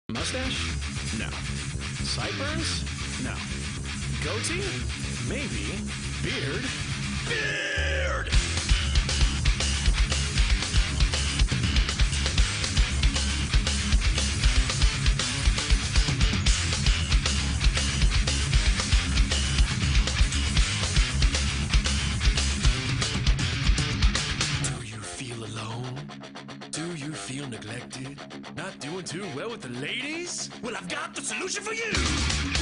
Mustache? No. Sideburns? No. Goatee? Maybe. Beard? Beard! Feel neglected? Not doing too well with the ladies? Well, I've got the solution for you!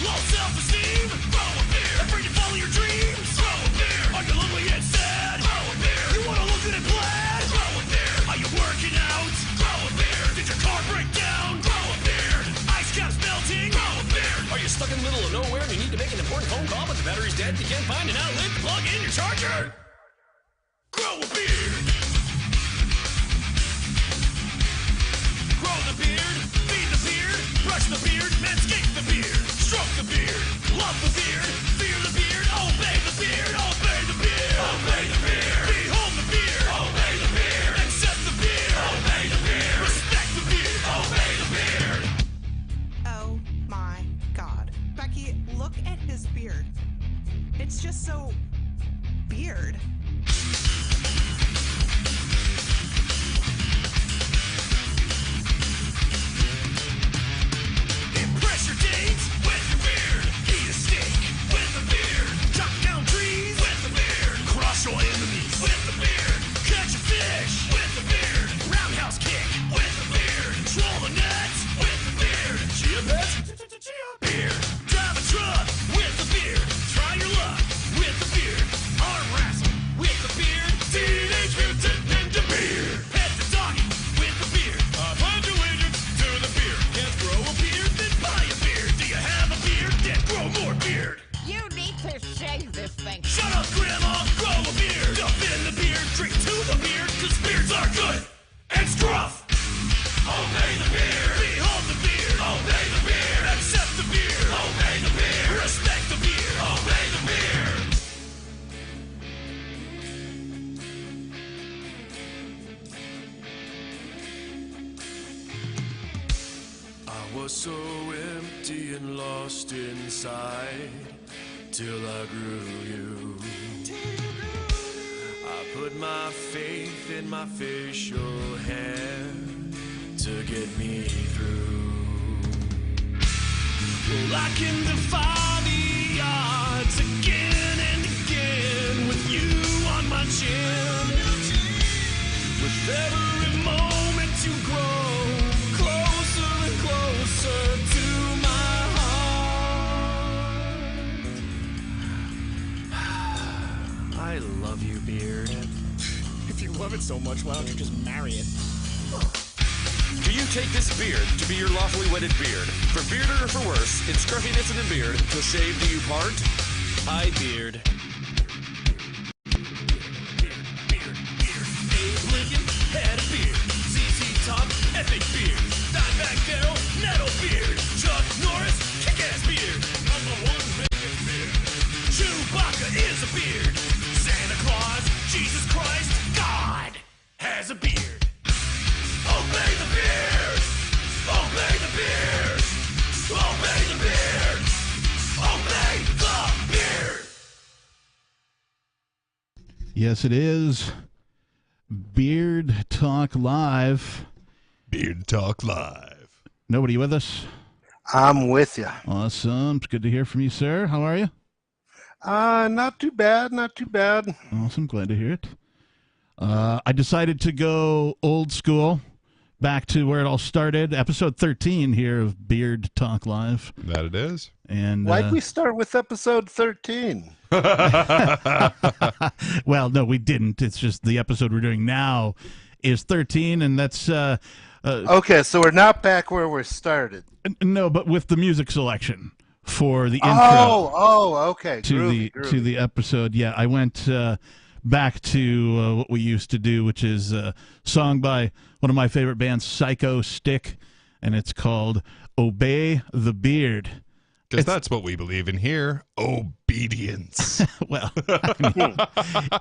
Low self-esteem? Grow a beard! Afraid to follow your dreams? Grow a beard! Are you lonely and sad? Grow a beard! You wanna look good and plaid? Grow a beard! Are you working out? Grow a beard! Did your car break down? Grow a beard! Ice caps melting? Grow a beard! Are you stuck in the middle of nowhere and you need to make an important phone call but the battery's dead and you can't find an outlet to plug in your charger? Grow a beard! Grow the beard, feed the beard, brush the beard, manscape the beard, stroke the beard, love the beard, fear the beard, obey the beard, obey the beard, obey the beard, behold the beard, obey the beard, accept the beard, obey the beard, respect the beard, obey the beard. Oh my God. Becky, look at his beard. It's just so beard. Your enemies with the beard. Catch a fish with the beard. Roundhouse kick with the beard. Control the nets with the beard. Chia pets? Beard. Drive a truck with the beard. Try your luck with the beard. Arm wrestle with the beard. Teenage Mutant Ninja Beard. Pet the doggy with the beard. Find your allegiance to the beard. Can't grow a beard? Then buy a beard. Do you have a beard? Then grow more beard. You need to shave this thing. Shut up, Grandma! Grow a beard! Dump in the beard, drink to the beard, cause beards are good and scruff! Obey the beard! Behold the beard! Obey the beard! Accept the beard! Obey the beard! Respect the beard! Obey the beard! I was so empty and lost inside till I grew you. I put my faith in my facial hair to get me through. Well, I can defy the odds again and again with you on my chin. With every moment you grow closer and closer to my heart. I love you, beard. If you love it so much, why don't you just marry it? Do you take this beard to be your lawfully wedded beard? For bearded or for worse, in scruffiness and in beard, till shave do you part? I beard. Abe Lincoln had a beard. ZZ Top, epic beard. Dimebag Darrell, Nettle beard. Chuck Norris, kick-ass beard. I'm the one making beard. Chewbacca is a beard. Santa Claus, Jesus Christ, God has a beard. Obey the beard! Obey the beard! Obey the beard! Obey the beard! Yes, it is. Beard Talk Live. Beard Talk Live. Nobody with us? I'm with you. Awesome. It's good to hear from you, sir. How are you? Not too bad, not too bad. Awesome. Glad to hear it. I decided to go old school, back to where it all started. Episode 13 here of Beard Talk Live. That it is. And Why'd we start with episode 13? well, no, we didn't. It's just the episode we're doing now is 13, and that's... okay, so we're not back where we started. No, but with the music selection for the intro. Okay. To the episode. Yeah, I went back to what we used to do, which is a song by one of my favorite bands, Psycho Stick, and it's called Obey the Beard. Because that's what we believe in here. Obedience. Well, I mean,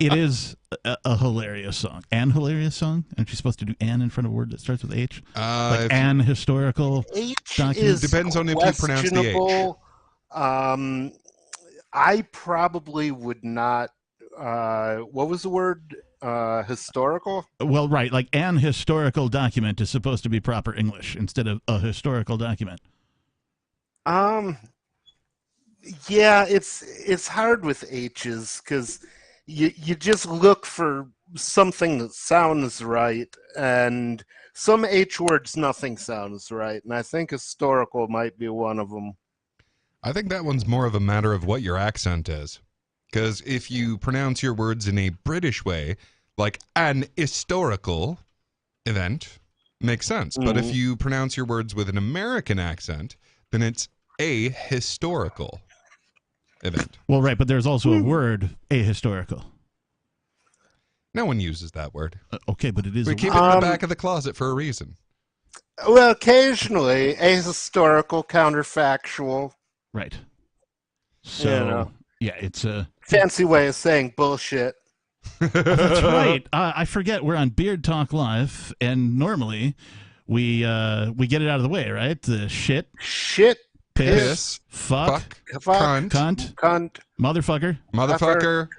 it is a hilarious song. An hilarious song? Aren't you supposed to do an in front of a word that starts with H? Like an historical H document? is Depends on if you pronounce the H. questionable. I probably would not. What was the word? Historical? Well, right. Like an historical document is supposed to be proper English instead of a historical document. Yeah, it's hard with H's because you just look for something that sounds right, and some H words nothing sounds right, and I think historical might be one of them. I think that one's more of a matter of what your accent is. Because if you pronounce your words in a British way, like an historical event, makes sense. But if you pronounce your words with an American accent, then it's a historical event. Well, right, but there's also a word, ahistorical. No one uses that word. Okay, but it is. We keep it in the back of the closet for a reason. Well, occasionally ahistorical, counterfactual, Right. So, yeah, it's a fancy way of saying bullshit. That's right. I forget we're on Beard Talk Live, and normally we get it out of the way, right? The shit, piss, fuck, cunt, motherfucker,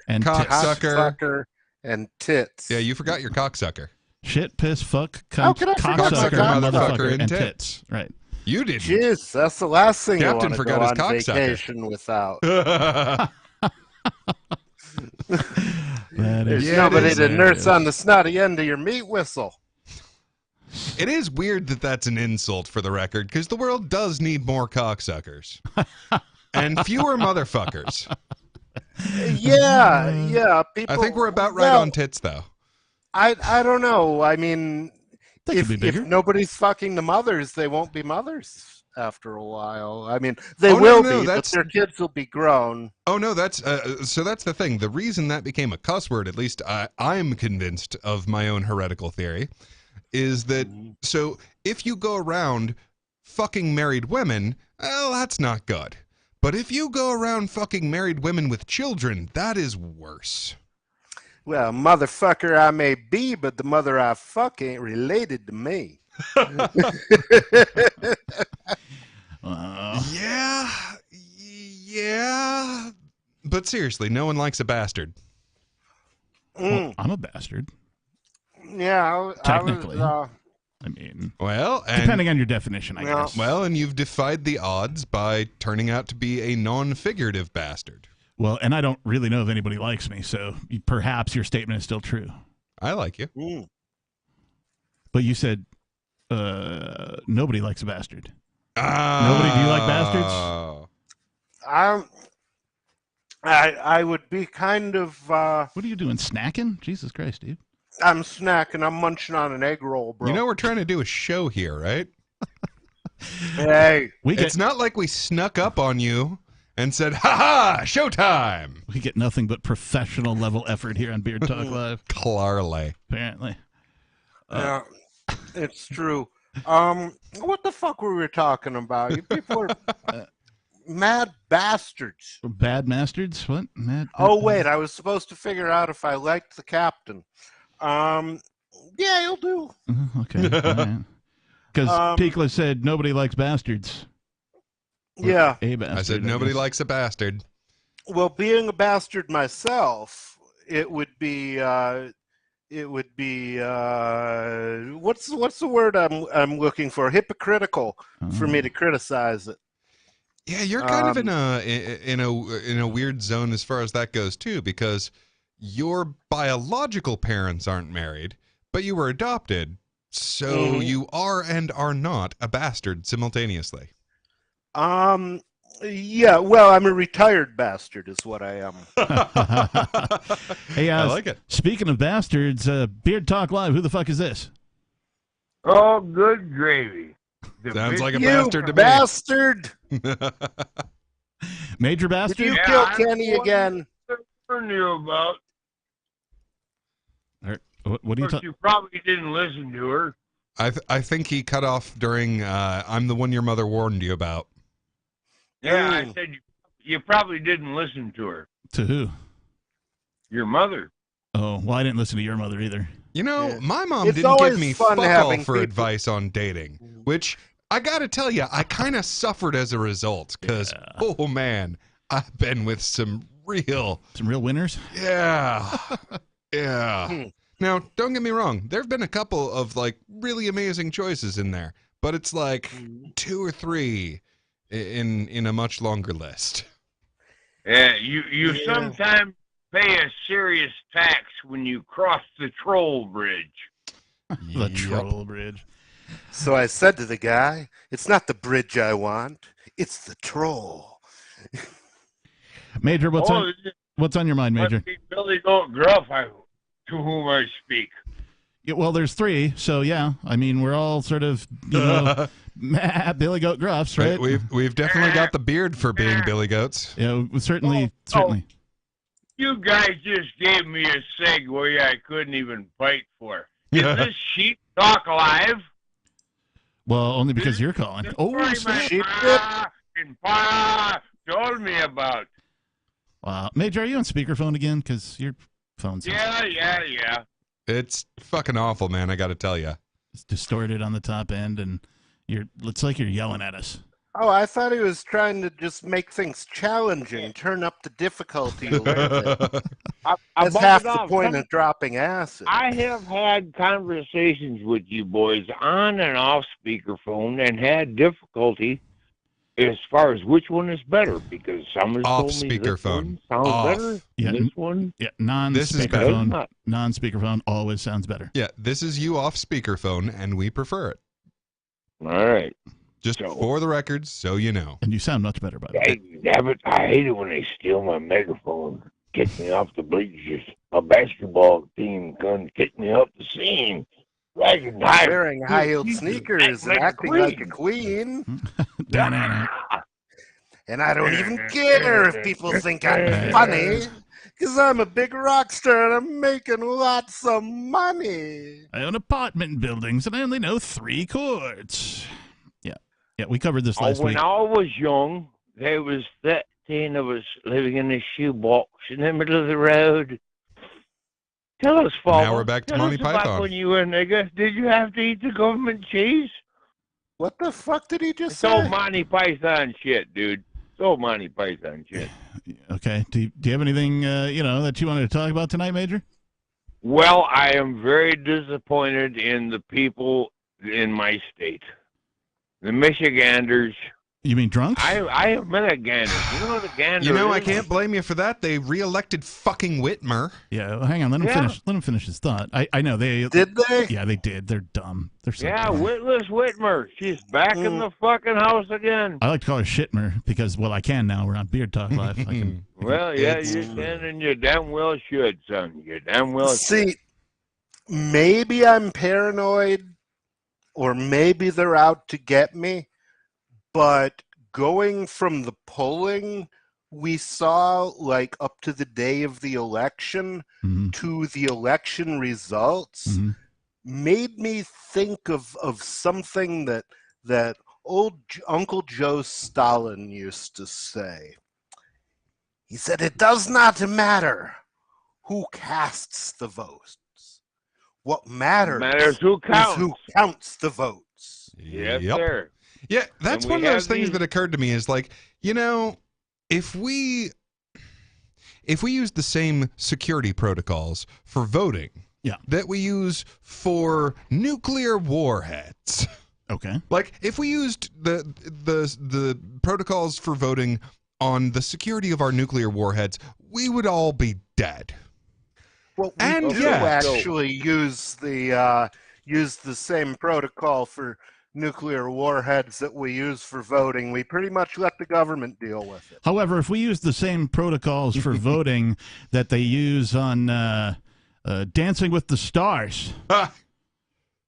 and cocksucker, and tits. Yeah, you forgot your cocksucker. Shit, piss, fuck, How cunt, could I forget cocksucker, my motherfucker, and tits. Right. You didn't. Jeez, that's the last thing you Captain want to forgot go his on cocksucker. vacation without. That is, There's nobody to nurse on the snotty end of your meat whistle. It is weird that that's an insult for the record, because the world does need more cocksuckers. And fewer motherfuckers. Yeah. People, I think we're about right on tits, though. I don't know. I mean, They could be bigger. if nobody's fucking the mothers, they won't be mothers after a while. I mean, they will be, but their kids will be grown. Oh, no, that's so that's the thing. The reason that became a cuss word, at least I'm convinced of my own heretical theory, is that so if you go around fucking married women, well, that's not good. But if you go around fucking married women with children, that is worse. Well, motherfucker I may be, but the mother I fuck ain't related to me. Yeah. But seriously, no one likes a bastard. Well, I'm a bastard. Yeah. Technically. I mean, well, and, depending on your definition, I guess. Well, and you've defied the odds by turning out to be a non-figurative bastard. Well, and I don't really know if anybody likes me, so perhaps your statement is still true. I like you. But you said nobody likes a bastard. Nobody? Do you like bastards? I would be kind of... what are you doing, snacking? Jesus Christ, dude. I'm snacking. I'm munching on an egg roll, bro. You know we're trying to do a show here, right? Hey. It's not like we snuck up on you and said, ha-ha, showtime. We get nothing but professional level effort here on Beard Talk Live. Clarly. Apparently. Yeah, it's true. What the fuck were we talking about? You people are mad bastards. Bad bastards? What? Oh, wait, I was supposed to figure out if I liked the captain. Yeah, you'll do. Okay. Because Peekla said nobody likes bastards. Yeah. A bastard. I said nobody likes a bastard. Well, being a bastard myself, it would be what's the word I'm looking for? Hypocritical for me to criticize it. Yeah, you're kind of in a weird zone as far as that goes too, because your biological parents aren't married, but you were adopted, so you are and are not a bastard simultaneously. Yeah, well, I'm a retired bastard is what I am. Hey, I like it. Speaking of bastards, Beard Talk Live, who the fuck is this? Oh, good gravy. Sounds like a You bastard to me. bastard! Major bastard? Did you kill Kenny again? I knew about. What are you You probably didn't listen to her. I think he cut off during I'm the one your mother warned you about. Yeah, I said you probably didn't listen to her. To who? Your mother. Oh, well, I didn't listen to your mother either. You know, Yeah. my mom It's didn't give always me fun fuck all having for people- advice on dating, which I gotta tell you, I kind of suffered as a result because, oh man, I've been with some real winners. Yeah, yeah. Now, don't get me wrong. There have been a couple of like really amazing choices in there, but it's like 2 or 3 in a much longer list. Yeah, you sometimes pay a serious tax when you cross the troll bridge. The troll bridge. So I said to the guy, "It's not the bridge I want; it's the troll." Major, what's on your mind, Major? Must be Billy Goat Gruff, to whom I speak. Yeah, well, there's 3, so yeah. I mean, we're all sort of, Billy Goat Gruffs, right? We've definitely got the beard for being Billy Goats. Yeah, certainly. You guys just gave me a segue I couldn't even fight for. Is this Sheep Talk Live? Well, only because you're calling. Oh, Sheep and Pa told me about. Wow. Major, are you on speakerphone again? Because your phone's Yeah. It's fucking awful, man. I got to tell you. It's distorted on the top end, and it's like you're yelling at us. Oh, I thought he was trying to just make things challenging, turn up the difficulty a little bit. That's half the point of dropping acid. I have had conversations with you boys on and off speakerphone and had difficulty as far as which one is better, because some has Off told me this one speakerphone. sounds Off. better. Yeah, This one, This is better. non-speakerphone. Non-speakerphone always sounds better. Yeah, this is you off speakerphone, and we prefer it. all right. Just for the record, so you know. And you sound much better, by the way. Hey, damn it, I hate it when they steal my megaphone, kick me off the bleachers. A basketball team come kick me up the scene. Wearing high-heeled sneakers and acting like a queen. And I don't even care if people think I'm funny, because I'm a big rock star and I'm making lots of money. I own apartment buildings, and I only know 3 chords. Yeah, we covered this last when week. I was young, there was 13 of us living in a shoebox in the middle of the road. Tell us, Father. Now we're back to tell Monty us about Python. when you were a nigga. Did you have to eat the government cheese? What the fuck did he just It's say? old Monty Python shit, dude. It's old Monty Python shit. Okay. Do you have anything, that you wanted to talk about tonight, Major? Well, I am very disappointed in the people in my state. The Michiganders. You mean drunks? I have met a gander. You know what a gander You know, is? I can't blame you for that. They reelected fucking Whitmer. Yeah, well, hang on. Let him finish. Let him finish his thought. I know they did. They? Yeah, they did. They're dumb. They're so Yeah, dumb. Witless Whitmer. She's back in the fucking house again. I like to call her Shitmer because, well, I can now. We're on Beard Talk Live. I can. Well, yeah, you can, and you damn well should, son. You damn well should. See, maybe I'm paranoid, or maybe they're out to get me, but going from the polling we saw, like up to the day of the election, to the election results, made me think of something that old Uncle Joe Stalin used to say. He said, "It does not matter who casts the votes. What matters who counts. is who counts the votes." Yes, Yep. sir. Yeah, that's And we one of those have things these- that occurred to me is like, if we use the same security protocols for voting that we use for nuclear warheads. Okay. Like if we used the protocols for voting on the security of our nuclear warheads, we would all be dead. Well, we And do yet- actually use the same protocol for nuclear warheads that we use for voting. We pretty much let the government deal with it. However, if we use the same protocols for voting that they use on Dancing with the Stars,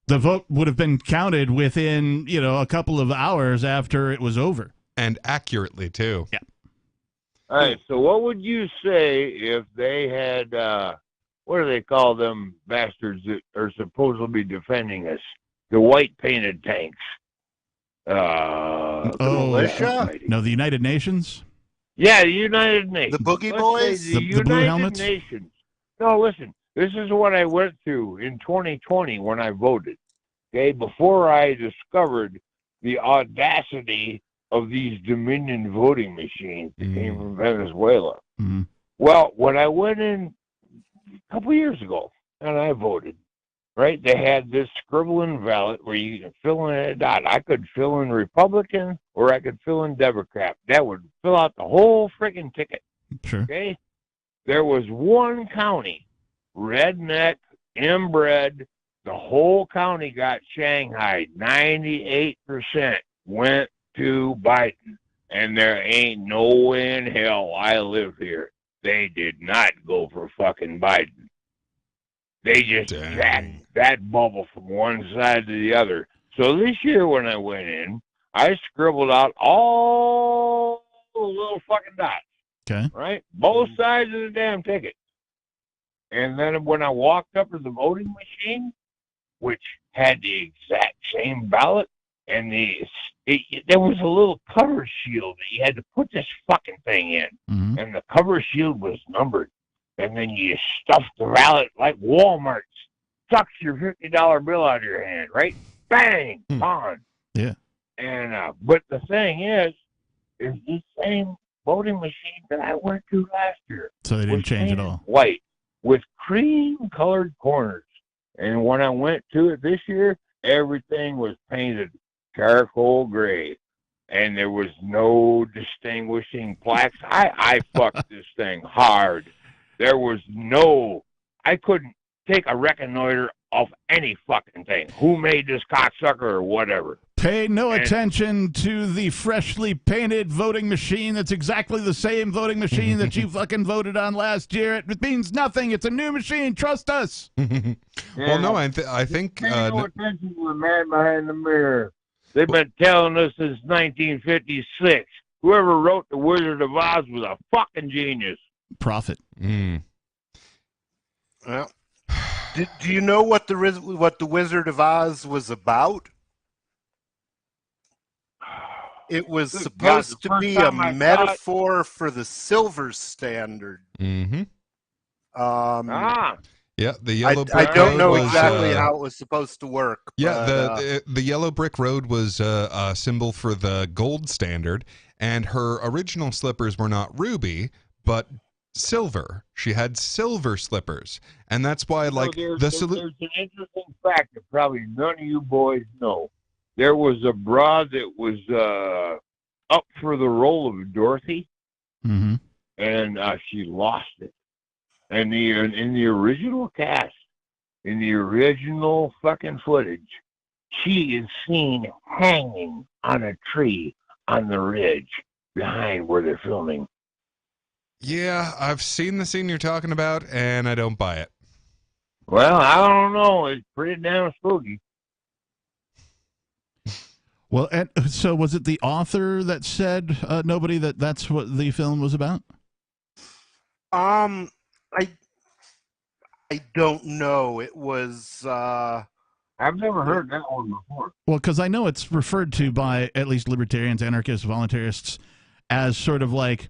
the vote would have been counted within, a couple of hours after it was over. And accurately, too. Yeah. All right, so what would you say if they had, what do they call them bastards that are supposed to be defending us? The white painted tanks. militia? No, the United Nations. Yeah, the United Nations. The Boogie Let's Boys? say The United Blue Helmets? Nations. No, listen. This is what I went through in 2020 when I voted. Okay, before I discovered the audacity of these Dominion voting machines that came from Venezuela. Mm. Well, when I went in a couple years ago and I voted, right, they had this scribbling ballot where you can fill in a dot. I could fill in Republican or I could fill in Democrat. That would fill out the whole freaking ticket. Sure. Okay? There was one county, redneck, inbred, the whole county got shanghaied. 98% went to Biden. And there ain't no way in hell I live here. They did not go for fucking Biden. They just jacked that bubble from one side to the other. So this year when I went in, I scribbled out all the little fucking dots. Okay. Right? Both sides of the damn ticket. And then when I walked up to the voting machine, which had the exact same ballot, and there was a little cover shield that you had to put this fucking thing in. Mm-hmm. And the cover shield was numbered. And then you stuffed the ballot like Walmart sucks your $50 bill out of your hand, right? Bang! On. Yeah. And but the thing is the same voting machine that I went to last year. So they didn't change at all. White with cream-colored corners. And when I went to it this year, everything was painted charcoal gray. And there was no distinguishing plaques. I fucked this thing hard. There was I couldn't take a reconnoiter of any fucking thing. Who made this cocksucker or whatever. Pay no attention to the freshly painted voting machine. That's exactly the same voting machine that you fucking voted on last year. It means nothing. It's a new machine. Trust us. Well, no, I think... Pay no attention to the man behind the mirror. They've been telling us since 1956. Whoever wrote The Wizard of Oz was a fucking genius. Prophet. Well, do you know what the Wizard of Oz was about? It was supposed to be a metaphor for the silver standard. Mm-hmm. Yeah, the I yellow brick I don't know road was, exactly how it was supposed to work. Yeah, but, the yellow brick road was a symbol for the gold standard, and her original slippers were not ruby, but silver. She had silver slippers, and that's why, like, there's an interesting fact that probably none of you boys know. There was a broad that was up for the role of Dorothy, and she lost it. And in the original cast, in the original fucking footage, she is seen hanging on a tree on the ridge behind where they're filming. Yeah, I've seen the scene you're talking about, and I don't buy it. Well, I don't know. It's pretty damn spooky. Well, and so was it the author that said, nobody, that's what the film was about? I don't know. It was. I've never heard that one before. Well, because I know it's referred to by at least libertarians, anarchists, voluntarists as sort of like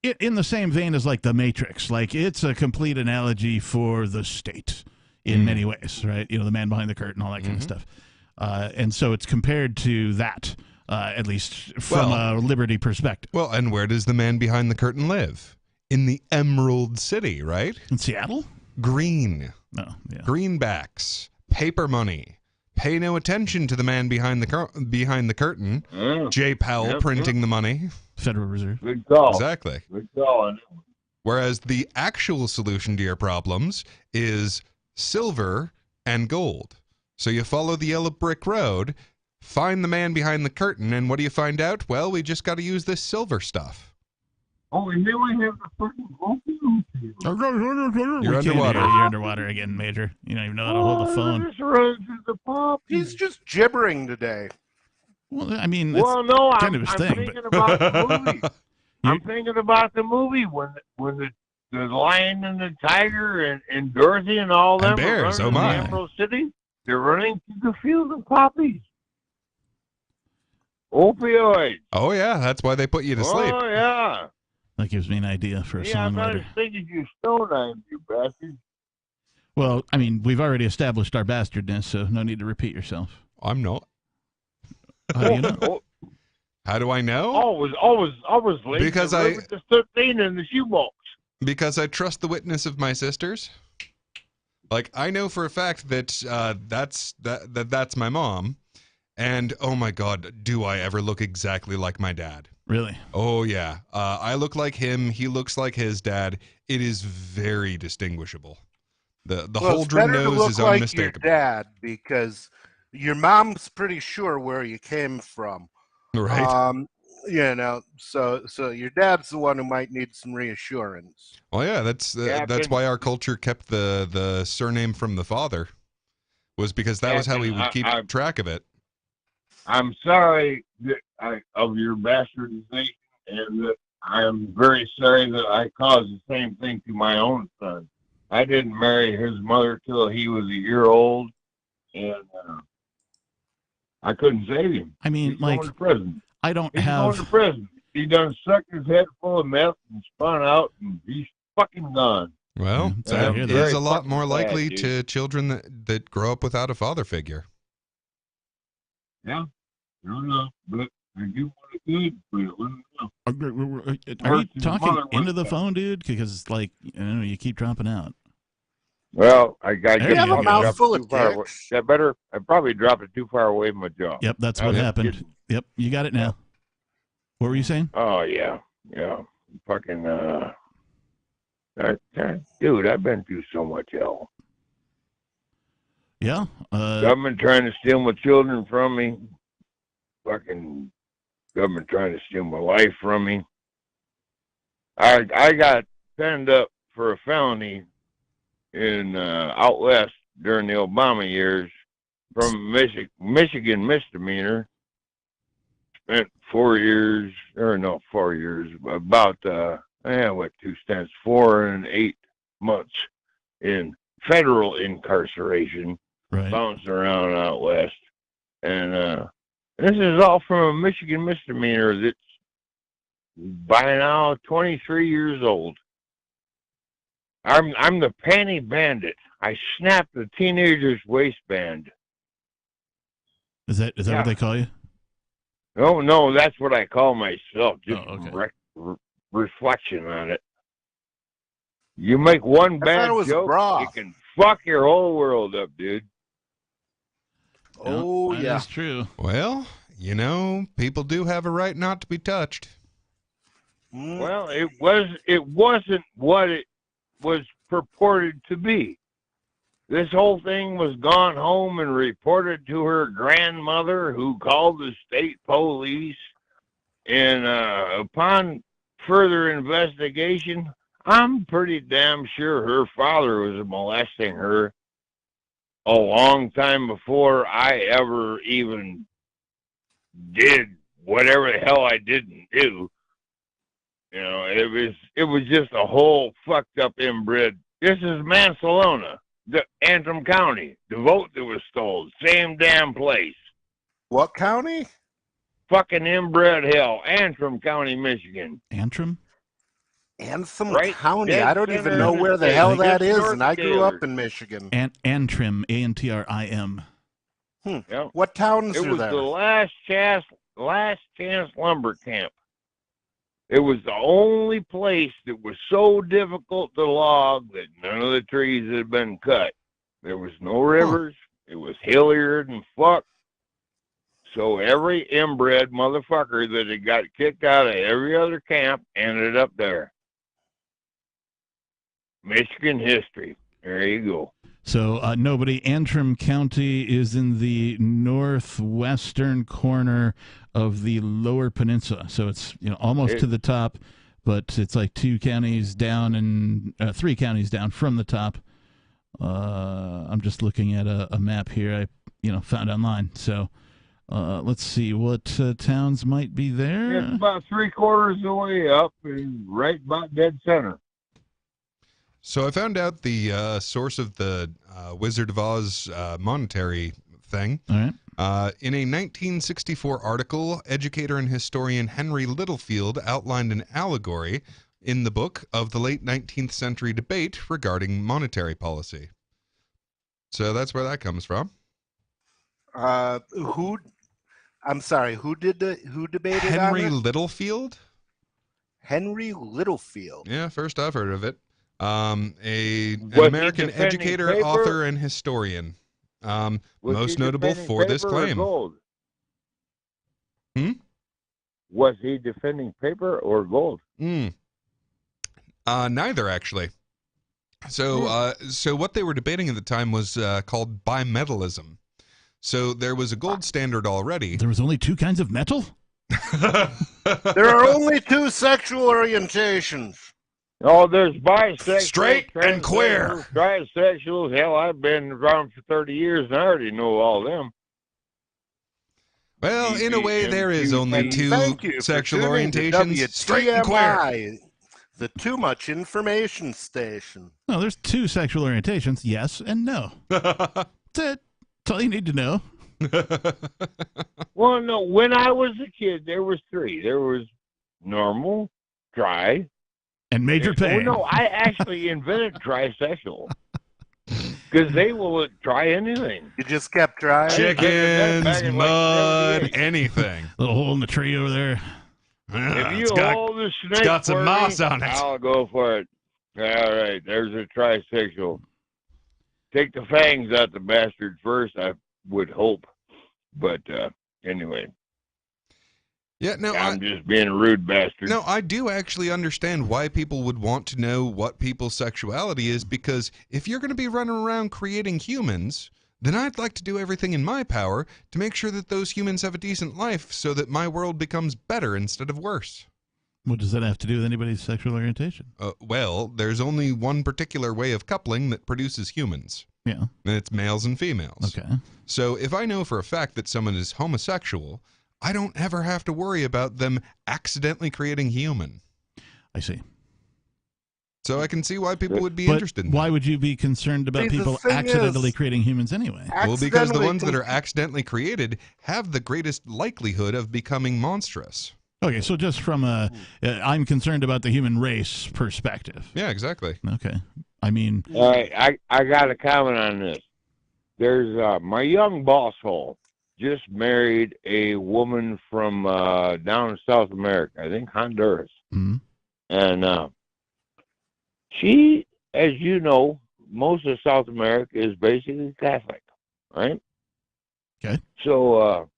in the same vein as like The Matrix. Like it's a complete analogy for the state in many ways, right? You know, the man behind the curtain, all that kind of stuff. And so it's compared to that, at least from a liberty perspective. Well, and where does the man behind the curtain live? In the Emerald City, right? In Seattle? Green. Oh, yeah. Greenbacks. Paper money. Pay no attention to the man behind the curtain. Jay Powell printing the money. Federal Reserve. Good call. Exactly. Good call. Whereas the actual solution to your problems is silver and gold. So you follow the yellow brick road, find the man behind the curtain, and what do you find out? Well, we just got to use this silver stuff. Oh, and then we have the fucking You're underwater. You're underwater again, Major. You don't even know how to hold the phone. Just runs through the pop. He's just gibbering today. Well, I mean, well, no, kind of his I'm thing, thinking about the movie. I'm thinking about the movie when the lion and the tiger and Dorothy and all them and bears. are running in the Emerald City. They're running through the field of poppies. Opioids. Oh yeah, that's why they put you to sleep. Oh, yeah. That gives me an idea for a Yeah, song I'm not later. as thick as you stone knives, you bastard. Well, I mean, we've already established our bastardness, so no need to repeat yourself. I'm not. How do you know? Oh, How do I know? always late. Because the 13 in the shoebox. Because I trust the witness of my sisters. Like, I know for a fact that that's my mom. And, oh my God, do I ever look exactly like my dad? Really? Oh, yeah. I look like him. He looks like his dad. It is very distinguishable. The Well, it's Holdren better to nose look is like unmistakable. your dad because your mom's pretty sure where you came from. Right? So your dad's the one who might need some reassurance. Well, yeah, that's why our culture kept the surname from the father, was because that was how we would keep track of it. I'm sorry of your bastardization, and that I'm very sorry that I caused the same thing to my own son. I didn't marry his mother till he was a year old, and I couldn't save him. I mean, He's like, going to prison. I don't He's have. going to prison. He done sucked his head full of meth and spun out, and he's fucking gone. Well, sorry to that hear is that. a lot Fucking more bad, likely dude. to children that grow up without a father figure. Yeah, I don't know, but I do want it good, but I don't know. Are you talking into the phone, dude? Because, like, you keep dropping out. Well, I There guess you I go. Mouthful of too far away. dicks. I probably dropped it too far away from my jaw. Yep, that's I what was happened. kidding. Yep, you got it now. What were you saying? Oh yeah. Fucking dude, I've been through so much hell. Yeah. Government trying to steal my children from me. Fucking government trying to steal my life from me. I got penned up for a felony in out west during the Obama years from Michigan misdemeanor. Spent 4 years, about 2 stints, 4 and 8 months in federal incarceration, Right. bouncing around out west, and this is all from a Michigan misdemeanor that's by now 23 years old. I'm the panty bandit. I snapped the teenager's waistband. Is that Yeah. what they call you? Oh no, that's what I call myself. Just okay. reflection on it. You make one I thought bad it was joke, broth. it can fuck your whole world up, dude. Oh, that yeah. is true. Well, people do have a right not to be touched. Mm. Well, it wasn't what it was purported to be. This whole thing was gone home and reported to her grandmother, who called the state police. And upon further investigation, I'm pretty damn sure her father was molesting her a long time before I ever even did whatever the hell I didn't do. It was just a whole fucked up inbred. This is Mansalona, the Antrim County. The vote that was stolen, same damn place. What county? Fucking inbred hell, Antrim County, Michigan. Antrim? Anthem Right. County. Dead I don't center even know of the where the state. hell Just that is, north and I of grew up Gaylord. in Michigan. Antrim, Antrim. Yep. What towns It are was there? the last chance lumber camp. It was the only place that was so difficult to log that none of the trees had been cut. There was no rivers. It was hillier than fuck. So every inbred motherfucker that had got kicked out of every other camp ended up there. Michigan history. There you go. So nobody. Antrim County is in the northwestern corner of the Lower Peninsula. So it's almost to the top, but it's like 2 counties down and 3 counties down from the top. I'm just looking at a map here I found online. So let's see what towns might be there. It's about 3/4 of the way up and right about dead center. So I found out the source of the Wizard of Oz monetary thing. All right. In a 1964 article, educator and historian Henry Littlefield outlined an allegory in the book of the late 19th century debate regarding monetary policy. So that's where that comes from. Who? I'm sorry. Who debated Henry on it? Littlefield? Henry Littlefield. Yeah, first I've heard of it. An Was he American defending educator, paper? author, and historian. Was Most he notable defending for this paper or claim. gold? Hmm? Was he defending paper or gold? Neither, actually. So what they were debating at the time was called bimetallism. So there was a gold standard already. There was only two kinds of metal? There are only two sexual orientations. Oh, there's bisexual, Straight and queer. Trisexuals. Hell, I've been around for 30 years and I already know all them. Well, in a way, there is only two Thank you for sexual tuning to orientations. Straight and queer. WTMI, the Too Much Information Station. No, there's two sexual orientations, yes and no. That's it. That's all you need to know. Well, no, when I was a kid, there was three. There was normal, dry, And major pain. Oh, no, I actually invented trisexual. Because they will try anything. You just kept trying? Chickens, Back in mud, 78. anything. Little hole in the tree over there. Yeah, If you it's got- hold the snake got some for moss me, on it. I'll go for it. All right, there's a trisexual. Take the fangs out the bastard first, I would hope. But anyway, yeah, no, I'm just being a rude bastard. No, I do actually understand why people would want to know what people's sexuality is, because if you're going to be running around creating humans, then I'd like to do everything in my power to make sure that those humans have a decent life so that my world becomes better instead of worse. What does that have to do with anybody's sexual orientation? Well, there's only one particular way of coupling that produces humans. Yeah. And it's males and females. Okay. So if I know for a fact that someone is homosexual, I don't ever have to worry about them accidentally creating human. I see. So I can see why people would be But interested in why that. would you be concerned about See, the people thing accidentally is- creating humans anyway? Well, because the Accidentally ones that are con- accidentally created have the greatest likelihood of becoming monstrous. Okay, so just from a I'm concerned about the human race perspective. Yeah, exactly. Okay. I mean, All right, I got a comment on this. There's my young boss hole just married a woman from down in South America, I think Honduras. mhm. And she, as you know, most of South America is basically Catholic, right? Okay. So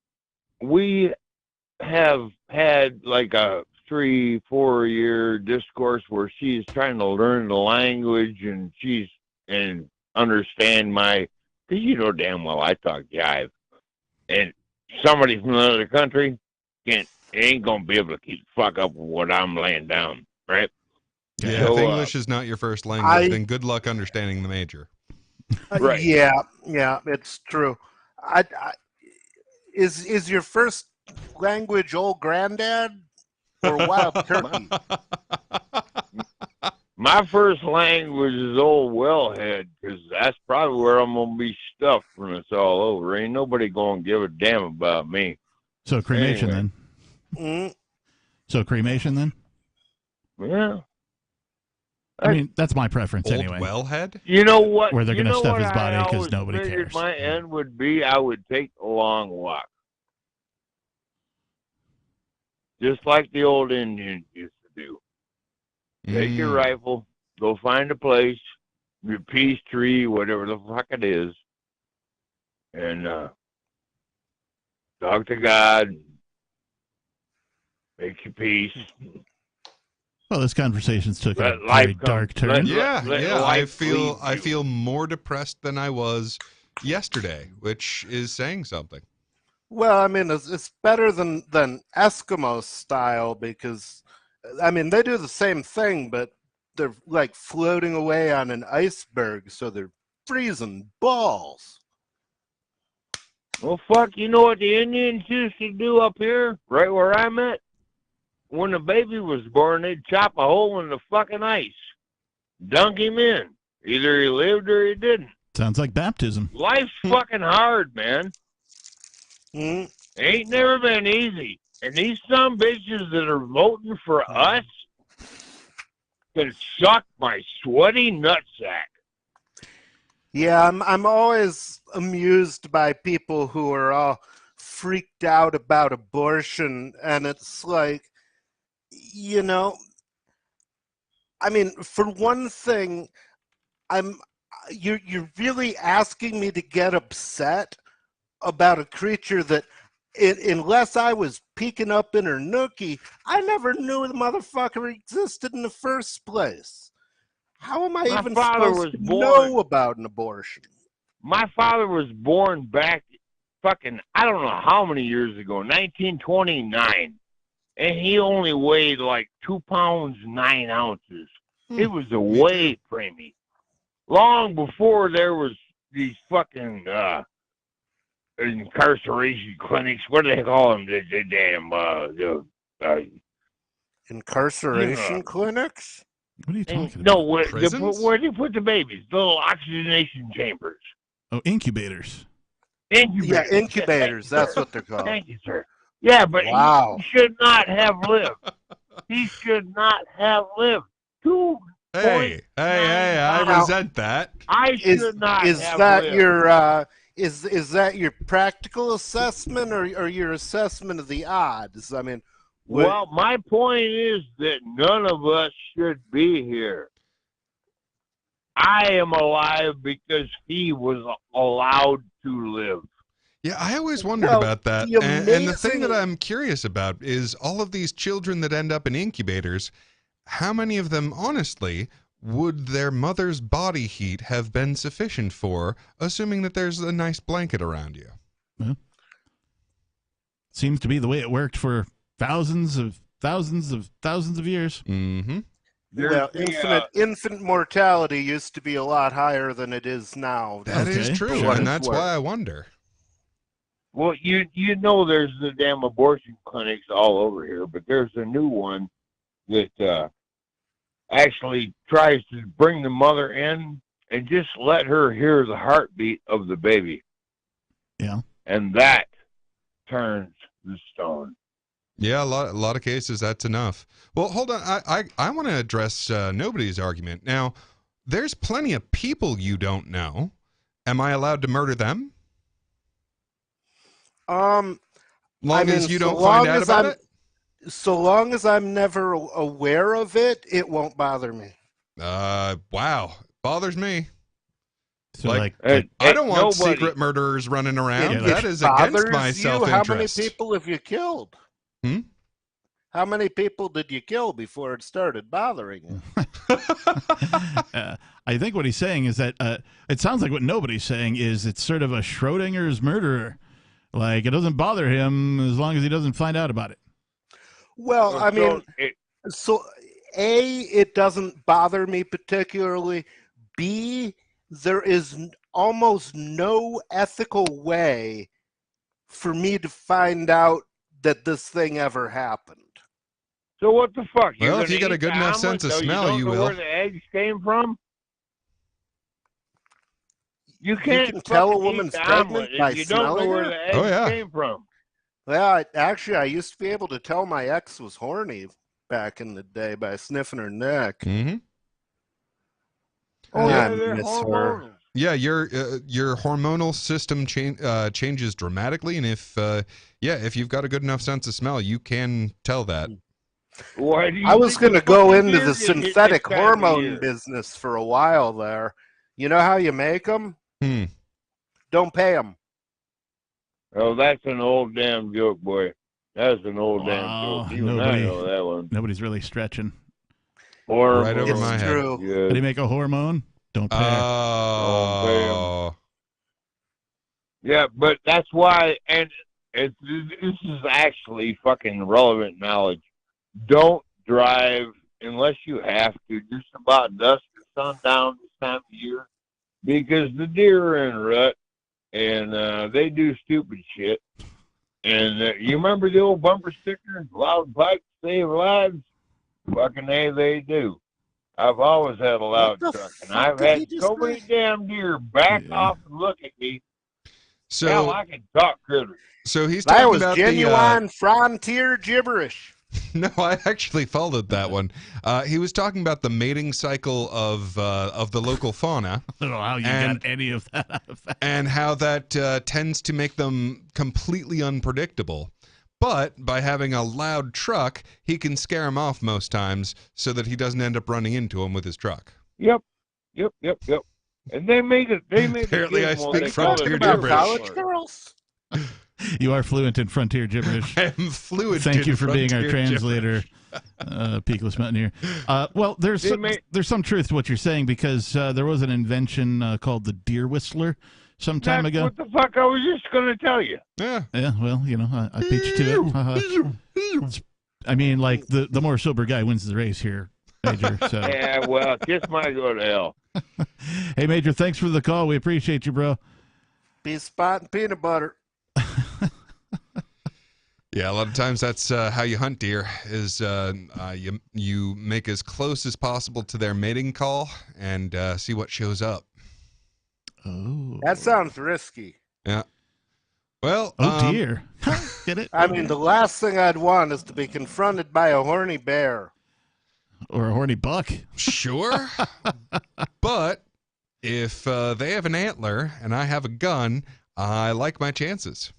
we have had like a 3-4 year discourse where she's trying to learn the language and understand my, because you know damn well I talk jive, and somebody from another country ain't gonna be able to keep fuck up with what I'm laying down, right? Yeah, So, if English is not your first language, then good luck understanding the major. Right. Yeah, it's true. Is your first language old granddad or wild turkey? My first language is old wellhead, because that's probably where I'm going to be stuffed when it's all over. Ain't nobody going to give a damn about me. So cremation Anyway. Mm, So cremation then? Yeah. I mean, that's my preference Old anyway. wellhead? You know what? Where they're you gonna know stuff what his body I 'cause always nobody figured cares. My end would be I would take a long walk. Just like the old Indians used to do. Take your rifle, go find a place, your peace tree, whatever the fuck it is, and talk to God, make your peace. Well, this conversation's took a Let very life come- dark turn. let- Yeah, let yeah. I life feel lead you. more depressed than I was yesterday, which is saying something. well, I mean, it's better than Eskimo style because, I mean, they do the same thing, but they're like floating away on an iceberg, so they're freezing balls. Well, fuck, you know what the Indians used to do up here, right where I'm at? When the baby was born, they'd chop a hole in the fucking ice, dunk him in. Either he lived or he didn't. Sounds like baptism. Life's fucking hard, man. Mm. Ain't never been easy. And these some bitches that are voting for us can suck my sweaty nutsack. Yeah, I'm always amused by people who are all freaked out about abortion, and it's like, you know, I mean, for one thing, you're really asking me to get upset about a creature that, unless I was peeking up in her nookie, I never knew the motherfucker existed in the first place. How am I My even father supposed was to born- know about an abortion? My father was born back fucking, I don't know how many years ago, 1929. And he only weighed like 2 pounds, 9 ounces. He was a way preemie. Long before there was these fucking incarceration clinics. What do they call them? The damn Incarceration clinics? What are you talking about? no, where Prisons? do you put the babies? The little oxygenation chambers. Oh, incubators. Incubators. Yeah, incubators. That's what they're called. Thank you, sir. Yeah, but Wow. he should not have lived. He should not have lived. Hey, I Now- resent that. I Is should not is have that lived. your is that your practical assessment or your assessment of the odds? I mean, Well, my point is that none of us should be here. I am alive because he was allowed to live. Yeah, I always wondered Well, about that. the And the thing that amazing- I'm curious about is all of these children that end up in incubators, how many of them, honestly, would their mother's body heat have been sufficient for, assuming that there's a nice blanket around you? Seems to be the way it worked for thousands of years. Mm-hmm. well, infant mortality used to be a lot higher than it is now. That is Okay. true, For what and it's that's worth. why I wonder. Well, you know there's the damn abortion clinics all over here, but there's a new one that actually tries to bring the mother in and just let her hear the heartbeat of the baby. Yeah. And that turns the stone. Yeah, a lot of cases, that's enough. Well, hold on. I want to address nobody's argument. Now, there's plenty of people you don't know. Am I allowed to murder them? I Long mean, as you so don't long find out as about I'm- it? So long as I'm never aware of it, it won't bother me. Wow. Bothers me. So Like, like, And- I don't want nobody- secret murderers running around. Yeah, That is against Bothers my you? self-interest. How many people have you killed? Hmm? How many people did you kill before it started bothering you? I think what he's saying is that it sounds like what nobody's saying is it's sort of a Schrodinger's murderer. Like, it doesn't bother him as long as he doesn't find out about it. Well, I mean, it, so A, it doesn't bother me particularly. B, there is almost no ethical way for me to find out that this thing ever happened. so what the fuck? You're Well, if gonna you got a eat good the enough omelet, sense of though smell, don't you know will. where the eggs came from? You can't can tell a fucking eat woman's the pregnant omelet if by you don't know smelling where her? the eggs Oh, yeah. came from. Well, I used to be able to tell my ex was horny back in the day by sniffing her neck. Mm-hmm. Oh, I yeah, they're miss her. hormonal. Yeah, your hormonal system changes dramatically, and if you've got a good enough sense of smell, you can tell that. Why do you I was think going to the go fucking into deer the get hit synthetic this time of hormone year? business for a while there. You know how you make them? Hmm. Don't pay them. Oh, that's an old damn joke, boy. That's an old Wow, damn joke. Even nobody- I know that one. Nobody's really stretching. Hormone. Right over It's my head. true. How do you make a hormone? Don't pay. Oh. Yeah, but that's why, and this is actually fucking relevant knowledge. Don't drive unless you have to, just about dusk or sundown this time of year, because the deer are in a rut, and they do stupid shit. And you remember the old bumper sticker, loud pipes save lives? Fucking A, they do. I've always had a loud What the truck, and fuck I've did had he just so many say? damn deer back Yeah. off and look at me So Hell, I can talk critters. so he's That talking was about genuine frontier gibberish. No, I actually followed that one. He was talking about the mating cycle of the local fauna. I don't know how you And- got any of that out of that. And how that tends to make them completely unpredictable. But by having a loud truck, he can scare him off most times so that he doesn't end up running into him with his truck. Yep. And they make it. Apparently I speak they frontier call it gibberish. College girls. You are fluent in frontier gibberish. I am fluent. Thank in you for being our frontier translator, Peakless Mountaineer. Well, there's some truth to what you're saying because there was an invention called the deer whistler some time That's ago. what the fuck I was just going to tell you. Yeah. Yeah, well, I beat you to it. I mean, like the more sober guy wins the race here, Major. So. Yeah, well, kiss my go to hell. Hey, Major, thanks for the call. We appreciate you, bro. Be spotting peanut butter. Yeah, a lot of times that's how you hunt deer is you make as close as possible to their mating call and see what shows up. Oh. That sounds risky. Yeah. Well, Oh, dear. Get it? I mean, the last thing I'd want is to be confronted by a horny bear. Or a horny buck. Sure. But if they have an antler and I have a gun, I like my chances.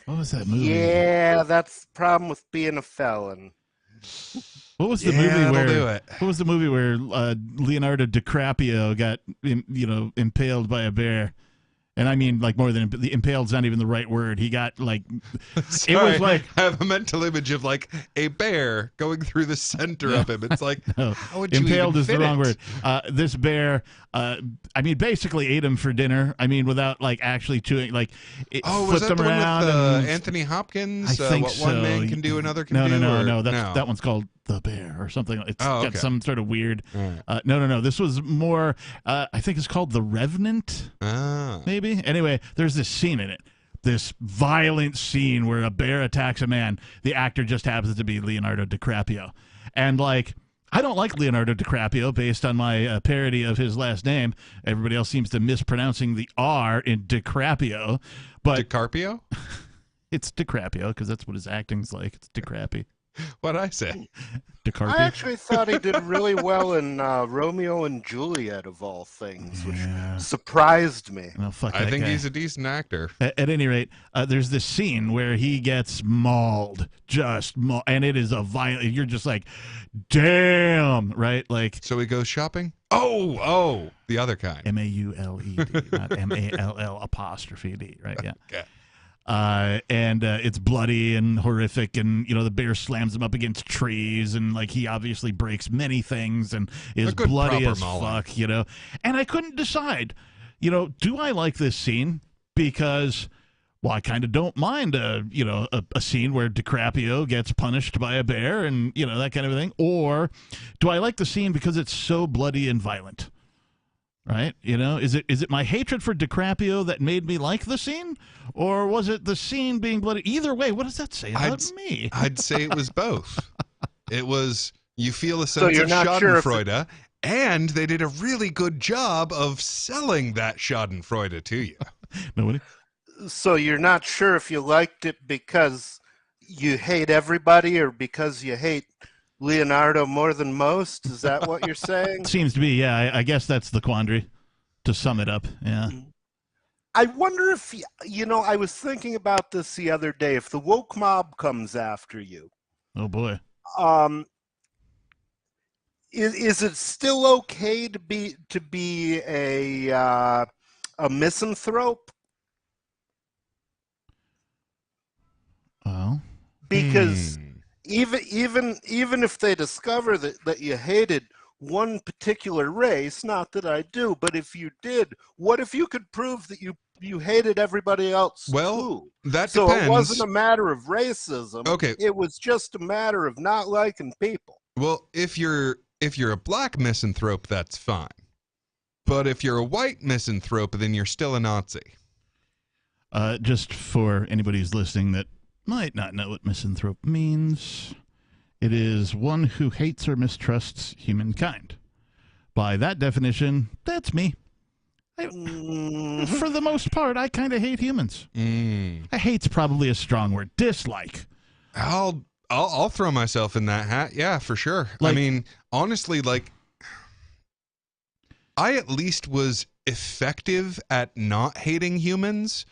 What was that movie? Yeah, that's the problem with being a felon. What was the Yeah, movie that'll where? do it. What was the movie where Leonardo DiCaprio got impaled by a bear? And I mean, like more than the impaled's not even the right word. He got like Sorry, it was like I have a mental image of like a bear going through the center of him. It's like no, how would you impaled even is the fit wrong it? word. This bear, I mean, basically ate him for dinner. I mean, without like actually chewing, like it Oh, was flipped that him the one around. with and, Anthony Hopkins? I think what so. one man can do, another can do? No. or- That one's called The Bear or something. It's Oh, got okay. some sort of weird. Right. No. This was more. I think it's called The Revenant. Ah. Maybe. Anyway, there's this scene in it. This violent scene where a bear attacks a man. The actor just happens to be Leonardo DiCaprio. And, like, I don't like Leonardo DiCaprio based on my parody of his last name. Everybody else seems to mispronouncing the R in DiCaprio. But DiCaprio? it's DiCaprio because that's what his acting's like. It's DiCaprio. What'd I say? DiCaprio. I actually thought he did really well in Romeo and Juliet, of all things, which surprised me. Well, fuck I that think guy. he's a decent actor. At any rate, there's this scene where he gets mauled, and it is a violent. You're just like, damn, right? Like So he goes shopping? Oh, the other kind. MAULED, not MALL''D, right? Yeah. Okay. And it's bloody and horrific, and the bear slams him up against trees, and like he obviously breaks many things and is A good bloody proper as mauling. fuck, And I couldn't decide, do I like this scene because, well, I kind of don't mind a scene where DiCaprio gets punished by a bear and that kind of thing, or do I like the scene because it's so bloody and violent? Right? Is it my hatred for DiCaprio that made me like the scene? Or was it the scene being bloody? Either way, what does that say about me? I'd say it was both. It was, you feel a So sense you're of not sure if schadenfreude, and they did a really good job of selling that schadenfreude to you. Nobody? So you're not sure if you liked it because you hate everybody or because you hate Leonardo more than most? Is that what you're saying? Seems to be, yeah. I guess that's the quandary, to sum it up. Yeah. I wonder if, I was thinking about this the other day. If the woke mob comes after you, Oh, boy. is it still okay to be a misanthrope? Well, Because even if they discover that you hated one particular race, not that I do, but if you did, what if you could prove that you hated everybody else Well, too? that So depends. it wasn't a matter of racism. Okay. It was just a matter of not liking people. Well, if you're a black misanthrope, that's fine. But if you're a white misanthrope, then you're still a Nazi. just for anybody who's listening that might not know what misanthrope means, it is one who hates or mistrusts humankind. By that definition, that's me. For the most part, I kind of hate humans. Hate's probably a strong word. Dislike. I'll throw myself in that hat. Yeah, for sure. Like- I mean, honestly, like, I at least was effective at not hating humans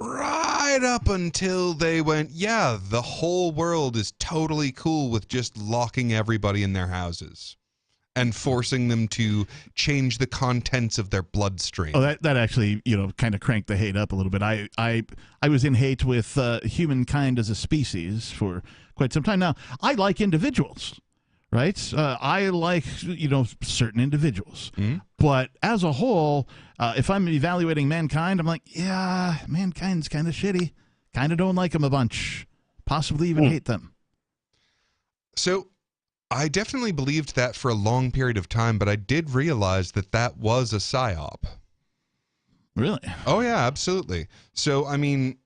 right up until they went, yeah, the whole world is totally cool with just locking everybody in their houses and forcing them to change the contents of their bloodstream. Oh, that actually, kind of cranked the hate up a little bit. I was in hate with humankind as a species for quite some time now. I like individuals, right? I like, certain individuals. But as a whole, if I'm evaluating mankind, I'm like, yeah, mankind's kind of shitty. Kind of don't like them a bunch. Possibly even hate them. So I definitely believed that for a long period of time, but I did realize that was a psyop. Really? Oh, yeah, absolutely. So, I mean,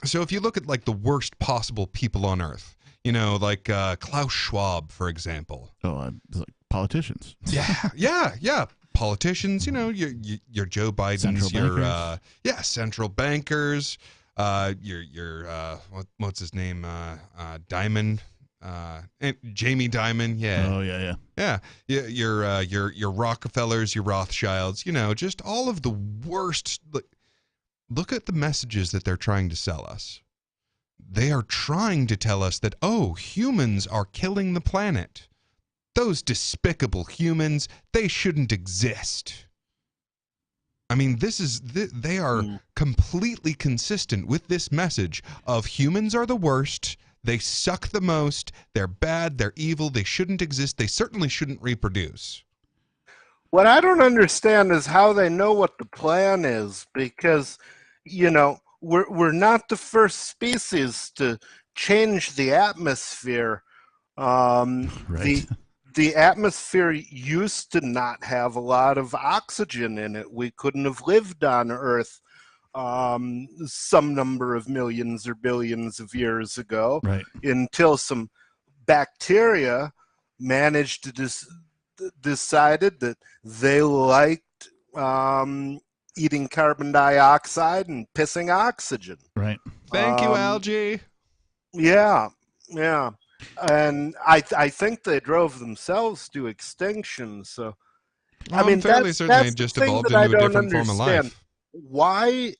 if you look at, like, the worst possible people on Earth, like Klaus Schwab, for example. Oh, like politicians. Yeah. Politicians, your Joe Biden's, central bankers, what's his name? Dimon. Jamie Dimon, yeah. Oh, yeah. Your Rockefellers, your Rothschilds, just all of the worst. Look at the messages that they're trying to sell us. They are trying to tell us that, humans are killing the planet. Those despicable humans, they shouldn't exist. I mean, they are completely consistent with this message of humans are the worst. They suck the most. They're bad. They're evil. They shouldn't exist. They certainly shouldn't reproduce. What I don't understand is how they know what the plan is, because, we're not the first species to change the atmosphere. Right. The atmosphere used to not have a lot of oxygen in it. We couldn't have lived on Earth some number of millions or billions of years ago, Right. until some bacteria managed to decided that they liked eating carbon dioxide and pissing oxygen. Right. Thank you, algae. Yeah. And I think they drove themselves to extinction. So, I mean, fairly certain they that's just the thing evolved that into I a don't different form of understand. life.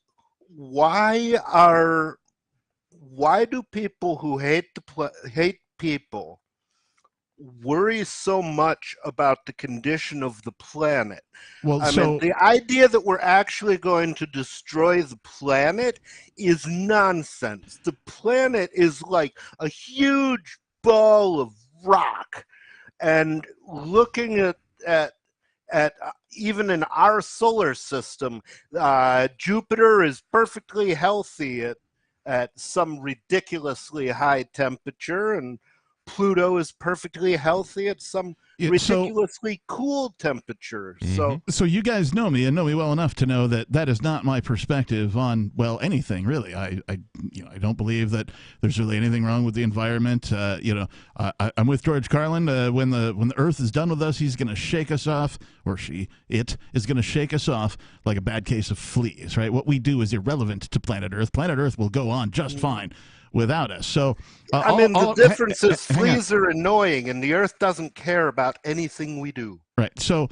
Why do people who hate people worry so much about the condition of the planet? Well, I mean, the idea that we're actually going to destroy the planet is nonsense. The planet is like a huge ball of rock, and looking at even in our solar system, Jupiter is perfectly healthy at some ridiculously high temperature, and Pluto is perfectly healthy at some ridiculously cool temperature. So you guys know me and know me well enough to know that is not my perspective on, well, anything really. I don't believe that there's really anything wrong with the environment. I'm with George Carlin. When the Earth is done with us, he's going to shake us off, or it is going to shake us off like a bad case of fleas. Right? What we do is irrelevant to planet Earth. Planet Earth will go on just fine without us. So the difference is fleas are annoying, and the Earth doesn't care about anything we do. Right. So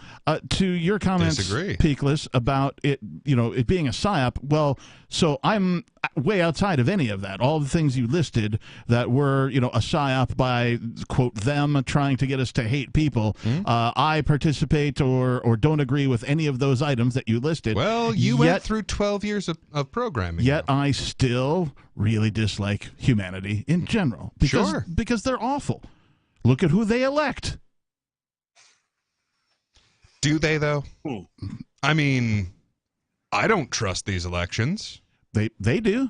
to your comments, Peakless, about it, it being a psyop. Well, so I'm way outside of any of that. All the things you listed that were, a psyop by, quote, them trying to get us to hate people. I participate or don't agree with any of those items that you listed. Well, you went through 12 years of programming. Yet I still really dislike humanity in general. Because they're awful. Look at who they elect. Do they, though? I mean, I don't trust these elections. They do.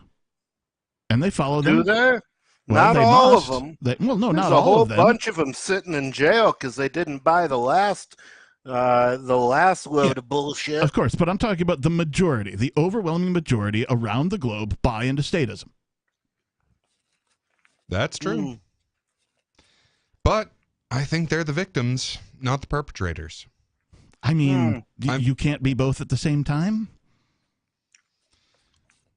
And they follow them. Do they? Well, not they all must. of them. No, There's not a all whole of them. bunch of them sitting in jail because they didn't buy the last load of bullshit. Of course, but I'm talking about the majority, the overwhelming majority around the globe buy into statism. That's true. But I think they're the victims, not the perpetrators. I mean, you can't be both at the same time?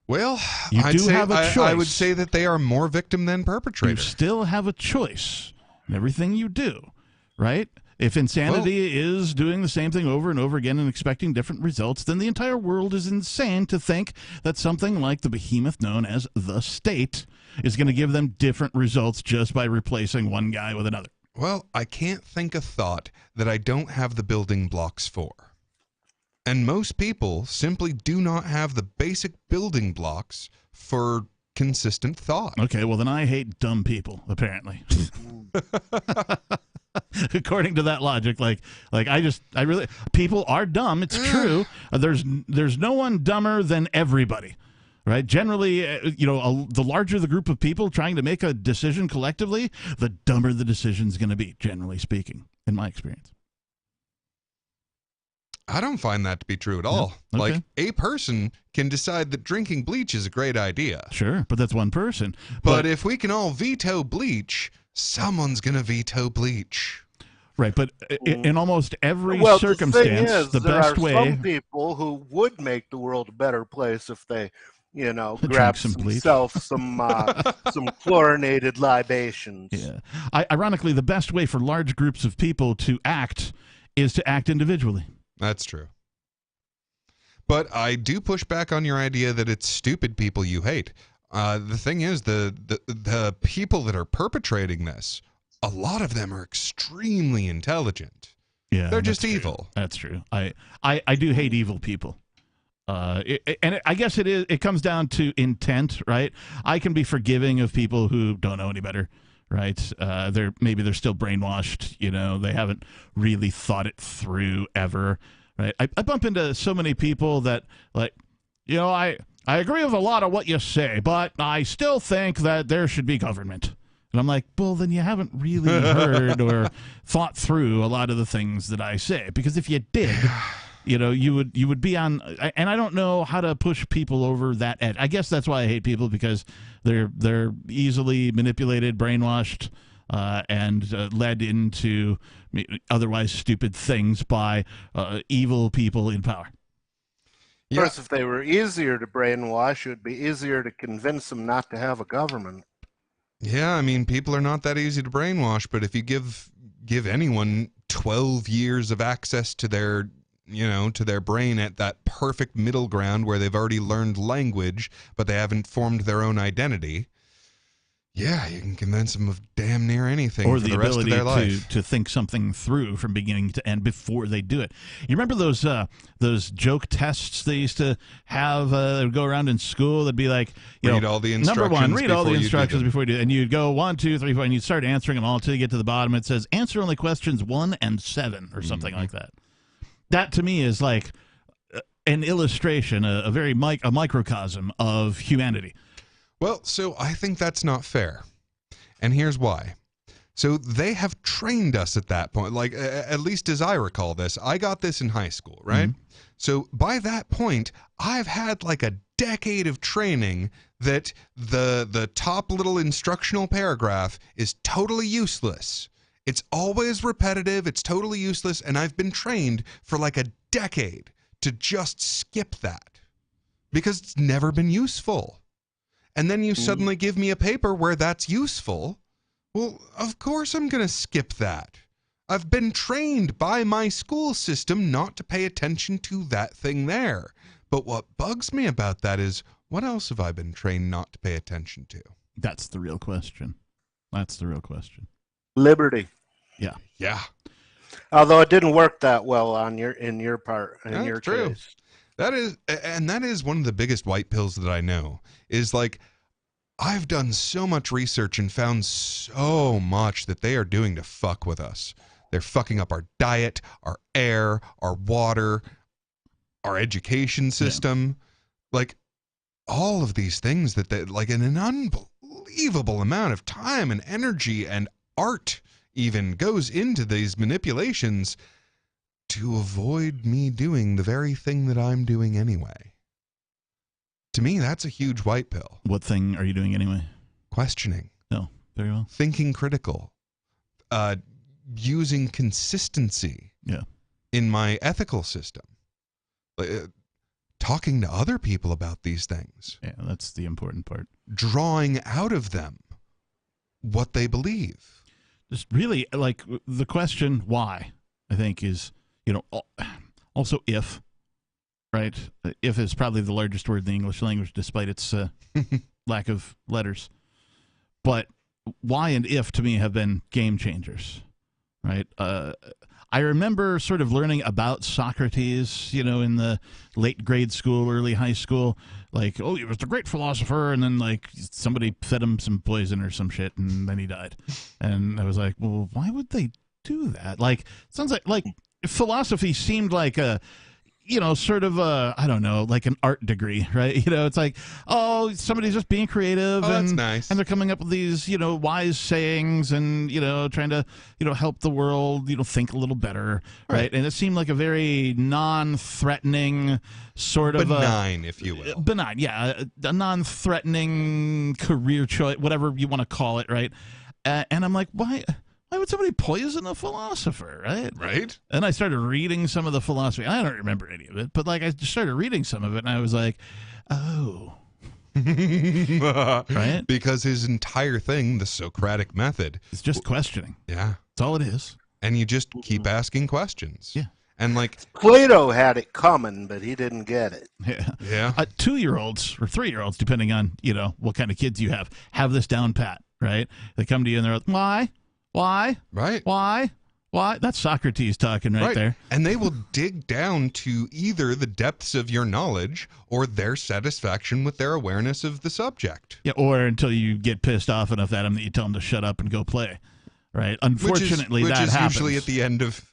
Well, You I'd do say, have a I would choice. say that they are more victim than You perpetrator. still have a choice in everything you do, right? If insanity is doing the same thing over and over again and expecting different results, then the entire world is insane to think that something like the behemoth known as the state is going to give them different results just by replacing one guy with another. Well, I can't think a thought that I don't have the building blocks for. And most people simply do not have the basic building blocks for consistent thought. Okay, well, then I hate dumb people, apparently. According to that logic, people are dumb. It's true. There's no one dumber than everybody, right? Generally, the larger the group of people trying to make a decision collectively, the dumber the decision's going to be, generally speaking, in my experience. I don't find that to be true at all. Okay. Like, a person can decide that drinking bleach is a great idea. Sure, but that's one person. But if we can all veto bleach, someone's going to veto bleach. Right, but in almost every Well, circumstance, the thing is, the there best are way... some people who would make the world a better place if they, grab some bleach. some chlorinated libations. Yeah. Ironically, the best way for large groups of people to act is to act individually. That's true. But I do push back on your idea that it's stupid people you hate. The thing is, the people that are perpetrating this, a lot of them are extremely intelligent. Yeah, They're just that's true. evil. That's true. I do hate evil people. I guess it comes down to intent, right? I can be forgiving of people who don't know any better, right? Maybe they're still brainwashed. They haven't really thought it through ever, right? I bump into so many people that, like, I agree with a lot of what you say, but I still think that there should be government. And I'm like, well, then you haven't really heard or thought through a lot of the things that I say. Because if you did, you would be on. And I don't know how to push people over that edge. I guess that's why I hate people, because they're easily manipulated, brainwashed, and led into otherwise stupid things by evil people in power. Of course, if they were easier to brainwash, it would be easier to convince them not to have a government. Yeah, I mean, people are not that easy to brainwash, but if you give anyone 12 years of access to their brain at that perfect middle ground where they've already learned language, but they haven't formed their own identity, yeah, you can convince them of damn near anything or for the the rest of their ability life. to think something through from beginning to end before they do it. You remember those joke tests they used to have? They would go around in school. They'd be like, Read all the number one, instructions read all the before you do instructions them. before you do it. And you'd go 1, 2, 3, 4, and you'd start answering them all until you get to the bottom. It says, answer only questions 1 and 7 or something like that. That to me is like an illustration, a microcosm of humanity. Well, so I think that's not fair. And here's why. So they have trained us at that point, like at least as I recall this. I got this in high school, right? Mm-hmm. So by that point, I've had like a decade of training that the top little instructional paragraph is totally useless. It's always repetitive. It's totally useless. And I've been trained for like a decade to just skip that because it's never been useful. And then you suddenly give me a paper where that's useful. Well, of course I'm going to skip that. I've been trained by my school system not to pay attention to that thing there. But what bugs me about that is, what else have I been trained not to pay attention to? That's the real question. Liberty. Yeah. Yeah. Although it didn't work that well in your part, in your true. case. That is one of the biggest white pills that I know, is like, I've done so much research and found so much that they are doing to fuck with us. They're fucking up our diet, our air, our water, our education system. Yeah. Like, all of these things that they, like, in an unbelievable amount of time and energy and art even goes into these manipulations to avoid me doing the very thing that I'm doing anyway. To me, that's a huge white pill. What thing are you doing anyway? Questioning. No, very well. Thinking critical. Using consistency. Yeah. in my ethical system. Talking to other people about these things. Yeah, that's the important part. Drawing out of them what they believe. Just really, like, the question why, I think, is, also if, right? If is probably the largest word in the English language, despite its lack of letters. But why and if, to me, have been game changers, right? I remember sort of learning about Socrates, in the late grade school, early high school, like, oh, he was a great philosopher, and then, like, somebody fed him some poison or some shit, and then he died. And I was like, well, why would they do that? Like, sounds like philosophy seemed like a, sort of a, I don't know, like an art degree, right? It's like, oh, somebody's just being creative, and that's nice. And they're coming up with these, wise sayings, and trying to, help the world, think a little better, right? And it seemed like a very non-threatening sort of benign, if you will, benign, yeah, a non-threatening career choice, whatever you want to call it, right? And I'm like, why would somebody poison a philosopher, right? Right. And I started reading some of the philosophy. I don't remember any of it, but like I just started reading some of it, and I was like, oh. Right? Because his entire thing, the Socratic method, it's just questioning. Yeah. That's all it is. And you just keep asking questions. Yeah. And like Plato had it coming, but he didn't get it. Yeah. Yeah. 2-year-olds or 3-year-olds, depending on, what kind of kids you have this down pat, right? They come to you and they're like, why? Right. Why? That's Socrates talking right there. And they will dig down to either the depths of your knowledge or their satisfaction with their awareness of the subject. Yeah, or until you get pissed off enough at them that you tell them to shut up and go play. Right? Unfortunately, which that is happens. usually at the end of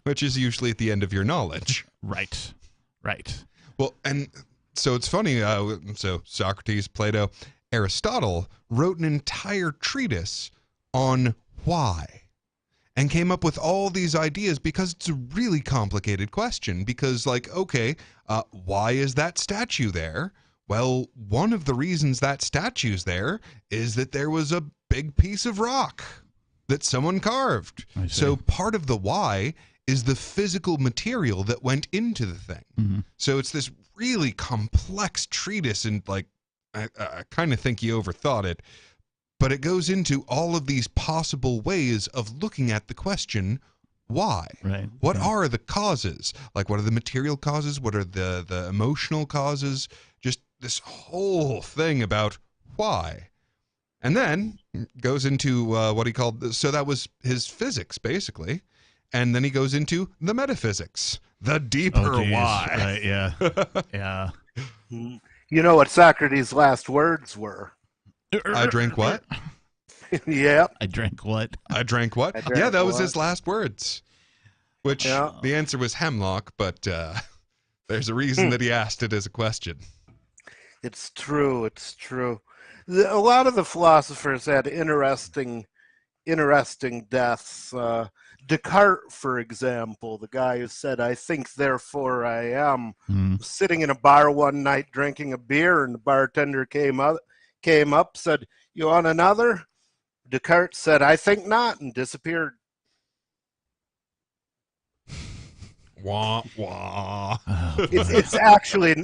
which is usually at the end of your knowledge. Right. Well, and so it's funny. So Socrates, Plato, Aristotle wrote an entire treatise on why, and came up with all these ideas because it's a really complicated question. Because, like, okay, why is that statue there? Well, one of the reasons that statue's there is that there was a big piece of rock that someone carved. So part of the why is the physical material that went into the thing. Mm-hmm. So it's this really complex treatise, and like I kind of think you overthought it. But it goes into all of these possible ways of looking at the question, why? Right. What are the causes? Like, what are the material causes? What are the emotional causes? Just this whole thing about why. And then goes into what he called, so that was his physics, basically. And then he goes into the metaphysics, the deeper why. Right, yeah. Yeah. You know what Socrates' last words were? I drank what? Yeah. I drank what? I drank what? Yeah, that was his last words. Which the answer was hemlock, but there's a reason that he asked it as a question. It's true. It's true. A lot of the philosophers had interesting deaths. Descartes, for example, the guy who said, "I think, therefore I am," was sitting in a bar one night drinking a beer, and the bartender came up, said, "You want another?" Descartes said, "I think not," and disappeared. Wah wah. It's actually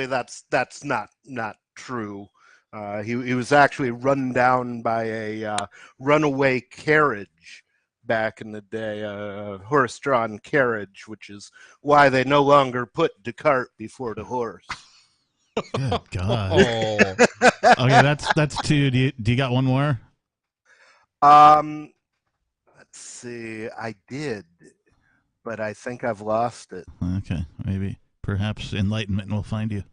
that's not true. He was actually run down by a runaway carriage back in the day, a horse-drawn carriage, which is why they no longer put Descartes before the horse. Good God. Okay, that's two. Do you got one more? Let's see. I did, but I think I've lost it. Okay, perhaps enlightenment will find you.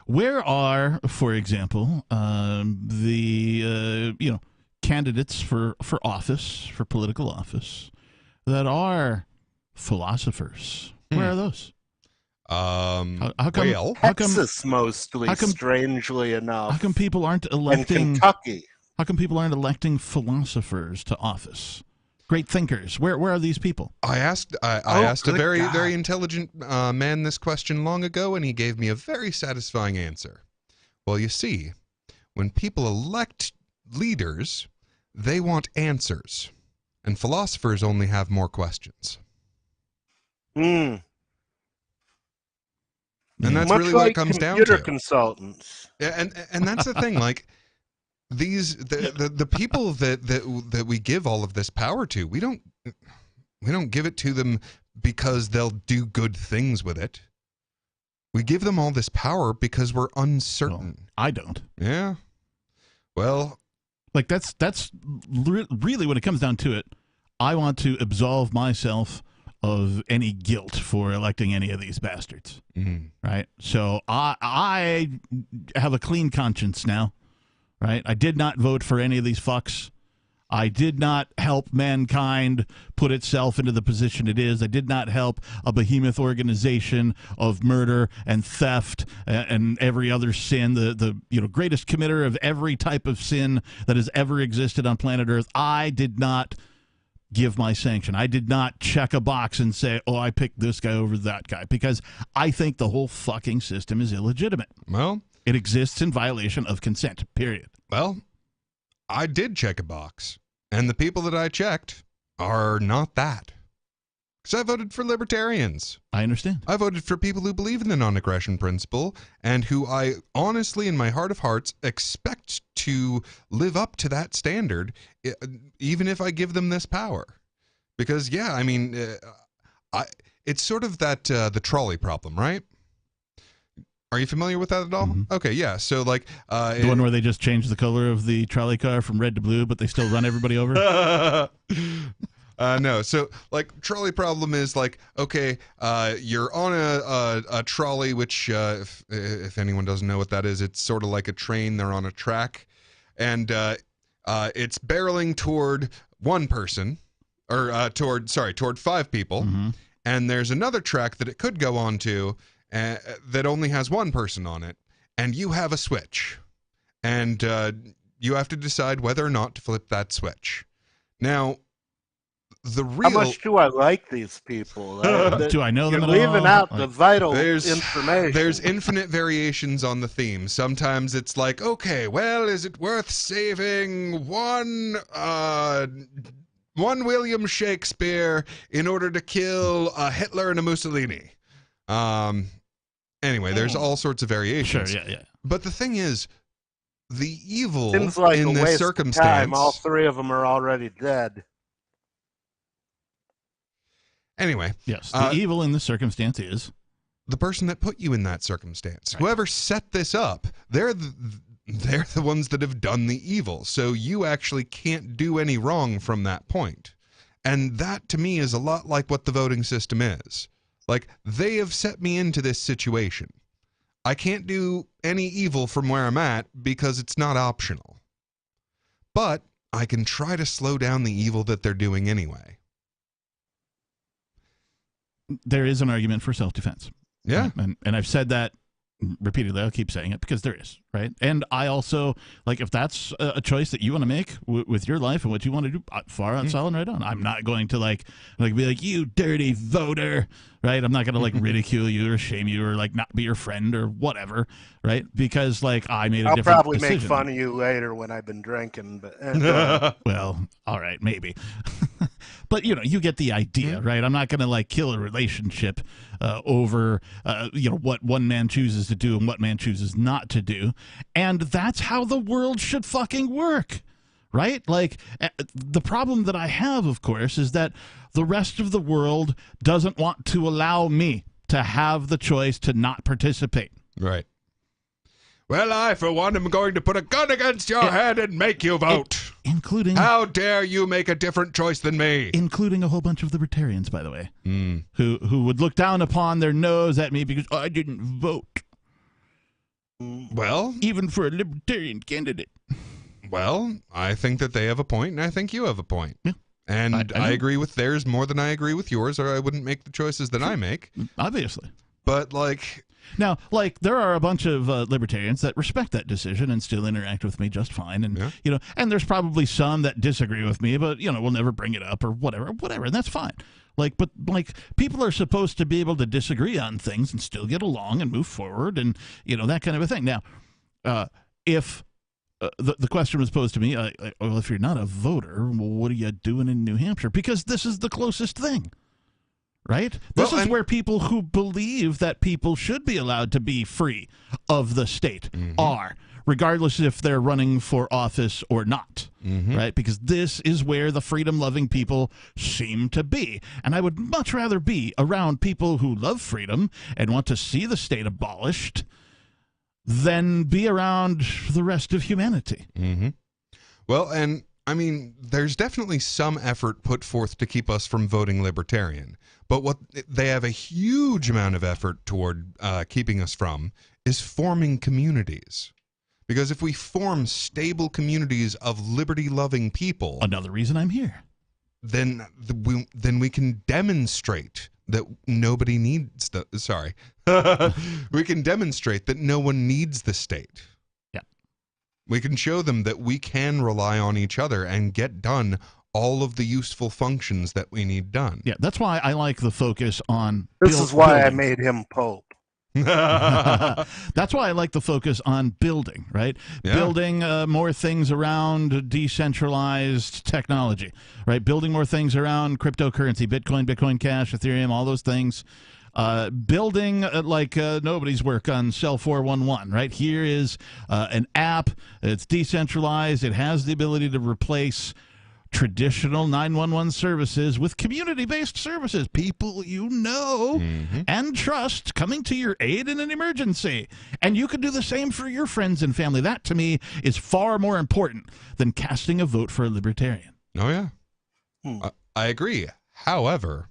Where are, for example, the candidates for office, for political office, that are philosophers? Where are those? How come Texas mostly, strangely enough. How come people aren't electing and Kentucky? How come people aren't electing philosophers to office? Great thinkers. Where are these people? I asked a very intelligent man this question long ago, and he gave me a very satisfying answer. Well, you see, when people elect leaders, they want answers. and philosophers only have more questions. Mm. And that's Much really like what it comes down computer to. consultants. And that's the thing. Like the people that we give all of this power to, we don't give it to them because they'll do good things with it. We give them all this power because we're uncertain. Well, I don't. Yeah. Well, like that's really when it comes down to it. I want to absolve myself of any guilt for electing any of these bastards. Right? So I have a clean conscience now, right? I did not vote for any of these fucks. I did not help mankind put itself into the position it is. I did not help a behemoth organization of murder and theft and every other sin, the greatest committer of every type of sin that has ever existed on planet Earth. I did not give my sanction. I did not check a box and say, oh, I picked this guy over that guy, because I think the whole fucking system is illegitimate. Well, it exists in violation of consent, period. Well, I did check a box, and the people that I checked are not that. Because I voted for libertarians. I understand. I voted for people who believe in the non-aggression principle and who I honestly, in my heart of hearts, expect to live up to that standard, even if I give them this power. Because, yeah, I mean, it's sort of that the trolley problem, right? Are you familiar with that at all? Mm-hmm. Okay, yeah. So, like... the one where they just change the color of the trolley car from red to blue, but they still run everybody over? No. So, like, trolley problem is like, okay, you're on a trolley, which, if anyone doesn't know what that is, it's sort of like a train. They're on a track, and it's barreling toward one person, or toward 5 people, mm-hmm. and there's another track that it could go on to that only has one person on it, and you have a switch, and you have to decide whether or not to flip that switch. Now, how much do I like these people? Do I know them at all? You're leaving out the vital information. There's infinite variations on the theme. Sometimes it's like, okay, well, is it worth saving one William Shakespeare in order to kill a Hitler and a Mussolini? Anyway, there's all sorts of variations. Sure, yeah. But the thing is, the evil seems like in a this waste circumstance... of time. All 3 of them are already dead. Anyway. Yes, the evil in this circumstance is... the person that put you in that circumstance. Right. Whoever set this up, they're the ones that have done the evil. So you actually can't do any wrong from that point. And that, to me, is a lot like what the voting system is. Like, they have set me into this situation. I can't do any evil from where I'm at because it's not optional. But I can try to slow down the evil that they're doing anyway. There is an argument for self-defense. Yeah. And I've said that repeatedly. I'll keep saying it because there is, right? And I also, like, if that's a choice that you want to make with your life and what you want to do, far out, solid, right on. I'm not going to, like be like, you dirty voter, right? I'm not going to, like, ridicule you or shame you or, like, not be your friend or whatever, right? Because, like, I made a different decision. I'll probably make fun of you later when I've been drinking. But well, all right, maybe. But, you get the idea, right? I'm not going to, like, kill a relationship over, what one man chooses to do and what man chooses not to do. And that's how the world should fucking work, right? Like, the problem that I have, of course, is that the rest of the world doesn't want to allow me to have the choice to not participate. Right. Well, I, for one, am going to put a gun against your head and make you vote. Including... how dare you make a different choice than me? Including a whole bunch of libertarians, by the way, who would look down upon their nose at me because I didn't vote. Well... even for a libertarian candidate. Well, I think that they have a point, and I think you have a point. Yeah. And I agree with theirs more than I agree with yours, or I wouldn't make the choices that I make. Obviously. But, like... now, like, there are a bunch of libertarians that respect that decision and still interact with me just fine. And, and there's probably some that disagree with me, but, we'll never bring it up or whatever, and that's fine. Like, but, like, people are supposed to be able to disagree on things and still get along and move forward and, that kind of a thing. Now, if the question was posed to me, well, if you're not a voter, well, what are you doing in New Hampshire? Because this is the closest thing, right? This is where people who believe that people should be allowed to be free of the state are, regardless if they're running for office or not, right? Because this is where the freedom-loving people seem to be. And I would much rather be around people who love freedom and want to see the state abolished than be around the rest of humanity. Well, and I mean, there's definitely some effort put forth to keep us from voting libertarian. But what they have a huge amount of effort toward keeping us from is forming communities. Because if we form stable communities of liberty-loving people... Another reason I'm here. Then we can demonstrate that nobody needs the... Sorry. We can demonstrate that no one needs the state. Yeah. We can show them that we can rely on each other and get done all of the useful functions that we need done. Yeah, that's why I like the focus on... This is why I made him Pope. That's why I like the focus on building, right? Yeah. Building more things around decentralized technology, right? Building more things around cryptocurrency, Bitcoin Cash, Ethereum, all those things. Building like nobody's work on Cell 411, right? Here is an app. It's decentralized. It has the ability to replace traditional 911 services with community-based services, people you know and trust coming to your aid in an emergency. And you can do the same for your friends and family. That, to me, is far more important than casting a vote for a libertarian. Oh, yeah. I agree. However,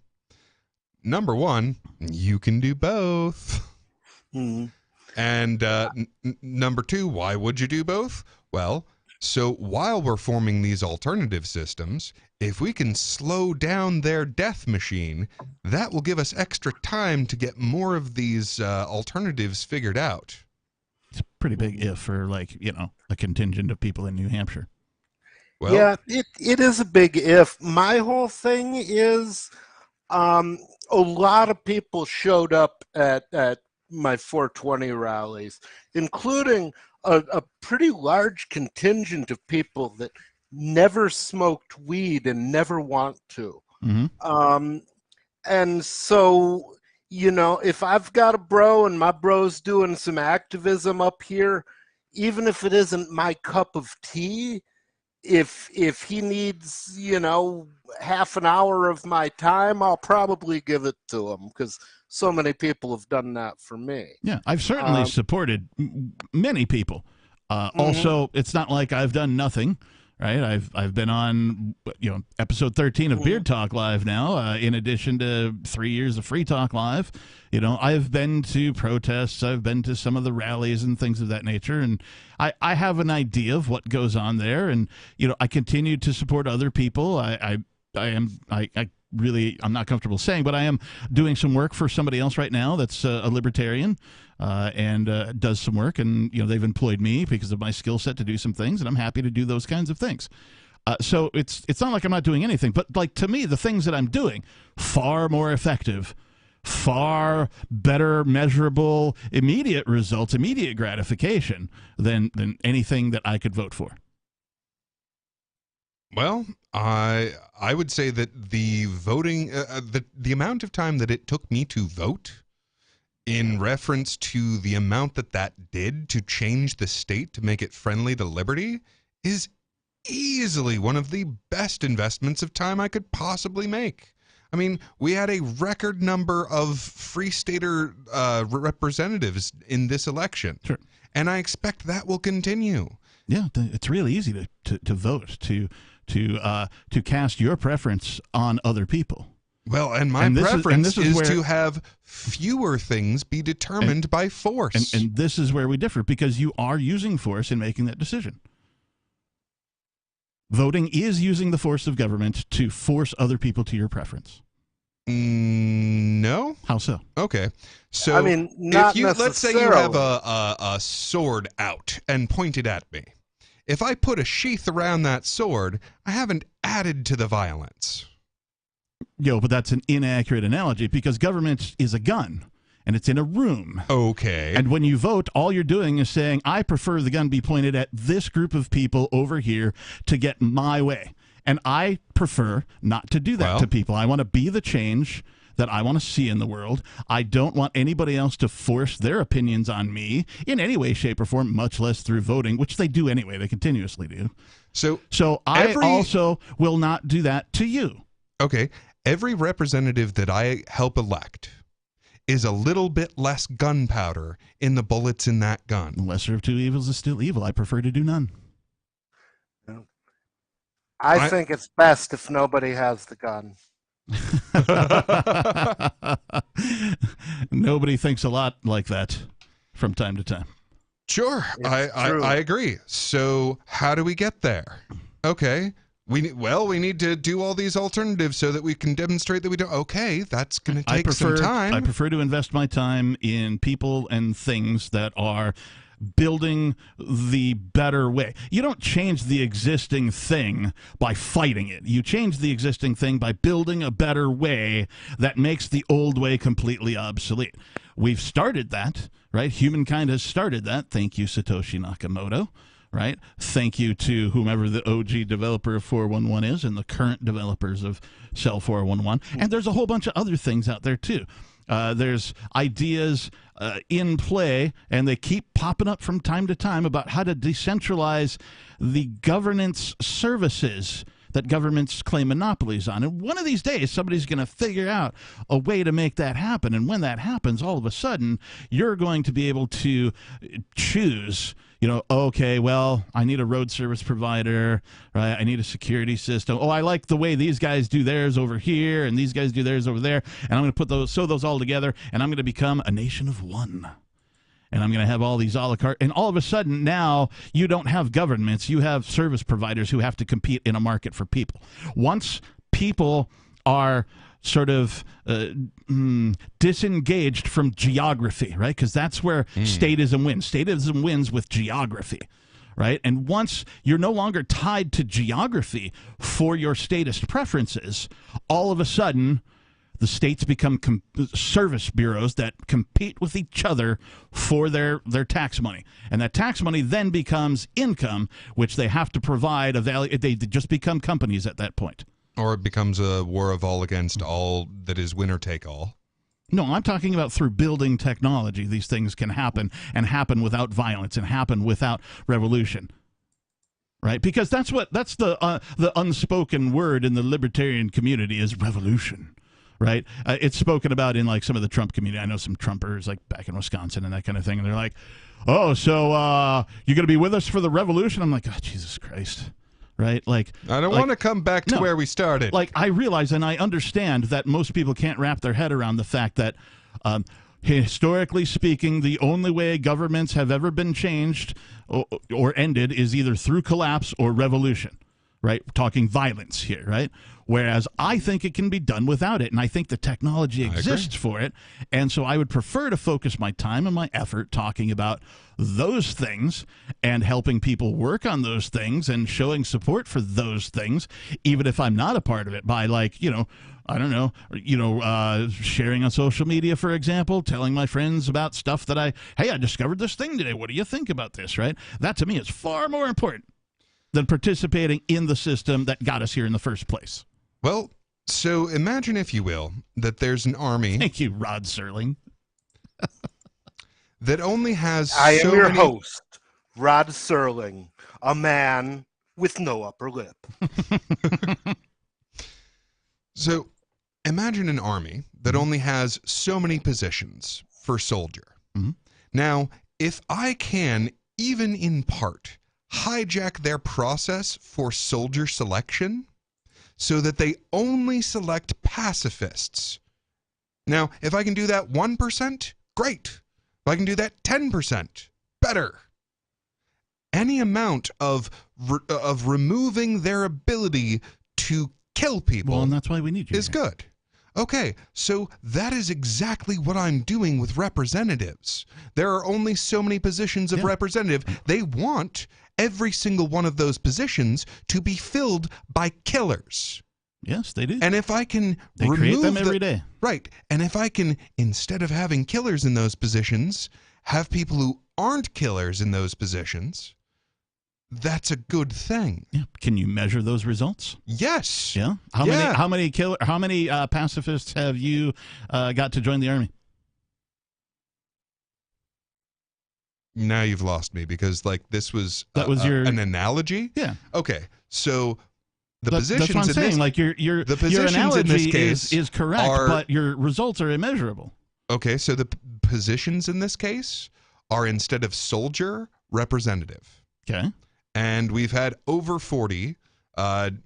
number one, you can do both. And number two, why would you do both? Well, so while we're forming these alternative systems, if we can slow down their death machine, that will give us extra time to get more of these alternatives figured out. It's a pretty big if for, like, you know, a contingent of people in New Hampshire. Well, yeah, it is a big if. My whole thing is a lot of people showed up at my 420 rallies, including a pretty large contingent of people that never smoked weed and never want to. And so, you know, if I've got a bro and my bro's doing some activism up here, even if it isn't my cup of tea, if he needs, you know, half an hour of my time, I'll probably give it to him, because so many people have done that for me. Yeah, I've certainly supported many people. Also, it's not like I've done nothing, right? I've been on, you know, episode 13 of Beard Talk Live now, in addition to 3 years of Free Talk Live. You know, I've been to protests, I've been to some of the rallies and things of that nature, and I have an idea of what goes on there, and, you know, I continue to support other people. I'm not comfortable saying, but I am doing some work for somebody else right now that's a libertarian and does some work, and, you know, they've employed me because of my skill set to do some things, and I'm happy to do those kinds of things. So it's not like I'm not doing anything, but, like, to me, the things that I'm doing, far more effective, far better measurable, immediate results, immediate gratification than anything that I could vote for. Well, I would say that the voting, the amount of time that it took me to vote, in reference to the amount that did to change the state to make it friendly to liberty, is easily one of the best investments of time I could possibly make. I mean, we had a record number of Free Stater representatives in this election, and I expect that will continue. Yeah, it's really easy to vote, to cast your preference on other people. Well, and my preference is to have fewer things be determined by force. And this is where we differ, because you are using force in making that decision. Voting is using the force of government to force other people to your preference. No. How so? Okay. So, I mean, not let's say you have a sword out and pointed at me. If I put a sheath around that sword, I haven't added to the violence. But that's an inaccurate analogy, because government is a gun, and it's in a room. Okay. And when you vote, all you're doing is saying, I prefer the gun be pointed at this group of people over here to get my way. And I prefer not to do that to people. I want to be the change that I want to see in the world. I don't want anybody else to force their opinions on me in any way, shape, or form, much less through voting, which they do anyway. They continuously do. So I also will not do that to you. Okay. Every representative that I help elect is a little bit less gunpowder in the bullets in that gun. The lesser of two evils is still evil. I prefer to do none. I think it's best if nobody has the gun. Nobody thinks a lot like that from time to time. Sure, I agree. So how do we get there? Okay, we need to do all these alternatives so that we can demonstrate that we don't. Okay, that's going to take some time. I prefer to invest my time in people and things that are building the better way. You don't change the existing thing by fighting it. You change the existing thing by building a better way that makes the old way completely obsolete. We've started that, right? Humankind has started that. Thank you, Satoshi Nakamoto, right? Thank you to whomever the OG developer of 411 is and the current developers of Cell 411. And there's a whole bunch of other things out there, too. There's ideas in play, and they keep popping up from time to time about how to decentralize the governance services that governments claim monopolies on. And one of these days, somebody's going to figure out a way to make that happen. And when that happens, all of a sudden, you're going to be able to choose, okay, well, I need a road service provider, right? I need a security system. Oh, I like the way these guys do theirs over here and these guys do theirs over there. And I'm going to sew those all together, and I'm going to become a nation of one. And I'm going to have all these a la carte. And all of a sudden, now you don't have governments. You have service providers who have to compete in a market for people. Once people are sort of disengaged from geography, right? Because that's where statism wins. Statism wins with geography, right? And once you're no longer tied to geography for your statist preferences, all of a sudden, the states become service bureaus that compete with each other for their tax money. And that tax money then becomes income, which they have to provide a value. They just become companies at that point. Or it becomes a war of all against all that is winner take all. No, I'm talking about through building technology. These things can happen and happen without violence and happen without revolution. Right? Because that's the unspoken word in the libertarian community is revolution. Right? It's spoken about in like some of the Trump community. I know some Trumpers like back in Wisconsin and that kind of thing. And they're like, oh, so you're going to be with us for the revolution? I'm like, oh, Jesus Christ. Right? Like, I don't want to come back to where we started. Like, I realize and I understand that most people can't wrap their head around the fact that historically speaking, the only way governments have ever been changed or ended is either through collapse or revolution. Right? We're talking violence here, right? Whereas I think it can be done without it, and I think the technology exists for it. And so I would prefer to focus my time and my effort talking about those things and helping people work on those things and showing support for those things, even if I'm not a part of it, by I don't know, sharing on social media, for example, telling my friends about stuff that I discovered this thing today. What do you think about this, right? That to me is far more important than participating in the system that got us here in the first place. Well, so imagine, if you will, that there's an army. Thank you, Rod Serling. That only has I am your host, Rod Serling, a man with no upper lip. So imagine an army that only has so many positions for soldier. Mm-hmm. Now, if I can, even in part, hijack their process for soldier selection so that they only select pacifists. Now, if I can do that 1%, great. If I can do that 10%, better. Any amount of removing their ability to kill people, well, and that's why we need you is here. good. Okay, so that is exactly what I'm doing with representatives. There are only so many positions of representative. They want every single one of those positions to be filled by killers. Yes, they do. And if I can They remove create them every day. Right. And if I can, instead of having killers in those positions, have people who aren't killers in those positions, that's a good thing. Yeah. Can you measure those results? Yes. Yeah. How many pacifists have you got to join the army? Now you've lost me because this was That was an analogy. Yeah. Okay. So That's what I'm saying. Like your analogy is correct, but your results are immeasurable. Okay. So the positions in this case are, instead of soldier, representative. Okay. And we've had over 40, and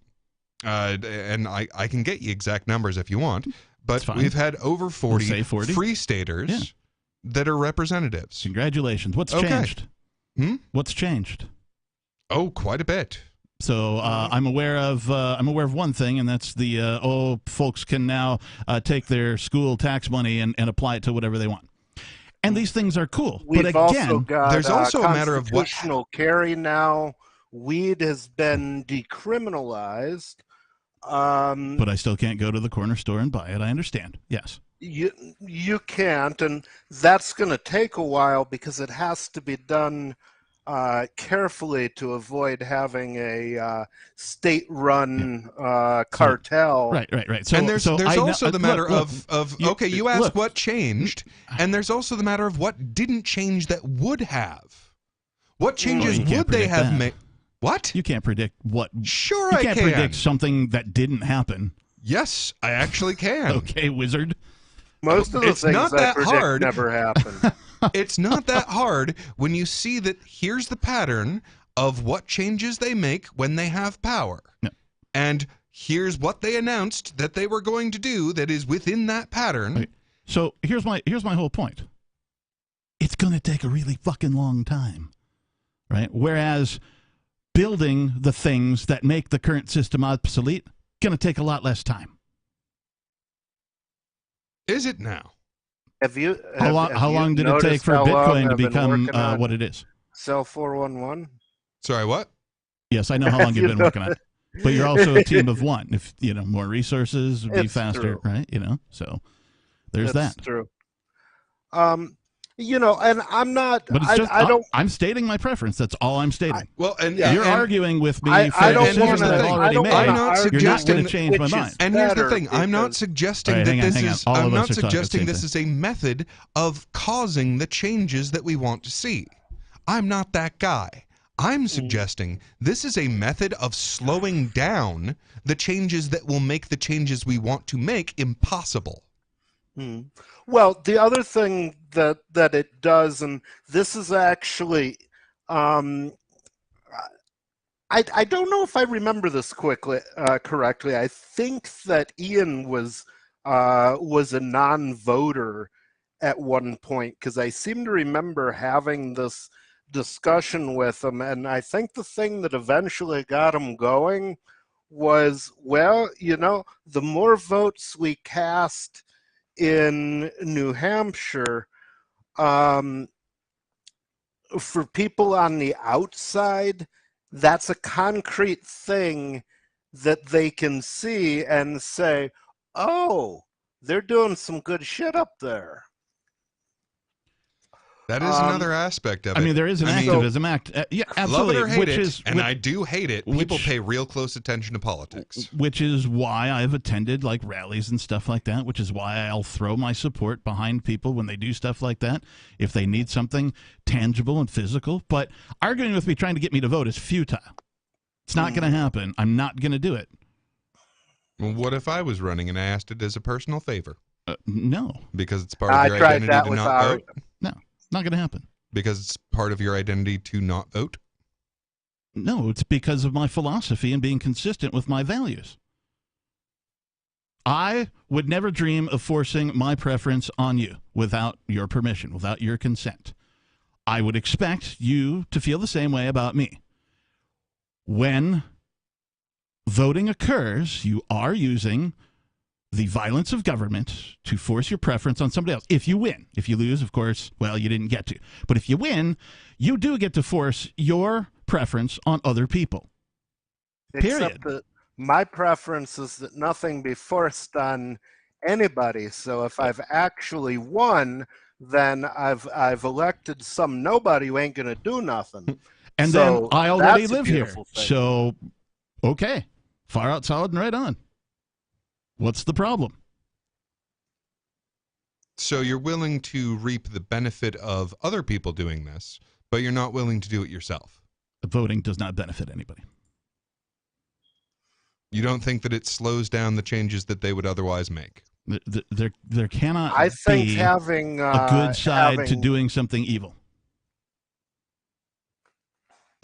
I can get you exact numbers if you want, but we've had over 40, 40. free staters that are representatives. Congratulations. What's changed? What's changed? Oh, quite a bit. So I'm aware of one thing, and that's the folks can now take their school tax money and apply it to whatever they want. And these things are cool. We've but again, also got, there's also a matter of what constitutional carry now. Weed has been decriminalized. But I still can't go to the corner store and buy it. I understand. Yes. You can't, and that's going to take a while because it has to be done carefully to avoid having a state-run cartel. Right. So, and there's also the matter of okay, you asked what changed, and there's also the matter of what didn't change that would have. What changes would they have made? What? You can't predict what. Sure, you I can't can. predict something that didn't happen. Yes, I actually can. Okay, wizard. Most of the It's things not I that predict hard. never happen. It's not that hard when you see that here's the pattern of what changes they make when they have power. No. And here's what they announced that they were going to do that is within that pattern. Right. So here's my whole point. It's going to take a really fucking long time. Right? Whereas building the things that make the current system obsolete going to take a lot less time. Is it now? How long did it take for Bitcoin to become what it is? Cell 411. Sorry, what? Yes, I know how long you've been working on it. But you're also a team of one. If more resources would be faster, true. right? So there's That's that. true. And I'm not. But it's just, I don't. I'm stating my preference. That's all I'm stating. You're arguing with me I for don't decisions wanna- that I've already I don't made. wanna I'm not argue You're not going to with change my which mind. is And here's the better thing. I'm not because- suggesting All right, that hang on, this hang on. is. All I'm of not us are talking suggesting the this same is a method of causing the changes that we want to see. I'm not that guy. I'm suggesting this is a method of slowing down the changes that will make the changes we want to make impossible. Well, the other thing that it does, and this is actually, I don't know if I remember this correctly. I think that Ian was a non-voter at one point because I seem to remember having this discussion with him, and I think the thing that eventually got him going was, the more votes we cast in New Hampshire, for people on the outside, that's a concrete thing that they can see and say, oh, they're doing some good shit up there. That is another aspect of it. I mean, there is an activism act. Yeah, absolutely. Love it or hate it, and which, I do hate it. People pay real close attention to politics. Which is why I've attended rallies and stuff like that, which is why I'll throw my support behind people when they do stuff like that, if they need something tangible and physical. But arguing with me, trying to get me to vote is futile. It's not going to happen. I'm not going to do it. Well, what if I was running and I asked it as a personal favor? No. Because it's part of your identity to not vote? No. Not going to happen. Because it's part of your identity to not vote? No, it's because of my philosophy and being consistent with my values. I would never dream of forcing my preference on you without your permission, without your consent. I would expect you to feel the same way about me. When voting occurs, you are using the violence of government to force your preference on somebody else. If you win. If you lose, of course, well, you didn't get to. But if you win, you do get to force your preference on other people. Period. Except my preference is that nothing be forced on anybody. So if I've actually won, then I've elected some nobody who ain't gonna do nothing. And So then I already that's a live here. beautiful thing. So, okay. Far out solid and right on. What's the problem? So you're willing to reap the benefit of other people doing this, but you're not willing to do it yourself. Voting does not benefit anybody. You don't think that it slows down the changes that they would otherwise make? There cannot I think be having a good side to having- doing something evil.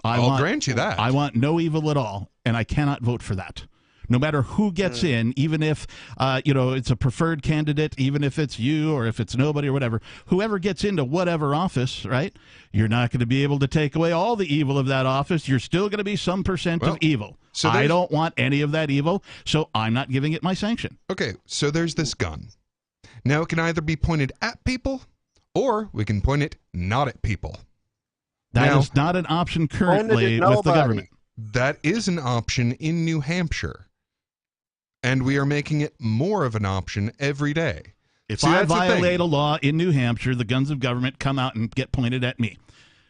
I'll grant you that. I want no evil at all, and I cannot vote for that. No matter who gets in, even if it's a preferred candidate, even if it's you or if it's nobody or whatever, whoever gets into whatever office, right? You're not going to be able to take away all the evil of that office. You're still going to be some percent of evil. So I don't want any of that evil, so I'm not giving it my sanction. Okay, so there's this gun. Now it can either be pointed at people, or we can point it not at people. That is Now- not an option currently Pointed at with the nobody. government. That is an option in New Hampshire. And we are making it more of an option every day. If See, I that's the thing. violate a law in New Hampshire, the guns of government come out and get pointed at me.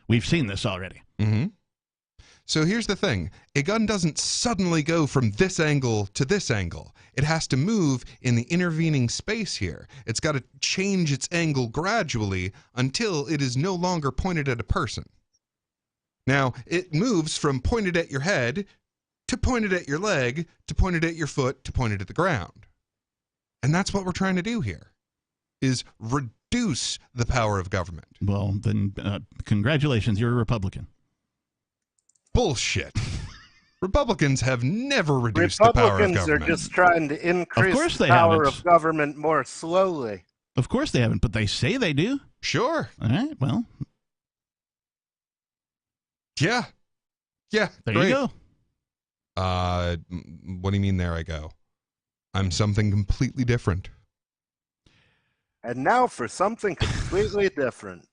We've seen this already. Mm-hmm. So here's the thing. A gun doesn't suddenly go from this angle to this angle. It has to move in the intervening space here. It's got to change its angle gradually until it is no longer pointed at a person. Now, it moves from pointed at your head to pointed at your leg to pointed at your foot to pointed at the ground. And that's what we're trying to do here, is reduce the power of government. Well, then, congratulations, you're a Republican. Bullshit. Republicans have never reduced the power of Republicans are government. just trying to increase course the they power haven't. of government more slowly. Of course they haven't, but they say they do. Sure. All right, well, Yeah. Yeah. there great. you go. What do you mean there I go? I'm something completely different. And now for something completely different.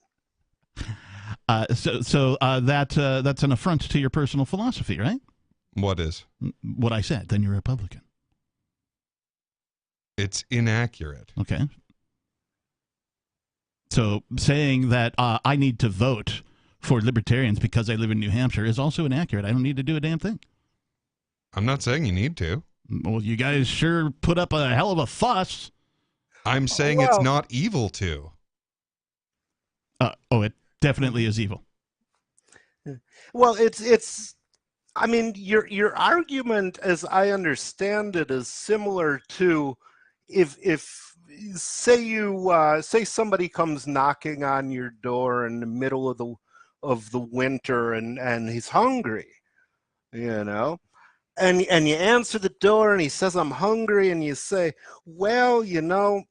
So that's an affront to your personal philosophy, right? What is? What I said, then you're a Republican. It's inaccurate. Okay. So saying that I need to vote for libertarians because I live in New Hampshire is also inaccurate. I don't need to do a damn thing. I'm not saying you need to. Well, you guys sure put up a hell of a fuss. I'm saying Well- it's not evil to. It definitely is evil. Well, it's. I mean, your argument, as I understand it, is similar to if say somebody comes knocking on your door in the middle of the winter and he's hungry, you know, and you answer the door and he says, "I'm hungry," and you say, "Well, you know,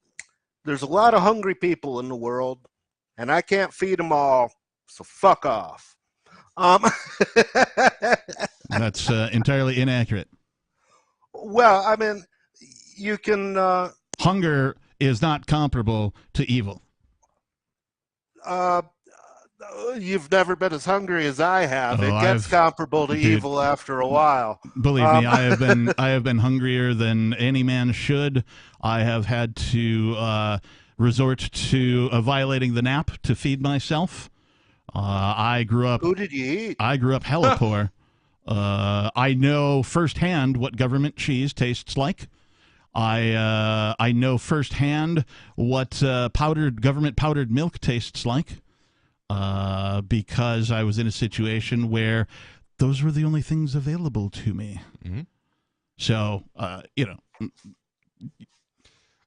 there's a lot of hungry people in the world, and I can't feed them all, so fuck off." That's entirely inaccurate. Well, I mean, you can. Hunger is not comparable to evil. You've never been as hungry as I have. Oh, It gets I've- comparable to dude. evil after a while. Believe me, I have been hungrier than any man should. I have had to resort to violating the nap to feed myself. I grew up. Who did you eat? I grew up hella poor. I know firsthand what government cheese tastes like. I know firsthand what government powdered milk tastes like. Because I was in a situation where those were the only things available to me. Mm-hmm. So,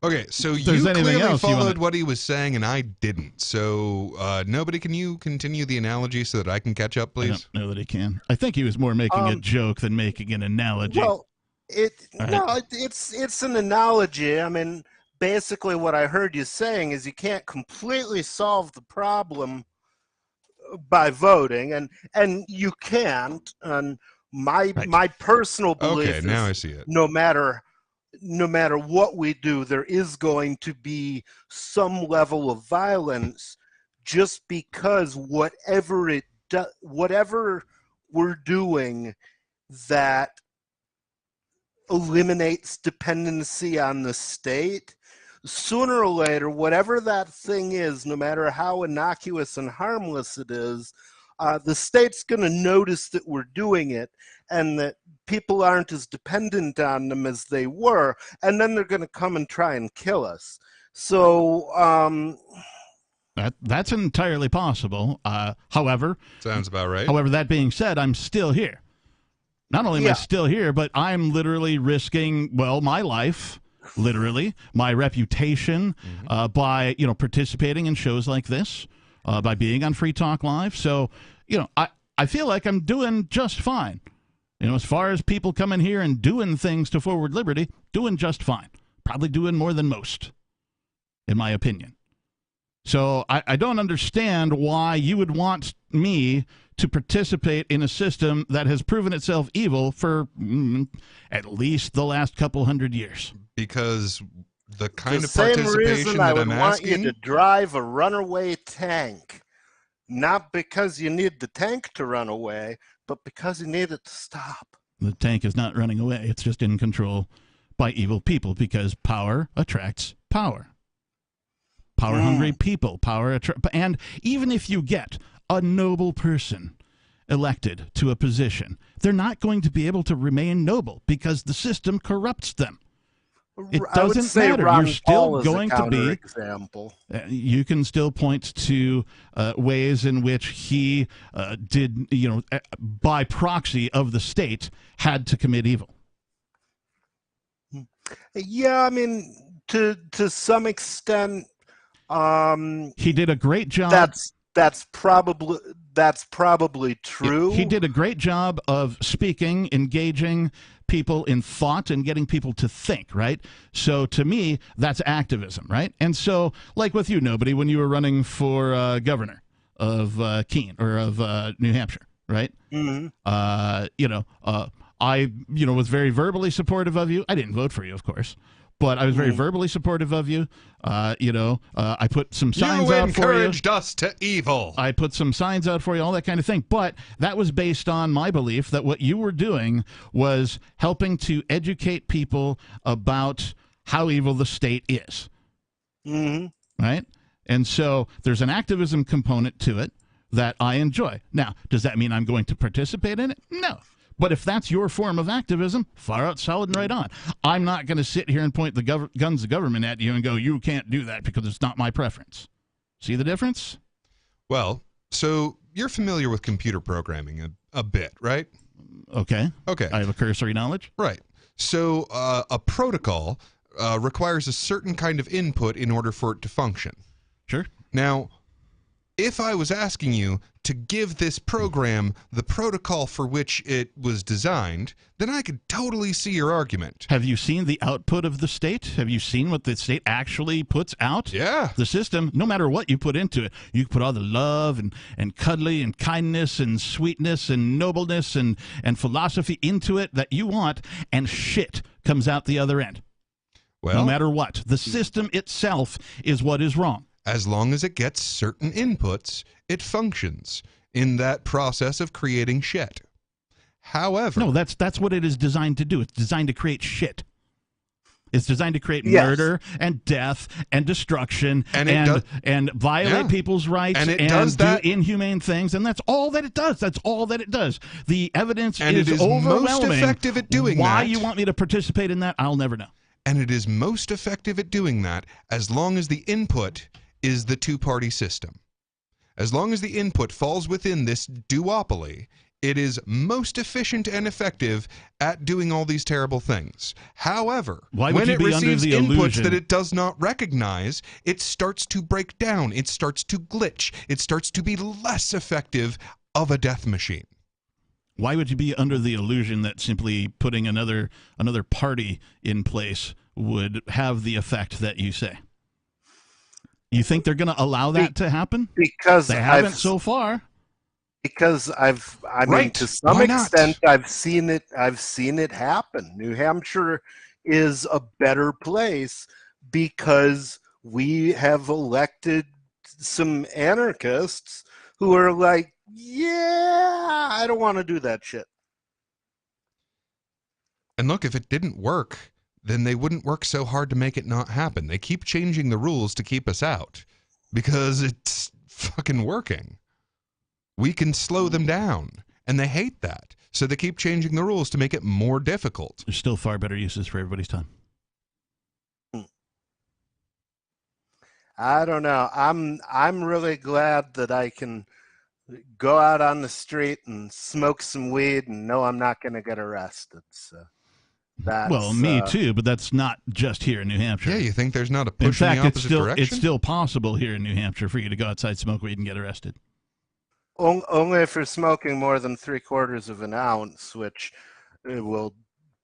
Okay, so If there's you anything clearly else you wanna- followed what he was saying, and I didn't. So, nobody, can you continue the analogy so that I can catch up, I please? don't know that he can. I think he was more making a joke than making an analogy. Well, All right. it's an analogy. I mean, basically, what I heard you saying is you can't completely solve the problem by voting, and you can't. And my personal belief Okay, is now I see it. no matter what we do, there is going to be some level of violence, just because whatever we're doing that eliminates dependency on the state, sooner or later, whatever that thing is, no matter how innocuous and harmless it is, the state's going to notice that we're doing it and that people aren't as dependent on them as they were, and then they're going to come and try and kill us. So that's entirely possible. However, sounds about right. However, that being said, I'm still here. Not only am I still here, but I'm literally risking, well, my life, literally, my reputation, by, participating in shows like this, by being on Free Talk Live. So, I feel like I'm doing just fine. As far as people coming here and doing things to forward liberty, doing just fine. Probably doing more than most, in my opinion. So I don't understand why you would want me to participate in a system that has proven itself evil for at least the last couple hundred years. Because the kind the of same participation reason that I would I'm want asking, you to drive a runaway tank, not because you need the tank to run away, but because you need it to stop. The tank is not running away. It's just in control by evil people because power attracts power. Power-hungry people, and even if you get a noble person elected to a position, they're not going to be able to remain noble because the system corrupts them. It I would doesn't say matter. Ron You're still Paul is going a to be. Example. You can still point to ways in which he did, by proxy of the state, had to commit evil. Yeah, I mean, to some extent. He did a great job. That's probably true. He did a great job of speaking, engaging people in thought, and getting people to think, right? So to me, that's activism, right? And so, like with you, Nobody, when you were running for governor of Keene or of New Hampshire, right? Mm-hmm. I was very verbally supportive of you. I didn't vote for you, of course. But I was very verbally supportive of you. I put some signs out for you. You encouraged us to evil. I put some signs out for you, all that kind of thing. But that was based on my belief that what you were doing was helping to educate people about how evil the state is. Mm-hmm. Right? And so there's an activism component to it that I enjoy. Now, does that mean I'm going to participate in it? No. But if that's your form of activism, far out, solid, and right on. I'm not going to sit here and point the guns of government at you and go, you can't do that because it's not my preference. See the difference? Well, so you're familiar with computer programming a bit, right? Okay. Okay. I have a cursory knowledge. Right. So a protocol requires a certain kind of input in order for it to function. Sure. Now, if I was asking you to give this program the protocol for which it was designed, then I could totally see your argument. Have you seen the output of the state? Have you seen what the state actually puts out? Yeah. The system, no matter what you put into it, you put all the love and cuddly and kindness and sweetness and nobleness and philosophy into it that you want, and shit comes out the other end. Well, no matter what. The system itself is what is wrong. As long as it gets certain inputs, it functions in that process of creating shit. However... No, that's what it is designed to do. It's designed to create shit. It's designed to create murder and death and destruction and violate people's rights and do inhumane things. And that's all that it does. That's all that it does. The evidence is overwhelming. Most effective at doing that. Why you want me to participate in that, I'll never know. And it is most effective at doing that as long as the input is the two-party system. As long as the input falls within this duopoly, it is most efficient and effective at doing all these terrible things. However, when it receives inputs that it does not recognize, it starts to break down, it starts to glitch, it starts to be less effective of a death machine. Why would you be under the illusion that simply putting another party in place would have the effect that you say? You think they're going to allow that to happen? Because they haven't so far. Because I mean, to some extent, I've seen it happen. New Hampshire is a better place because we have elected some anarchists who are like, yeah, I don't want to do that shit. And look, if it didn't work, then they wouldn't work so hard to make it not happen. They keep changing the rules to keep us out because it's fucking working. We can slow them down, and they hate that. So they keep changing the rules to make it more difficult. There's still far better uses for everybody's time. I don't know. I'm really glad that I can go out on the street and smoke some weed and know I'm not going to get arrested. So that's, well, me too, but that's not just here in New Hampshire. Yeah, you think there's not a push in in fact, the opposite direction? it's still possible here in New Hampshire for you to go outside, smoke weed, and get arrested. Only if you're smoking more than 3/4 of an ounce, which will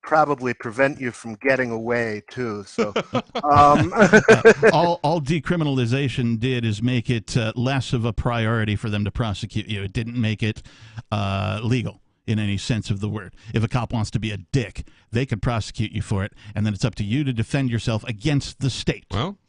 probably prevent you from getting away too. So all decriminalization did is make it less of a priority for them to prosecute you. It didn't make it legal in any sense of the word. If a cop wants to be a dick, they could prosecute you for it, and then it's up to you to defend yourself against the state. Well,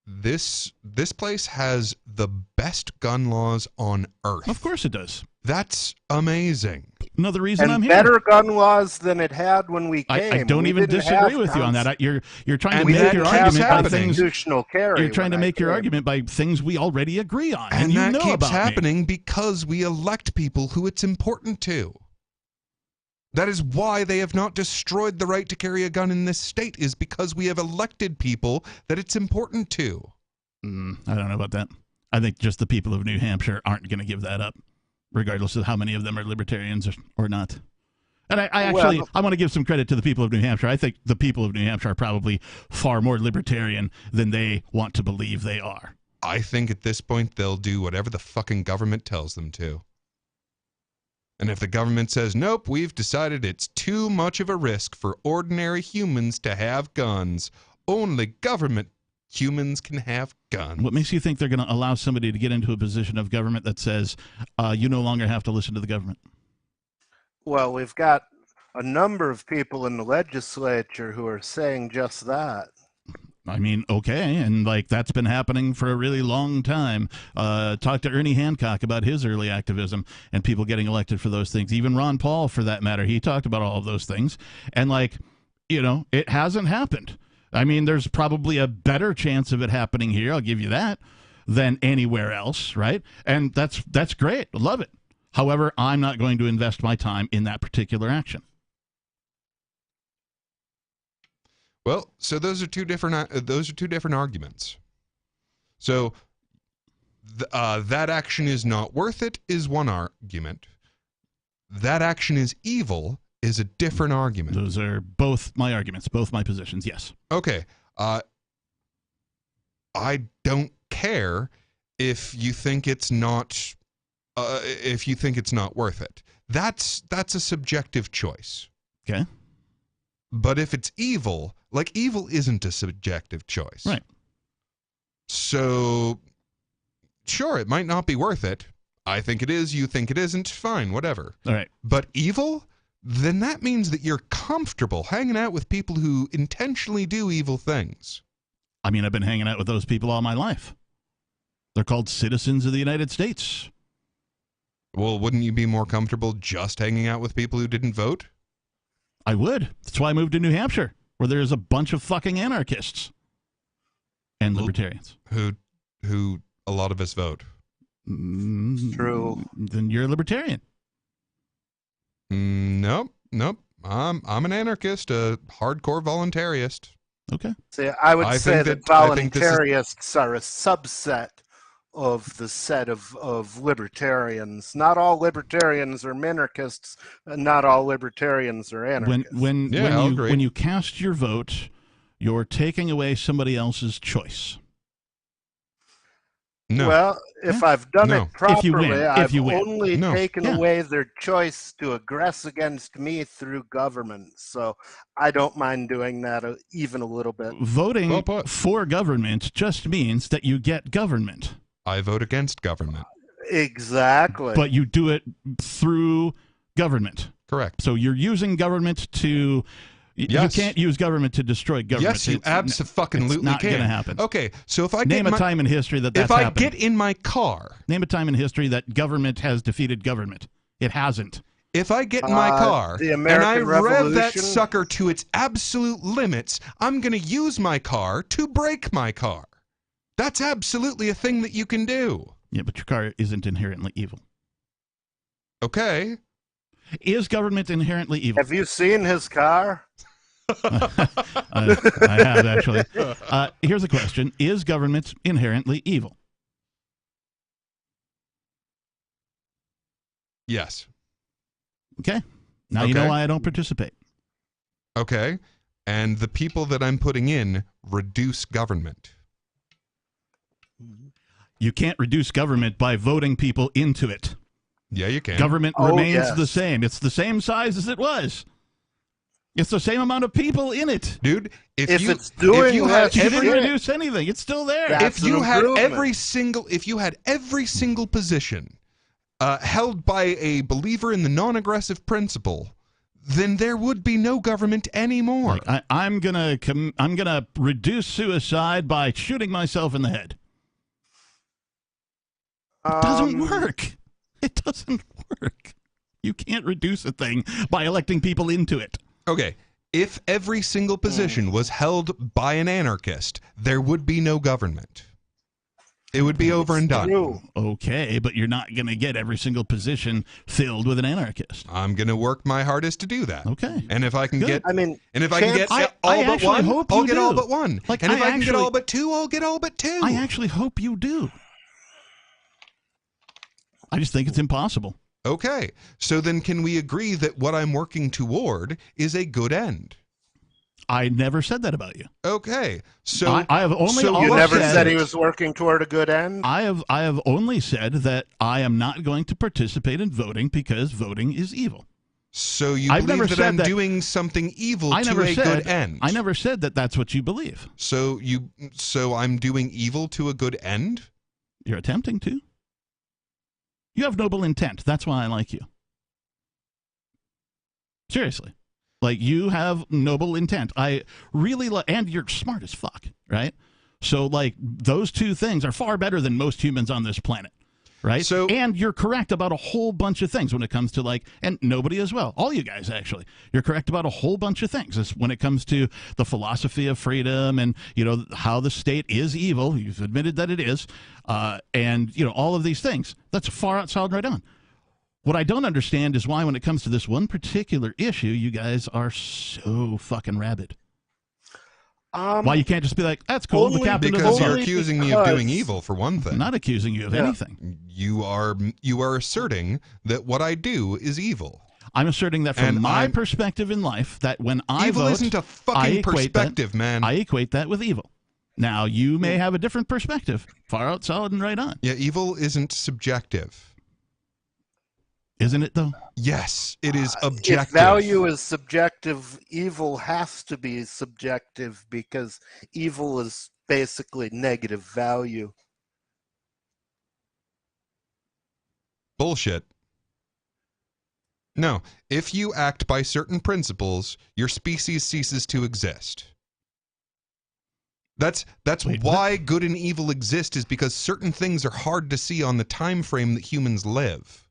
this place has the best gun laws on earth. Of course it does. That's amazing. Another reason and I'm here. Better gun laws than it had when we came. I don't even disagree with you on that. You're trying to make your argument by things. You're trying to make your argument by things we already agree on, and you that know keeps about happening me. because we elect people who it's important to. That is why they have not destroyed the right to carry a gun in this state, is because we have elected people that it's important to. I don't know about that. I think just the people of New Hampshire aren't going to give that up, regardless of how many of them are libertarians or not. And I want to give some credit to the people of New Hampshire. I think the people of New Hampshire are probably far more libertarian than they want to believe they are. I think at this point they'll do whatever the fucking government tells them to. And if the government says, nope, we've decided it's too much of a risk for ordinary humans to have guns, only government humans can have guns. What makes you think they're going to allow somebody to get into a position of government that says you no longer have to listen to the government? Well, we've got a number of people in the legislature who are saying just that. I mean, okay, and like that's been happening for a really long time. Talk to Ernie Hancock about his early activism and people getting elected for those things. Even Ron Paul, for that matter, he talked about all of those things. And like, you know, it hasn't happened. I mean, there's probably a better chance of it happening here, I'll give you that, than anywhere else, right? And that's great. I love it. However, I'm not going to invest my time in that particular action. Well, so those are two different arguments. So that action is not worth it is one argument. That action is evil is a different argument. Those are both my arguments, both my positions, yes. Okay. I don't care if you think it's not worth it. That's a subjective choice. Okay. But if it's evil, like evil isn't a subjective choice. Right. So sure, it might not be worth it. I think it is, you think it isn't, fine, whatever. All right. But evil? Then that means that you're comfortable hanging out with people who intentionally do evil things. I mean, I've been hanging out with those people all my life. They're called citizens of the United States. Well, wouldn't you be more comfortable just hanging out with people who didn't vote? I would. That's why I moved to New Hampshire, where there's a bunch of fucking anarchists and libertarians. Who a lot of us vote. True. Then you're a libertarian. Nope. I'm an anarchist, a hardcore voluntarist. Okay. See, I would say that voluntarists are a subset of the set of libertarians. Not all libertarians are minarchists, and not all libertarians are anarchists. When you cast your vote, you're taking away somebody else's choice. No. Well, if I've done it properly, I've only taken away their choice to aggress against me through government. So I don't mind doing that even a little bit. Voting for government just means that you get government. I vote against government. Exactly. But you do it through government. Correct. So you're using government to... Yes. You can't use government to destroy government. Yes, you absolutely can. It's not going to happen. Okay, so if I name a time in history that's happened. If I get in my car, name a time in history that government has defeated government. It hasn't. If I get in my car the and I American rev that Revolution? sucker to its absolute limits, I'm going to use my car to brake my car. That's absolutely a thing that you can do. Yeah, but your car isn't inherently evil. Okay. Is government inherently evil? Have you seen his car? I have, actually. Here's a question. Is government inherently evil? Yes. Okay. Now you know why I don't participate. Okay. And the people that I'm putting in reduce government. You can't reduce government by voting people into it. Yeah, you can. Government Oh, remains yes. the same. It's the same size as it was. It's the same amount of people in it. Dude, if it's doing you that had You didn't shit, reduce anything. It's still there. That's if you an had improvement. if you had every single position held by a believer in the non-aggressive principle, then there would be no government anymore. Like, I'm gonna reduce suicide by shooting myself in the head. It doesn't work. It doesn't work. You can't reduce a thing by electing people into it. Okay, if every single position was held by an anarchist, there would be no government. It would be over and done. True. Okay, but you're not going to get every single position filled with an anarchist. I'm going to work my hardest to do that. Okay. And if I can Good. get I mean, and if I can get I all but actually one, hope I'll you get all do. but one. Like, and if I I can get actually- all but two, I'll get all but two. I actually hope you do. I just think it's impossible. Okay, so then can we agree that what I'm working toward is a good end? I never said that about you. Okay, so I have only so always you never said- said he was working toward a good end? I have only said that I am not going to participate in voting because voting is evil. So you I've never believe that said I'm that- doing something evil I to never a said good end? I never said that that's what you believe. So I'm doing evil to a good end? You're attempting to. You have noble intent. That's why I like you. Seriously. Like, you have noble intent. I really and you're smart as fuck, right? So, like, those two things are far better than most humans on this planet, right? So- and you're correct about a whole bunch of things when it comes to, like, and nobody as well. All you guys, actually. You're correct about a whole bunch of things when it comes to the philosophy of freedom and, you know, how the state is evil. You've admitted that it is. And, you know, all of these things. That's far outside right on. What I don't understand is why, when it comes to this one particular issue, you guys are so fucking rabid. Why you can't just be like, that's cool, the only captain Because of the you're boat. accusing me of doing because- evil, for one thing. I'm not accusing you of Yeah. anything. You are asserting that what I do is evil. I'm asserting that from And my I'm- perspective in life, that when I Evil vote, isn't a I fucking equate perspective, man. I equate that with evil. Now, you may have a different perspective. Far out, solid, and right on. Yeah, evil isn't subjective. Isn't it, though? Yes, it is If objective. value is subjective, evil has to be subjective because evil is basically negative value. Bullshit. No, if you act by certain principles, your species ceases to exist. That's Wait, why good and evil exist, is because certain things are hard to see on the time frame that humans live.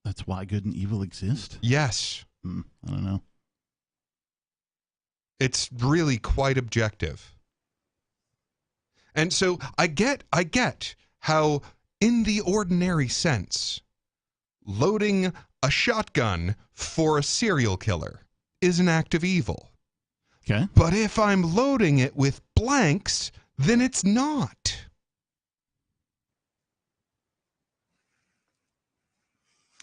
That's why good and evil exist? Yes, I don't know. it's really quite objective. And so I get how, in the ordinary sense, loading a shotgun for a serial killer is an act of evil. Okay. But if I'm loading it with blanks, then it's not.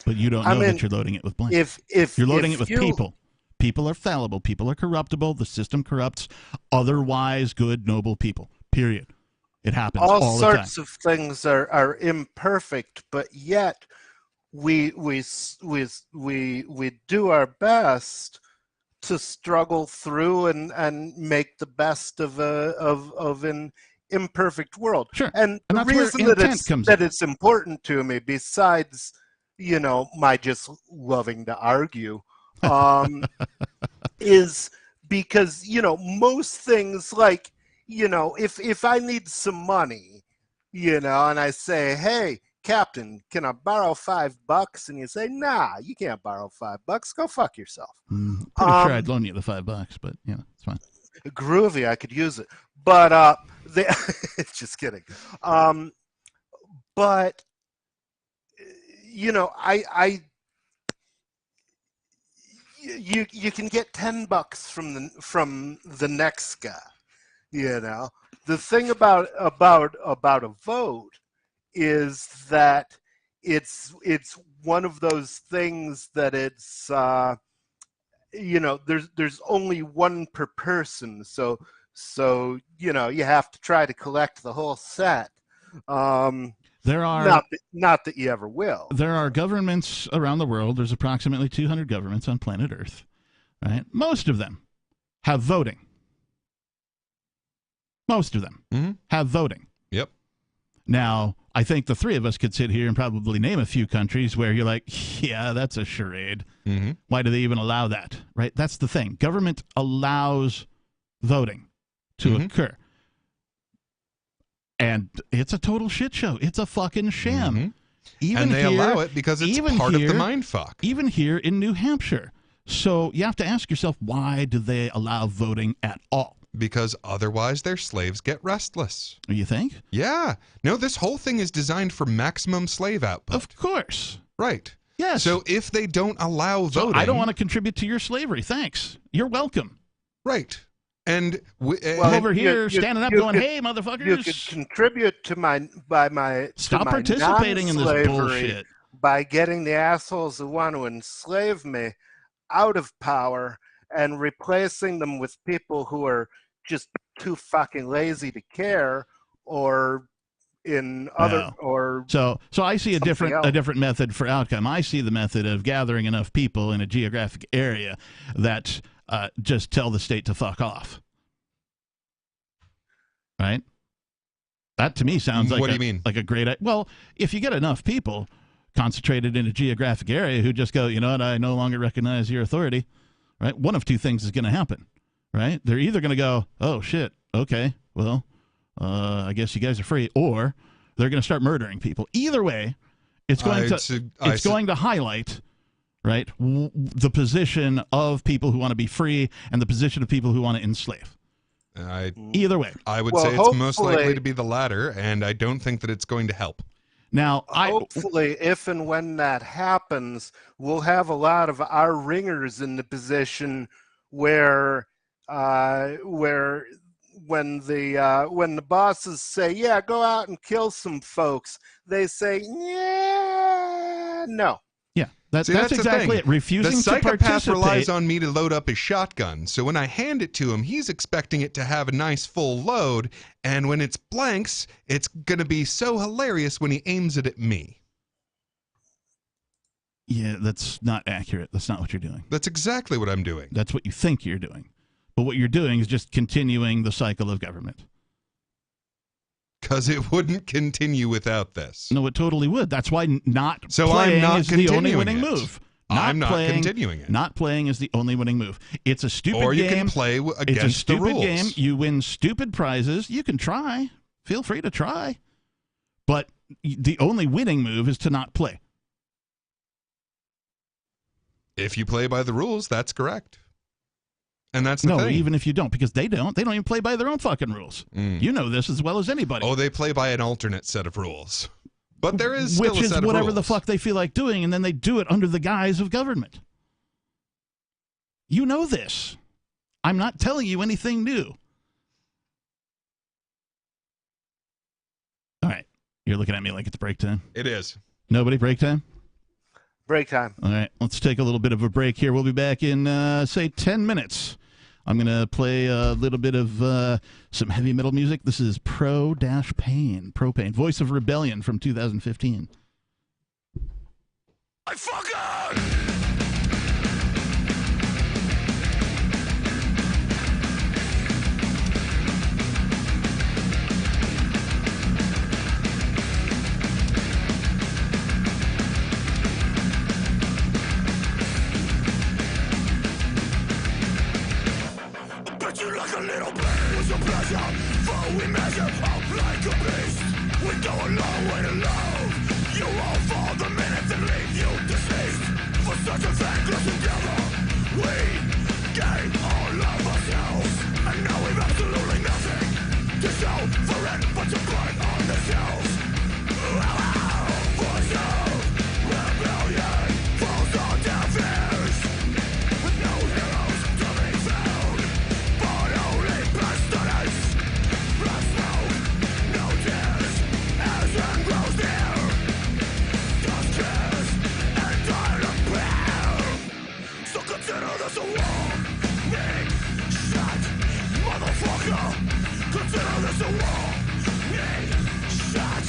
But you don't I know mean, that you're loading it with blanks. If You're loading if it with you- people. People are fallible. People are corruptible. The system corrupts otherwise good, noble people. Period. It happens all the time. sorts of things are imperfect, but yet we do our best to struggle through and make the best of an imperfect world. Sure. And And the that's where reason that intent comes in. it's important to me, besides, you know, my just loving to argue, is because, you know, most things, like, you know, if I need some money, you know, and I say, hey, Captain, can I borrow $5? And you say, nah, you can't borrow $5. Go fuck yourself. Pretty sure I'd loan you the $5, but it's fine. Groovy, I could use it. But they just kidding. But I you can get $10 from the next guy. The thing about a vote is that it's one of those things that it's there's only one per person, so you have to try to collect the whole set. There are not that you ever will. There are governments around the world. There's approximately 200 governments on planet Earth, right? Most of them have voting. Most of them have voting. Yep. Now, I think the three of us could sit here and probably name a few countries where you're like, yeah, that's a charade. Why do they even allow that? Right? That's the thing. Government allows voting to occur. And it's a total shit show. It's a fucking sham. And they allow it because it's part of the mind fuck. Even here in New Hampshire. So you have to ask yourself, why do they allow voting at all? Because otherwise their slaves get restless. You think? Yeah. No, this whole thing is designed for maximum slave output. Of course. Right. Yes. So if they don't allow voting... I don't want to contribute to your slavery. Thanks. You're welcome. Right. And over here standing up going, hey, motherfuckers. You could contribute to my Stop participating in this bullshit. By getting the assholes who want to enslave me out of power and replacing them with people who are just too fucking lazy to care, or in other or so I see a different method for outcome. I see the method of gathering enough people in a geographic area that just tell the state to fuck off. Right? That to me sounds like what do you mean? Like a great. Well, if you get enough people concentrated in a geographic area who just go, you know what, I no longer recognize your authority. Right? One of two things is going to happen. Right? They're either going to go, oh shit, okay, well, I guess you guys are free, or they're going to start murdering people. Either way, it's going to highlight, right, the position of people who want to be free and the position of people who want to enslave. Either way, I would say it's most likely to be the latter, and I don't think that it's going to help. Now, hopefully, if and when that happens, we'll have a lot of our ringers in the position where when the bosses say, yeah, go out and kill some folks, they say, yeah, no. Yeah, that's exactly it. Refusing the to psychopath participate relies on me to load up his shotgun. So when I hand it to him, he's expecting it to have a nice full load. And when it's blanks, it's going to be so hilarious when he aims it at me. Yeah, that's not accurate. That's not what you're doing. That's exactly what I'm doing. That's what you think you're doing. But what you're doing is just continuing the cycle of government. Because it wouldn't continue without this. No, it totally would. That's why not playing is the only winning move. I'm not continuing it. Not playing is the only winning move. It's a stupid game. Or you can play against the rules. It's a stupid game. You win stupid prizes. You can try. Feel free to try. But the only winning move is to not play. If you play by the rules, that's correct. And that's the thing. No, even if you don't, because they don't even play by their own fucking rules. You know this as well as anybody. Oh, they play by an alternate set of rules. But there is still a set of rules. Which is whatever the fuck they feel like doing, and then they do it under the guise of government. You know this. I'm not telling you anything new. All right. You're looking at me like it's break time. It is. Nobody break time? Break time. All right. Let's take a little bit of a break here. We'll be back in, say, 10 minutes. I'm going to play a little bit of some heavy metal music. This is Propane, Voice of Rebellion from 2015. I fucker! Like a little bird was a pleasure, for we measure up like a beast. We go a long way to love. You all fall the minute that leave you deceased. For such a thankless endeavor, we gave all of ourselves, and now we've absolutely nothing to show for it but to put on the shelves. Voice of rebellion falls on deaf ears, with no heroes to be found, but only pestilence. Blood smoke, no tears, as end grows near. Dust cares and died of prayer. So consider this a warning shot, motherfucker. Consider this a warning shot.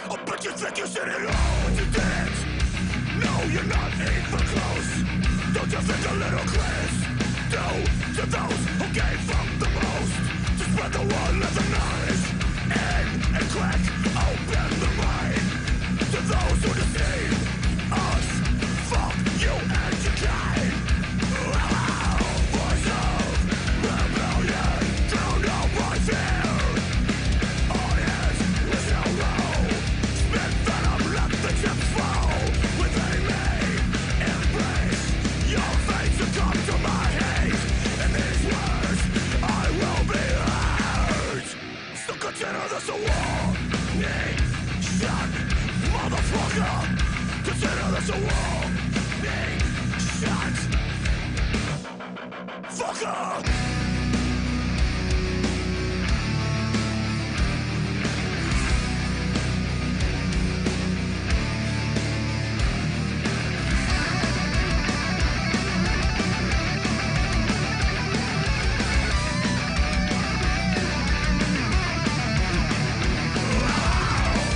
I bet you think you said it all, but you didn't. No, you're not even close. Don't you think a little close? Do to those who gave from the most. To spread the word, let the knowledge in and crack open the mind. To those who deceive us, fuck you and your kind. Voice of rebellion, drowned out by fear. Audience, whistle roll. Spit venom, let the chips fall. Within me, embrace your fate. Succumb to my hate. In these words, I will be heard. So consider this a warning shot, motherfucker. Consider this a warning shot, fucker.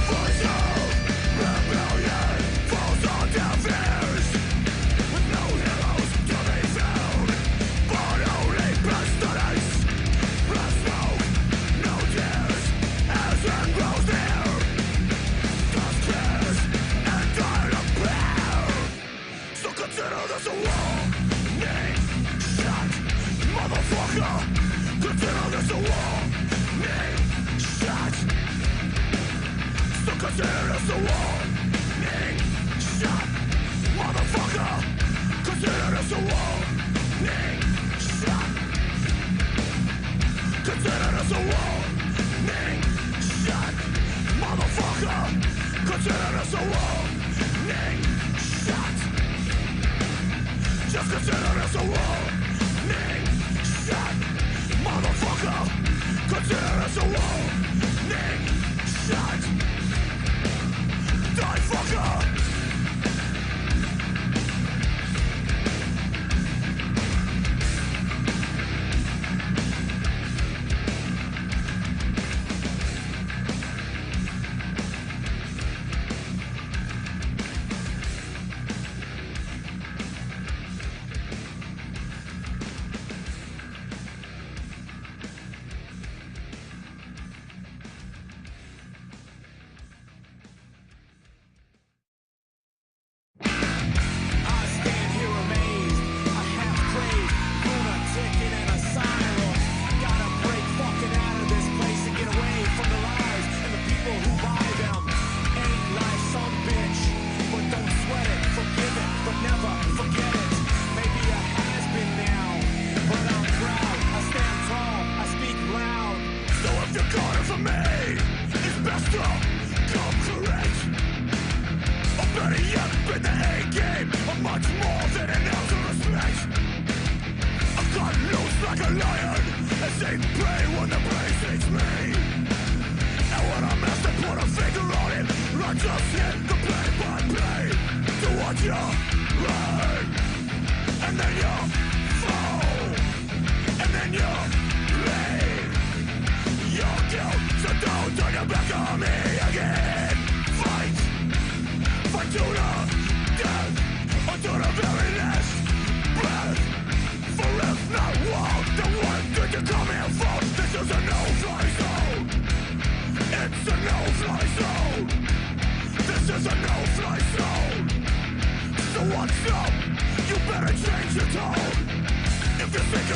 Voice of rebellion falls on deaf ears, with no heroes to be found, but only pestilence. Blood smoke, no tears, as end grows near. Dust cares and died of prayer. So consider this a warning shot, motherfucker. Consider this a warning shot. So consider this a warning shot, motherfucker. Consider this a warning shot. Consider this a warning shot, motherfucker. Consider this a warning shot. Just consider this a warning shot, motherfucker. Consider this a warning shot. Die, fucker.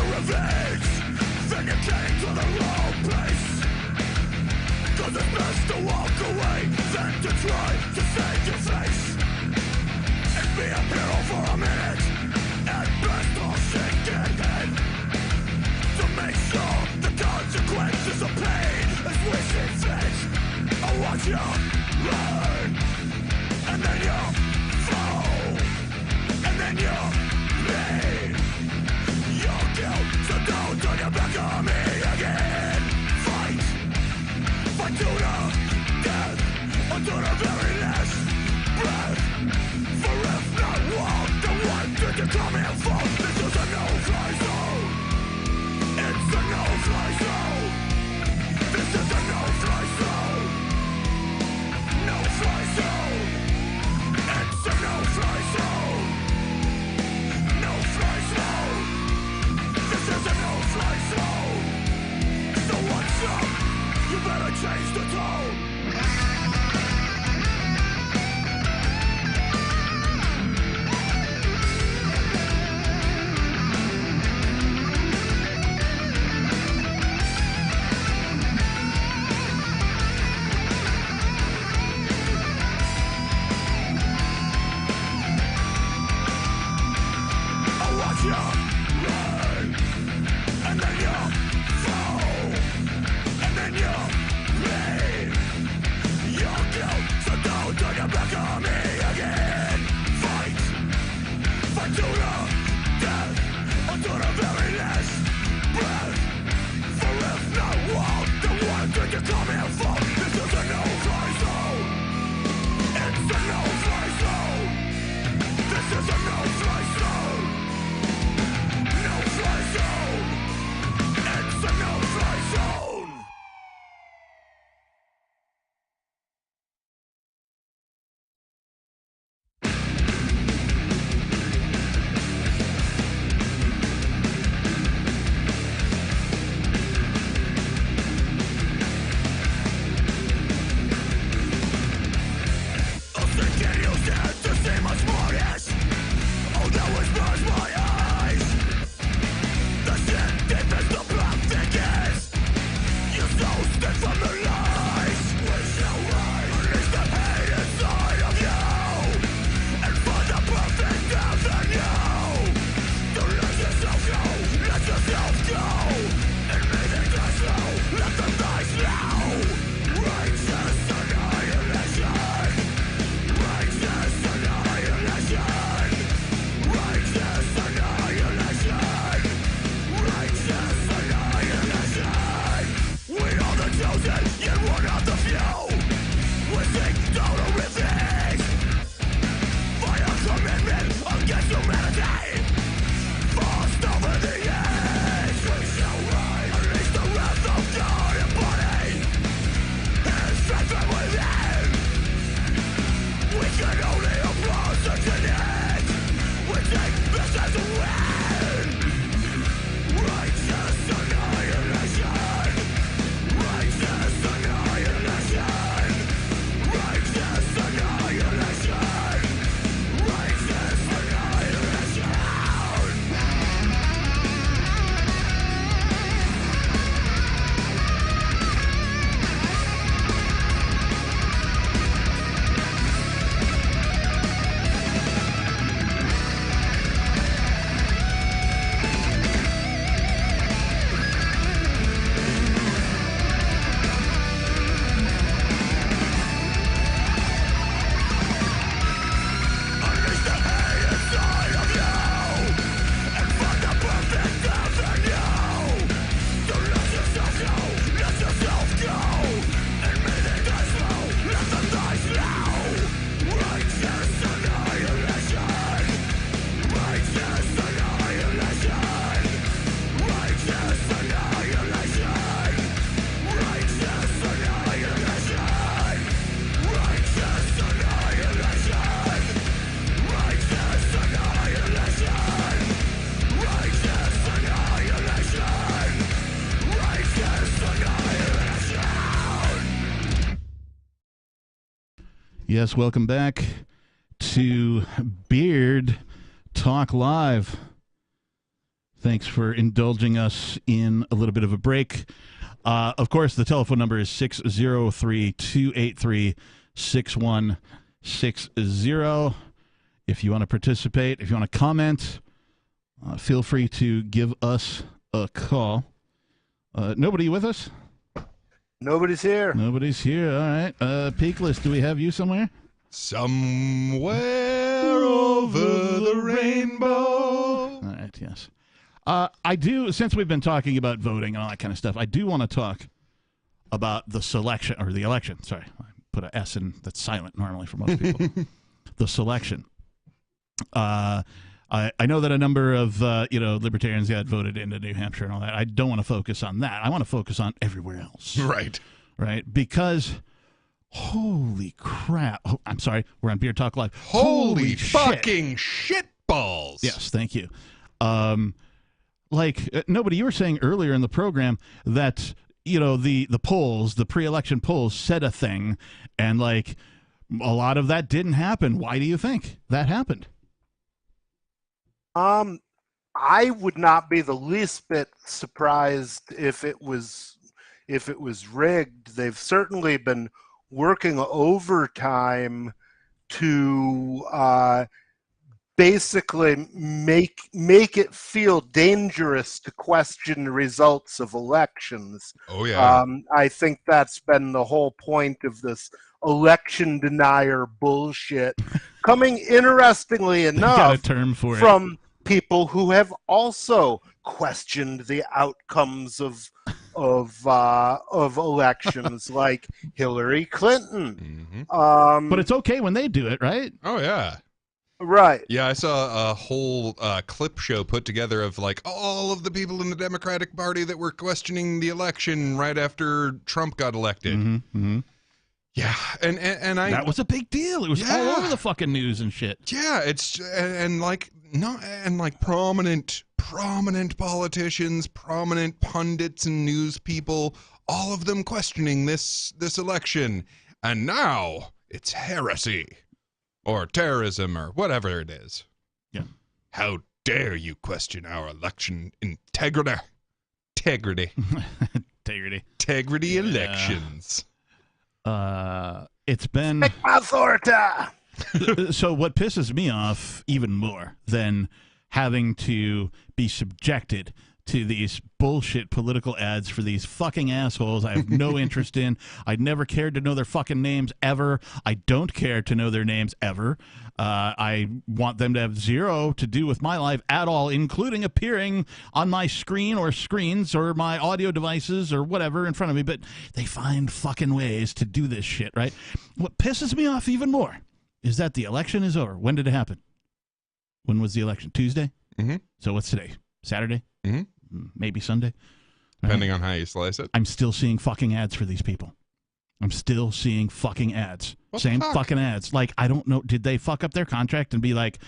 Revenge, then you came to the wrong place. 'Cause it's Yes, welcome back to Beard Talk Live. Thanks for indulging us in a little bit of a break. Of course, the telephone number is 603-283-6160. If you want to participate, if you want to comment, feel free to give us a call. Nobody with us? Nobody's here. Nobody's here. All right. Peakless, do we have you somewhere? Somewhere over the rainbow. All right, yes. I do, since we've been talking about voting and all that kind of stuff, I do want to talk about the selection, or the election. Sorry, I put an S in that's silent normally for most people. The selection. I know that a number of libertarians got voted into New Hampshire and all that. I don't want to focus on that. I want to focus on everywhere else. Right. Right? Because holy crap. Oh, I'm sorry. We're on Beer Talk Live. Holy shit. fucking shit balls. Yes, thank you. Nobody, you were saying earlier in the program that, the polls, the pre-election polls said a thing, and a lot of that didn't happen. Why do you think that happened? I would not be the least bit surprised if it was rigged. They've certainly been working overtime to basically make it feel dangerous to question the results of elections. Oh yeah. I think that's been the whole point of this election denier bullshit. Coming, interestingly enough, got a term for from people who have also questioned the outcomes of elections, like Hillary Clinton. Mm-hmm. But it's okay when they do it, right? Oh yeah. Right. Yeah, I saw a whole clip show put together of all of the people in the Democratic Party that were questioning the election right after Trump got elected. Mm-hmm. Mm-hmm. Yeah, and that was a big deal. It was all over the fucking news and shit. Yeah, it's prominent politicians, prominent pundits and news people, all of them questioning this election, and now it's heresy or terrorism or whatever it is. Yeah. How dare you question our election integrity? Integrity elections. It's been Make my authority. So what pisses me off even more than having to be subjected to these bullshit political ads for these fucking assholes I have no interest in. I'd never cared to know their fucking names ever. I don't care to know their names ever. I want them to have zero to do with my life at all, including appearing on my screen or screens or my audio devices or whatever in front of me. But they find fucking ways to do this shit, right? What pisses me off even more is that the election is over. When did it happen? When was the election? Tuesday? Mm-hmm. So what's today? Saturday? Mm-hmm. Maybe Sunday? Depending on how you slice it. I'm still seeing fucking ads for these people. I'm still seeing fucking ads. Same fucking ads. I don't know. Did they fuck up their contract and be like,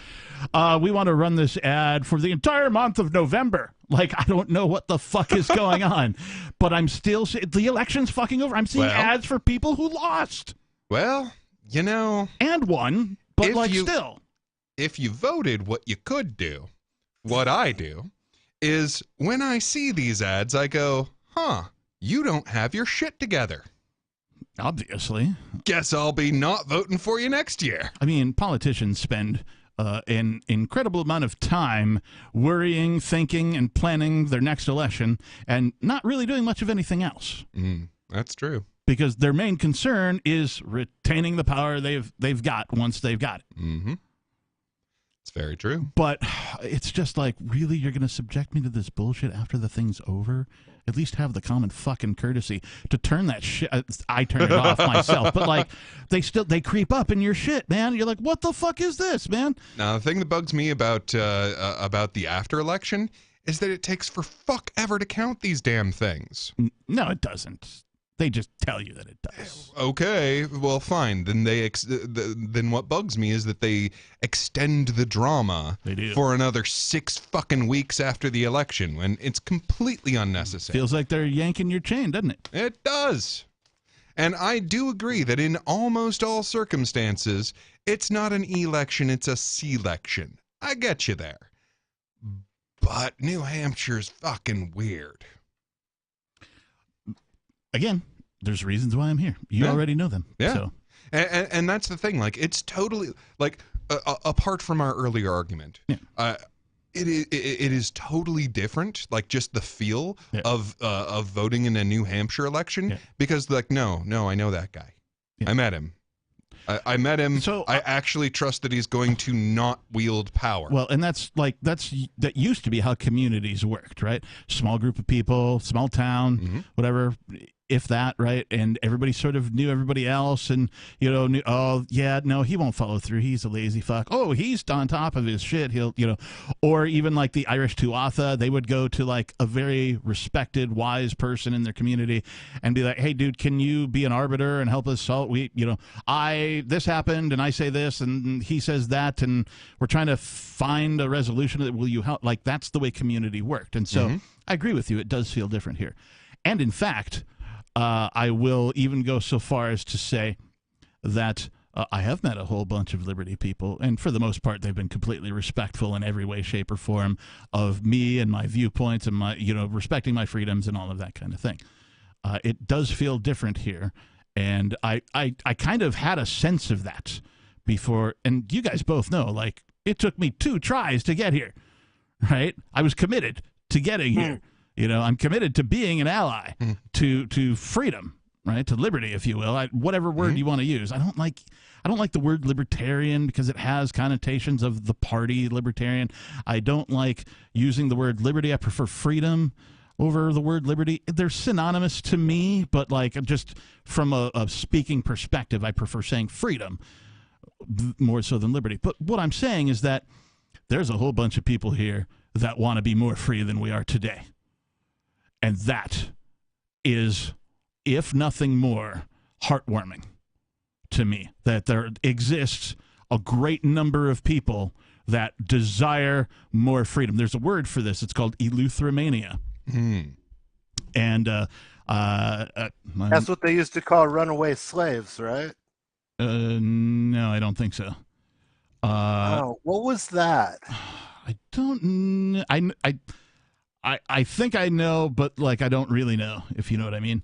we want to run this ad for the entire month of November? I don't know what the fuck is going on. But I'm still the election's fucking over. I'm seeing ads for people who lost. Well, and won, but still. If you voted, what you could do, what I do, is when I see these ads, I go, you don't have your shit together. Obviously. Guess I'll be not voting for you next year. I mean, politicians spend an incredible amount of time worrying, thinking, and planning their next election and not really doing much of anything else. That's true. Because their main concern is retaining the power they've got once they've got it. Mm-hmm. It's very true. But it's just really, you're going to subject me to this bullshit after the thing's over? At least have the common fucking courtesy to turn that shit. I turn it off myself, but they creep up in your shit, man. You're like, what the fuck is this, man? Now, the thing that bugs me about the after election is that it takes for fuck ever to count these damn things. No, it doesn't. They just tell you that it does. Okay, well, fine. Then then what bugs me is that they extend the drama for another 6 fucking weeks after the election when it's completely unnecessary. Feels like they're yanking your chain, doesn't it? It does. And I do agree that in almost all circumstances, it's not an election, it's a selection. I get you there. But New Hampshire's fucking weird. Again, there's reasons why I'm here. You already know them. Yeah. So. And that's the thing. Like, it's totally, like, apart from our earlier argument, it is totally different, like just the feel of voting in a New Hampshire election, because like no, I know that guy. I met him. I met him. So I actually trust that he's going to not wield power. Well, and that used to be how communities worked, right? Small group of people, small town, whatever. If that, right? And everybody sort of knew everybody else, and knew, oh yeah, no, he won't follow through. He's a lazy fuck. Oh, he's on top of his shit. He'll, or even like the Irish Tuatha, they would go to like a very respected, wise person in their community and be like, hey, dude, can you be an arbiter and help us solve? This happened, and I say this, and he says that, and we're trying to find a resolution. Will you help? Like that's the way community worked, and so I agree with you. It does feel different here, and in fact. I will even go so far as to say that I have met a whole bunch of Liberty people, and for the most part, they've been completely respectful in every way, shape, or form of me and my viewpoints and my, respecting my freedoms and all of that kind of thing. It does feel different here, and I kind of had a sense of that before, and you guys both know, like, it took me 2 tries to get here, right? I was committed to getting here. I'm committed to being an ally to freedom, right? To liberty, if you will. Whatever word you want to use. I don't like the word libertarian because it has connotations of the party libertarian. I don't like using the word liberty. I prefer freedom over the word liberty. They're synonymous to me, but like just from a speaking perspective, I prefer saying freedom more so than liberty. But what I'm saying is that there's a whole bunch of people here that want to be more free than we are today. And that is, if nothing more, heartwarming to me, that there exists a great number of people that desire more freedom. There's a word for this. It's called eleutheromania. And that's what they used to call runaway slaves, right? No, I don't think so. What was that? I don't know. I think I know, but like I don't really know, if you know what I mean.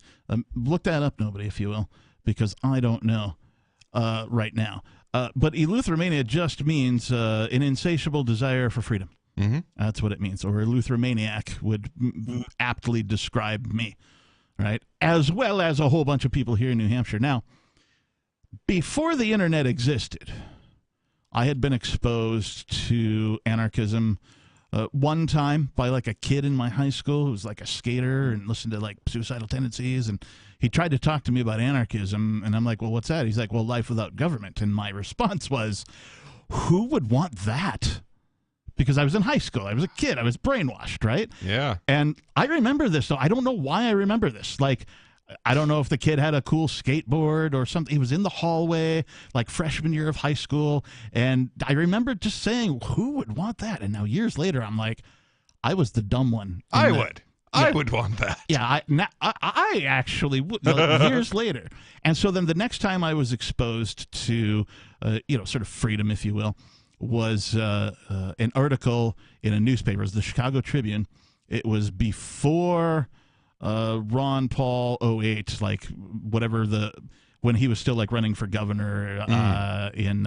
Look that up, nobody, if you will, because I don't know right now. But eleutheromania just means an insatiable desire for freedom. That's what it means. Or eleutheromaniac would aptly describe me, right? As well as a whole bunch of people here in New Hampshire. Now, before the internet existed, I had been exposed to anarchism one time by like a kid in my high school who was like a skater and listened to like Suicidal Tendencies, and he tried to talk to me about anarchism, and I'm like, well, what's that? He's like, well, life without government. And my response was, who would want that? Because I was in high school. I was a kid. I was brainwashed, right? Yeah. And I remember this, though. I don't know why I remember this. Like, I don't know if the kid had a cool skateboard or something. He was in the hallway, like freshman year of high school. And I remember just saying, who would want that? And now years later, I'm like, I was the dumb one. I would. Yeah. I would want that. Yeah, I actually would, years later. And so then the next time I was exposed to, sort of freedom, if you will, was an article in a newspaper. It was the Chicago Tribune. It was before Ron Paul 08, like whatever when he was still like running for governor in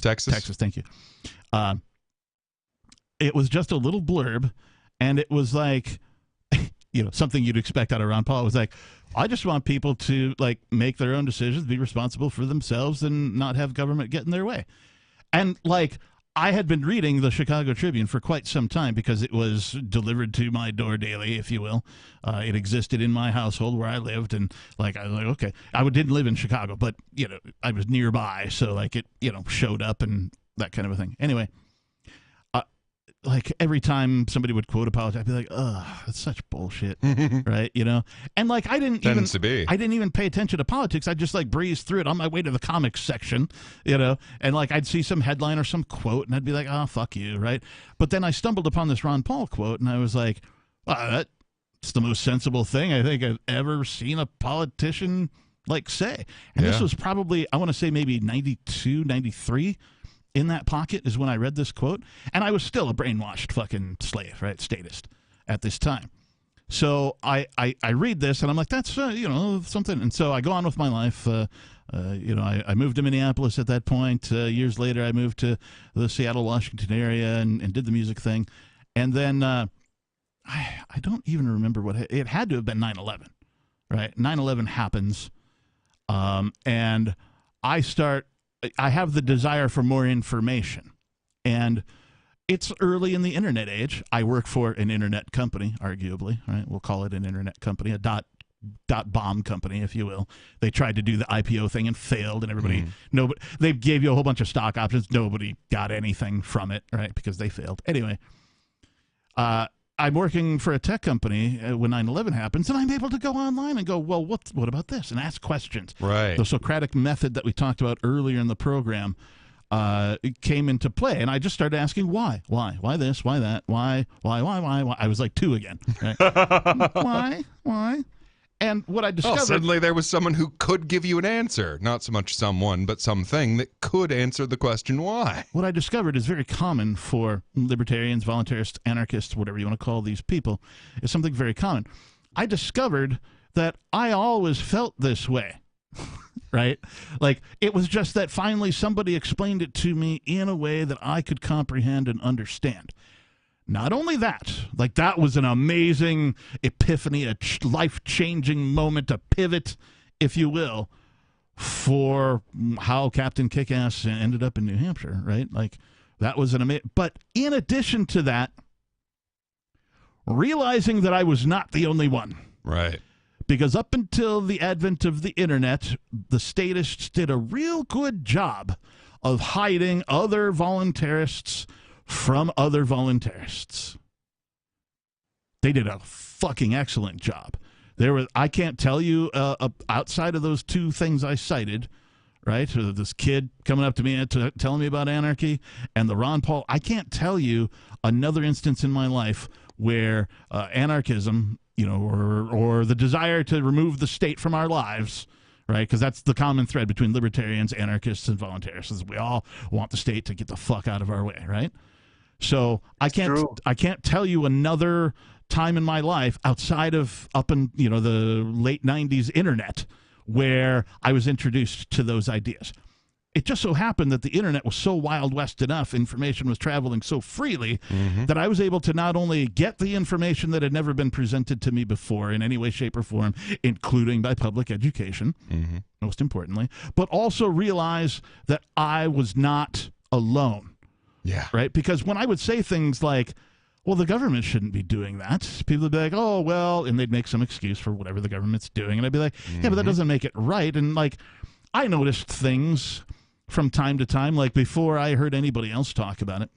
Texas. Texas, thank you. It was just a little blurb, and it was like, something you'd expect out of Ron Paul. It was like, I just want people to like make their own decisions, be responsible for themselves, and not have government get in their way. And like, I had been reading the Chicago Tribune for quite some time because it was delivered to my door daily, if you will. It existed in my household where I lived, and like I was like, okay, I didn't live in Chicago, but I was nearby, so like it showed up and that kind of a thing. Anyway, like every time somebody would quote a politician, I'd be like, ugh, that's such bullshit, right? And like I didn't even pay attention to politics. I just like breezed through it on my way to the comics section, and like I'd see some headline or some quote, and I'd be like, oh, fuck you, right? But then I stumbled upon this Ron Paul quote, and I was like, It's the most sensible thing I think I've ever seen a politician say. And this was probably, I want to say maybe 92, 93. In that pocket is when I read this quote. And I was still a brainwashed fucking slave, right? Statist at this time. So I read this and I'm like, that's, something. And so I go on with my life. I moved to Minneapolis at that point. Years later, I moved to the Seattle, Washington area and did the music thing. And then I don't even remember it had to have been 9/11, right? 9/11 happens. And I have the desire for more information. And it's early in the internet age. I work for an internet company, arguably, right? We'll call it an internet company, a dot bomb company, if you will. They tried to do the IPO thing and failed, and nobody, they gave you a whole bunch of stock options. Nobody got anything from it, right? Because they failed. Anyway, I'm working for a tech company when 9/11 happens, and I'm able to go online and go, well, what about this? And ask questions. Right. The Socratic method that we talked about earlier in the program it came into play, and I just started asking why this, why that, why. I was like 2 again, right? why, and what I discovered. Suddenly there was someone who could give you an answer, not so much someone, but something that could answer the question why. What I discovered is very common for libertarians, voluntarists, anarchists, whatever you want to call these people, is something very common. I discovered that I always felt this way. Right? It was just that finally somebody explained it to me in a way that I could comprehend and understand. Not only that, that was an amazing epiphany, a life-changing moment, a pivot, if you will, for how Captain Kickass ended up in New Hampshire, right? That was an amazing. But in addition to that, realizing that I was not the only one. Right. Because up until the advent of the internet, the statists did a real good job of hiding other voluntarists from other voluntarists. They did a fucking excellent job. I can't tell you outside of those 2 things I cited, right? This kid coming up to me and telling me about anarchy and the Ron Paul. I can't tell you another instance in my life where anarchism, or the desire to remove the state from our lives, right? Because that's the common thread between libertarians, anarchists, and voluntarists, is we all want the state to get the fuck out of our way, right? So I can't tell you another time in my life outside of up in the late 90s internet where I was introduced to those ideas. It just so happened that the internet was so Wild West enough, information was traveling so freely that I was able to not only get the information that had never been presented to me before in any way, shape, or form, including by public education, most importantly, but also realize that I was not alone. Yeah. Right? Because when I would say things like, well, the government shouldn't be doing that, people would be like, oh, well, and they'd make some excuse for whatever the government's doing. And I'd be like, yeah, but that doesn't make it right. And I noticed things from time to time, before I heard anybody else talk about it,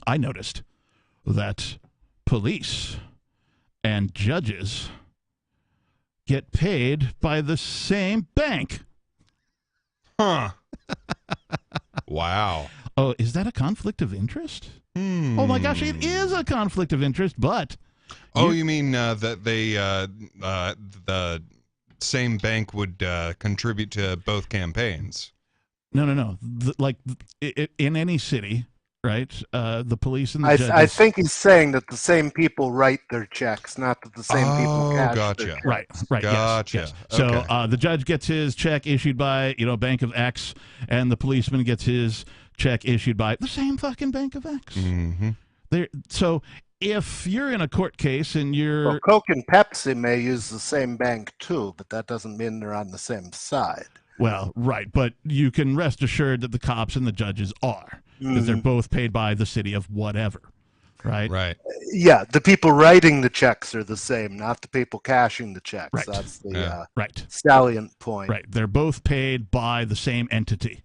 I noticed that police and judges get paid by the same bank. Huh. Wow. Oh, is that a conflict of interest? Oh my gosh, it is a conflict of interest, but... You mean that they, the same bank would contribute to both campaigns? No. In any city, right? The police and the judges. I think he's saying that the same people write their checks, not that the same people cash their checks. Right. Gotcha. Yes. So the judge gets his check issued by Bank of X, and the policeman gets his check issued by the same fucking Bank of X. So if you're in a court case and you're... Coke and Pepsi may use the same bank too, but that doesn't mean they're on the same side. Well, right, but you can rest assured that the cops and the judges are, because they're both paid by the city of whatever, right? Right. Yeah, the people writing the checks are the same, not the people cashing the checks. Right. That's the right. salient point. Right, they're both paid by the same entity.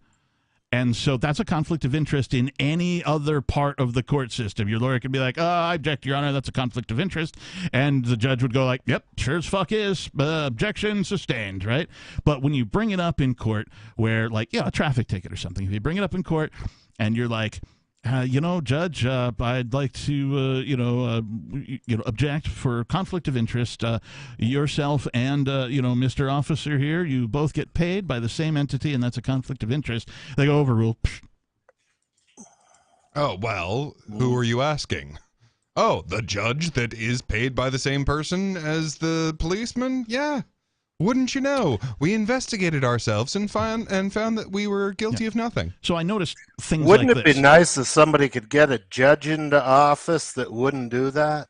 And so that's a conflict of interest in any other part of the court system. Your lawyer could be like, I object, Your Honor, that's a conflict of interest. And the judge would go like, yep, sure as fuck is, objection sustained, right? But when you bring it up in court where a traffic ticket or something, if you bring it up in court and you're like, Judge, I'd like to, object for conflict of interest. Yourself and, Mr. Officer here, you both get paid by the same entity, and that's a conflict of interest. They go overruled. Oh, well, who are you asking? Oh, the judge that is paid by the same person as the policeman? Yeah. Wouldn't you know? We investigated ourselves and found that we were guilty of nothing. So I noticed things Wouldn't like it this. be nice if somebody could get a judge into office that wouldn't do that?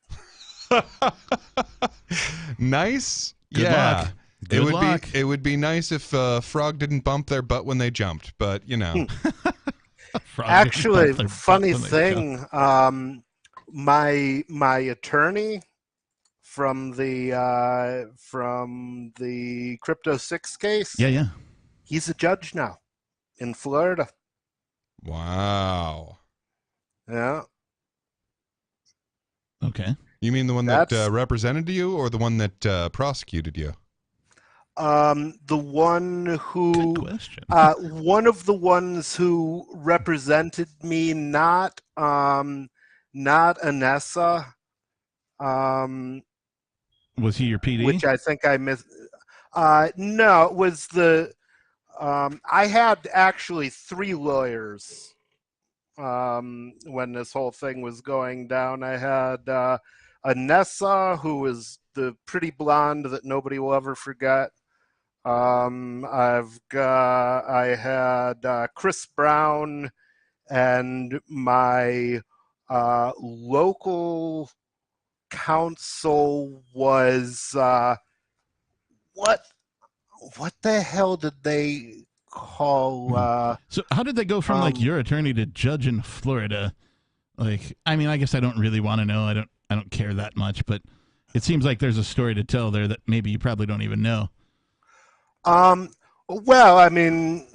Nice? Good yeah. luck. Good luck. It would be nice if frog didn't bump their butt when they jumped, but you know. Actually, funny thing, my attorney from the Crypto 6 case. Yeah. He's a judge now in Florida. Wow. Yeah. Okay. You mean the one that represented you, or the one that prosecuted you? The one who, Good question. one of the ones who represented me, not Anessa. Was he your PD? Which I think I missed. No, it was the. I had actually 3 lawyers when this whole thing was going down. I had Anessa, who was the pretty blonde that nobody will ever forget. I had Chris Brown, and my local counsel was what the hell did they call so how did they go from like your attorney to judge in Florida? Like, I mean, I guess I don't really want to know. I don't care that much, but it seems like there's a story to tell there that maybe you probably don't even know. Well, I mean,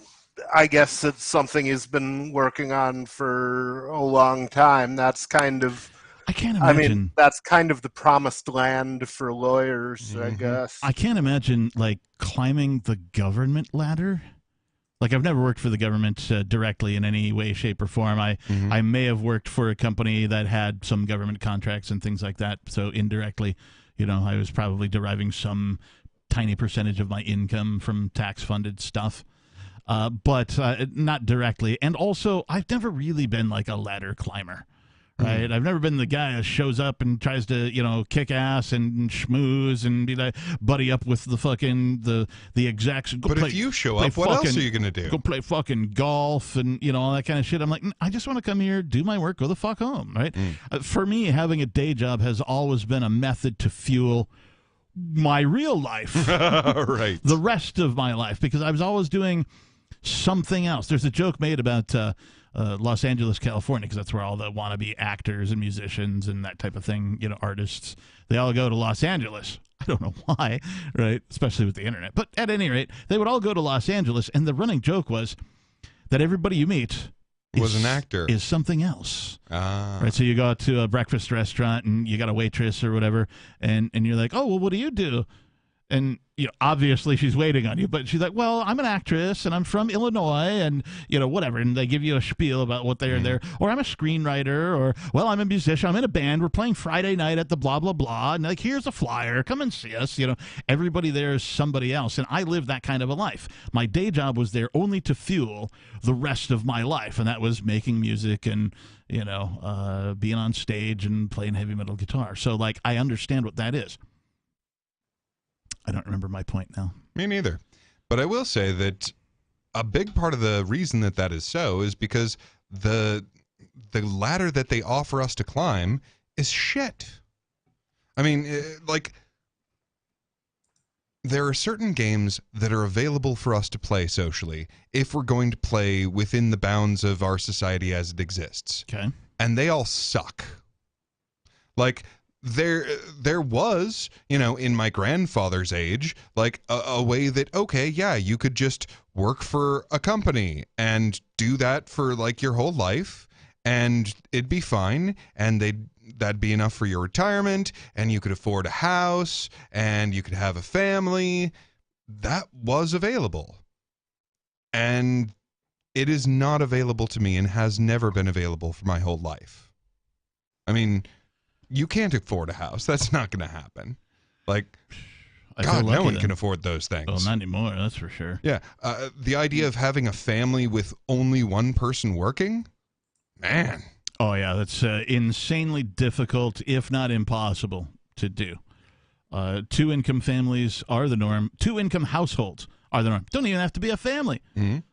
I guess it's something he's been working on for a long time. That's kind of, I can't imagine. I mean, that's kind of the promised land for lawyers, I guess. I can't imagine, like, climbing the government ladder. Like, I've never worked for the government directly in any way, shape, or form. I may have worked for a company that had some government contracts and things like that. So indirectly, I was probably deriving some tiny percentage of my income from tax-funded stuff. But not directly. And also, I've never really been like a ladder climber. Right, I've never been the guy who shows up and tries to, kick ass and schmooze and be like buddy up with the fucking the execs. But if you show up, what else are you gonna do? Go play fucking golf and all that kind of shit. I'm like, I just want to come here, do my work, go the fuck home. Right. For me, having a day job has always been a method to fuel my real life, right? The rest of my life, because I was always doing something else. There's a joke made about Los Angeles, California, because that's where all the wannabe actors and musicians and that type of thing, artists, they all go to Los Angeles. I don't know why, right? Especially with the internet. But at any rate, they would all go to Los Angeles, and the running joke was that everybody you meet was an actor, is something else. Right? So you go out to a breakfast restaurant, and you got a waitress or whatever, and you're like, oh, well, what do you do? And obviously she's waiting on you, but she's like, well, I'm an actress and I'm from Illinois and, whatever. And they give you a spiel about what they're there. Or I'm a screenwriter, or, well, I'm a musician. I'm in a band. We're playing Friday night at the blah, blah, blah. And like, here's a flyer. Come and see us. Everybody there is somebody else. And I live that kind of a life. My day job was there only to fuel the rest of my life. And that was making music and, being on stage and playing heavy metal guitar. So like, I understand what that is. I don't remember my point now. Me neither. But I will say that a big part of the reason that is so is because the ladder that they offer us to climb is shit. I mean, there are certain games that are available for us to play socially if we're going to play within the bounds of our society as it exists. Okay. And they all suck. Like, there was, in my grandfather's age, like a way that, okay, yeah, you could just work for a company and do that for like your whole life and it'd be fine. And that'd be enough for your retirement and you could afford a house and you could have a family. That was available. And it is not available to me and has never been available for my whole life. I mean, you can't afford a house. That's not going to happen. Like, God, no one can afford those things. Well, not anymore, that's for sure. Yeah. The idea of having a family with only one person working, man. Oh, yeah, that's insanely difficult, if not impossible, to do. Two-income families are the norm. Two-income households are the norm. Don't even have to be a family,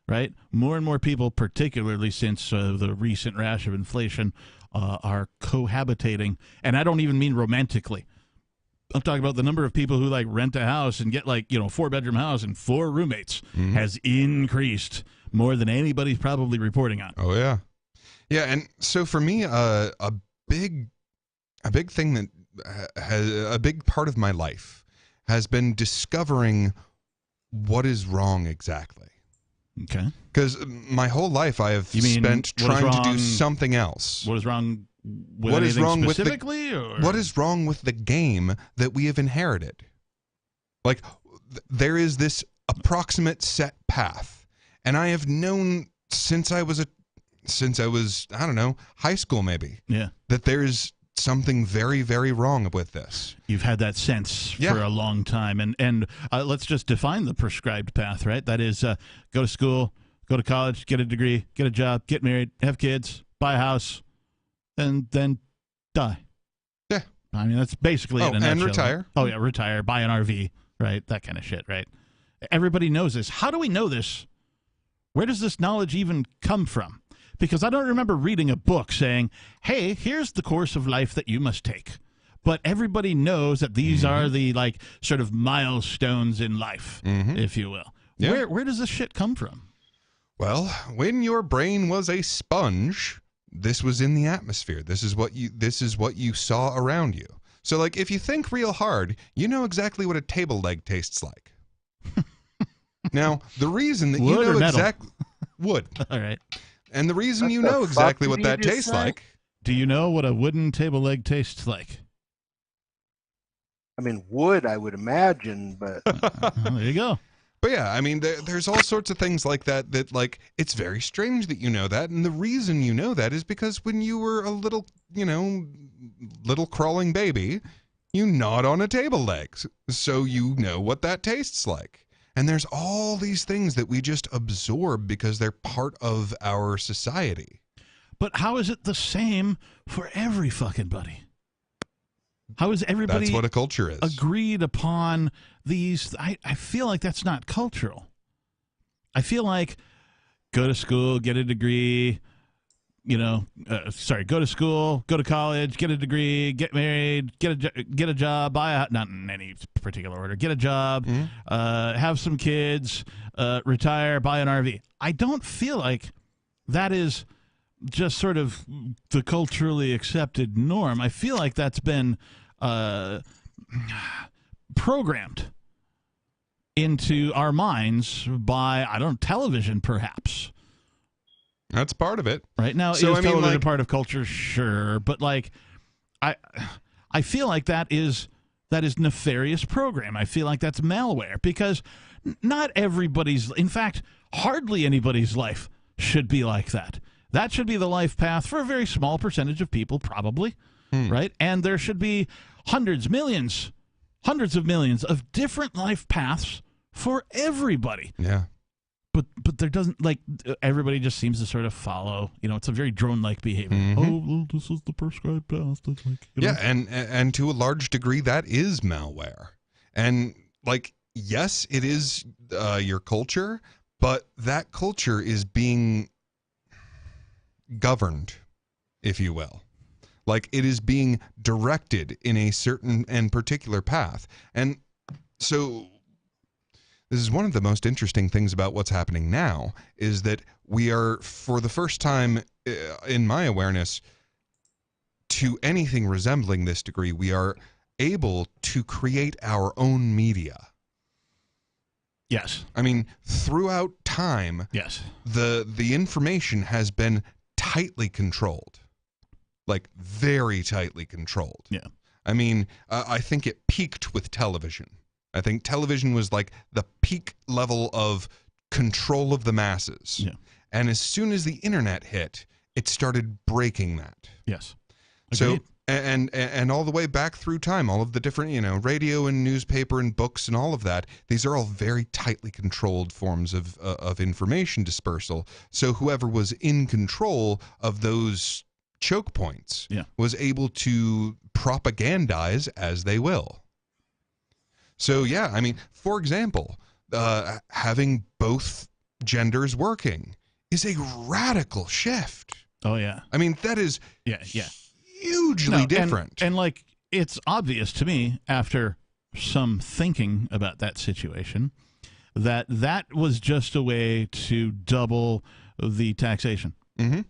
right? More and more people, particularly since the recent rash of inflation, are cohabitating. And I don't even mean romantically. I'm talking about the number of people who like rent a house and get like, 4-bedroom house and 4 roommates has increased more than anybody's probably reporting on. Oh, yeah. Yeah. And so for me, a big thing that has a big part of my life has been discovering what is wrong exactly. Okay. Because my whole life I have spent trying to do something else. What is wrong? What is wrong specifically? What is wrong with the game that we have inherited? Like, there is this approximate set path, and I have known since I was I don't know, high school maybe. Yeah. That there is something very, very wrong with this. You've had that sense for a long time, and let's just define the prescribed path, right? That is, go to school, go to college, get a degree, get a job, get married, have kids, buy a house. And then die. Yeah. I mean, that's basically it in a nutshell. And retire. Oh, yeah, retire, buy an RV, right? That kind of shit, right? Everybody knows this. How do we know this? Where does this knowledge even come from? Because I don't remember reading a book saying, hey, here's the course of life that you must take. But everybody knows that these are the, like, sort of milestones in life, if you will. Yeah. Where does this shit come from? Well, when your brain was a sponge, this was in the atmosphere. This is what you saw around you. So, like, if you think real hard, you know exactly what a table leg tastes like. Now, the reason that you know exactly wood. All right. And the reason you know exactly what that tastes like. Do you know what a wooden table leg tastes like? I mean, wood, I would imagine, but there you go. But yeah, I mean, there's all sorts of things like that, like, it's very strange that you know that. And the reason you know that is because when you were a little crawling baby, you gnawed on a table leg. So you know what that tastes like. And there's all these things that we just absorb because they're part of our society. But how is it the same for every fucking buddy? How is everybody... That's what a culture is. ...agreed upon these... I feel like that's not cultural. I feel like go to school, get a degree, go to school, go to college, get a degree, get married, get a job, buy a... Not in any particular order. Get a job, have some kids, retire, buy an RV. I don't feel like that is just sort of the culturally accepted norm. I feel like that's been programmed into our minds by, television perhaps. That's part of it. Right now, so, is television part of culture? Sure. But like, I feel like that is nefarious program. I feel like that's malware because not everybody's, in fact, hardly anybody's life should be like that. That should be the life path for a very small percentage of people, probably, right? And there should be hundreds of millions of different life paths for everybody. Yeah. But there doesn't, like, everybody just seems to sort of follow, it's a very drone-like behavior. Oh, well, this is the prescribed path. That's like, yeah, and to a large degree, that is malware. And, like, yes, it is your culture, but that culture is being governed, if you will. Like, it is being directed in a certain and particular path. And so this is one of the most interesting things about what's happening now is that we are, for the first time in my awareness, to anything resembling this degree, we are able to create our own media. Yes. I mean, throughout time, yes, the information has been tightly controlled. Like, very tightly controlled. Yeah. I mean, I think it peaked with television. I think television was like the peak level of control of the masses. Yeah. And as soon as the internet hit, it started breaking that. Yes. So Agreed. and all the way back through time, all of the different, radio and newspaper and books and all of that, these are all very tightly controlled forms of information dispersal. So whoever was in control of those choke points was able to propagandize as they will. So yeah, I mean, for example, having both genders working is a radical shift. Oh yeah. I mean, that is hugely different. And like, it's obvious to me after some thinking about that situation that was just a way to double the taxation. Mm-hmm.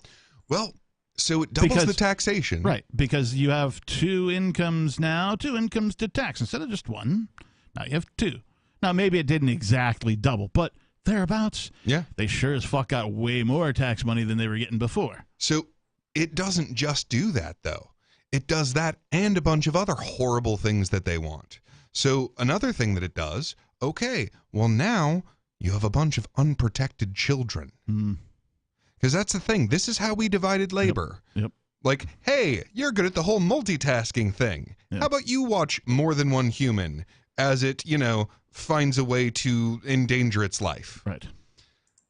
Well, so it doubles the taxation. Right, because you have two incomes to tax instead of just one. Now you have two. Now maybe it didn't exactly double, but thereabouts. Yeah. They sure as fuck got way more tax money than they were getting before. So it doesn't just do that, though. It does that and a bunch of other horrible things that they want. So another thing that it does, okay, well now you have a bunch of unprotected children. Because that's the thing. This is how we divided labor. Yep. Like, hey, you're good at the whole multitasking thing. Yep. How about you watch more than one human as it, finds a way to endanger its life? Right.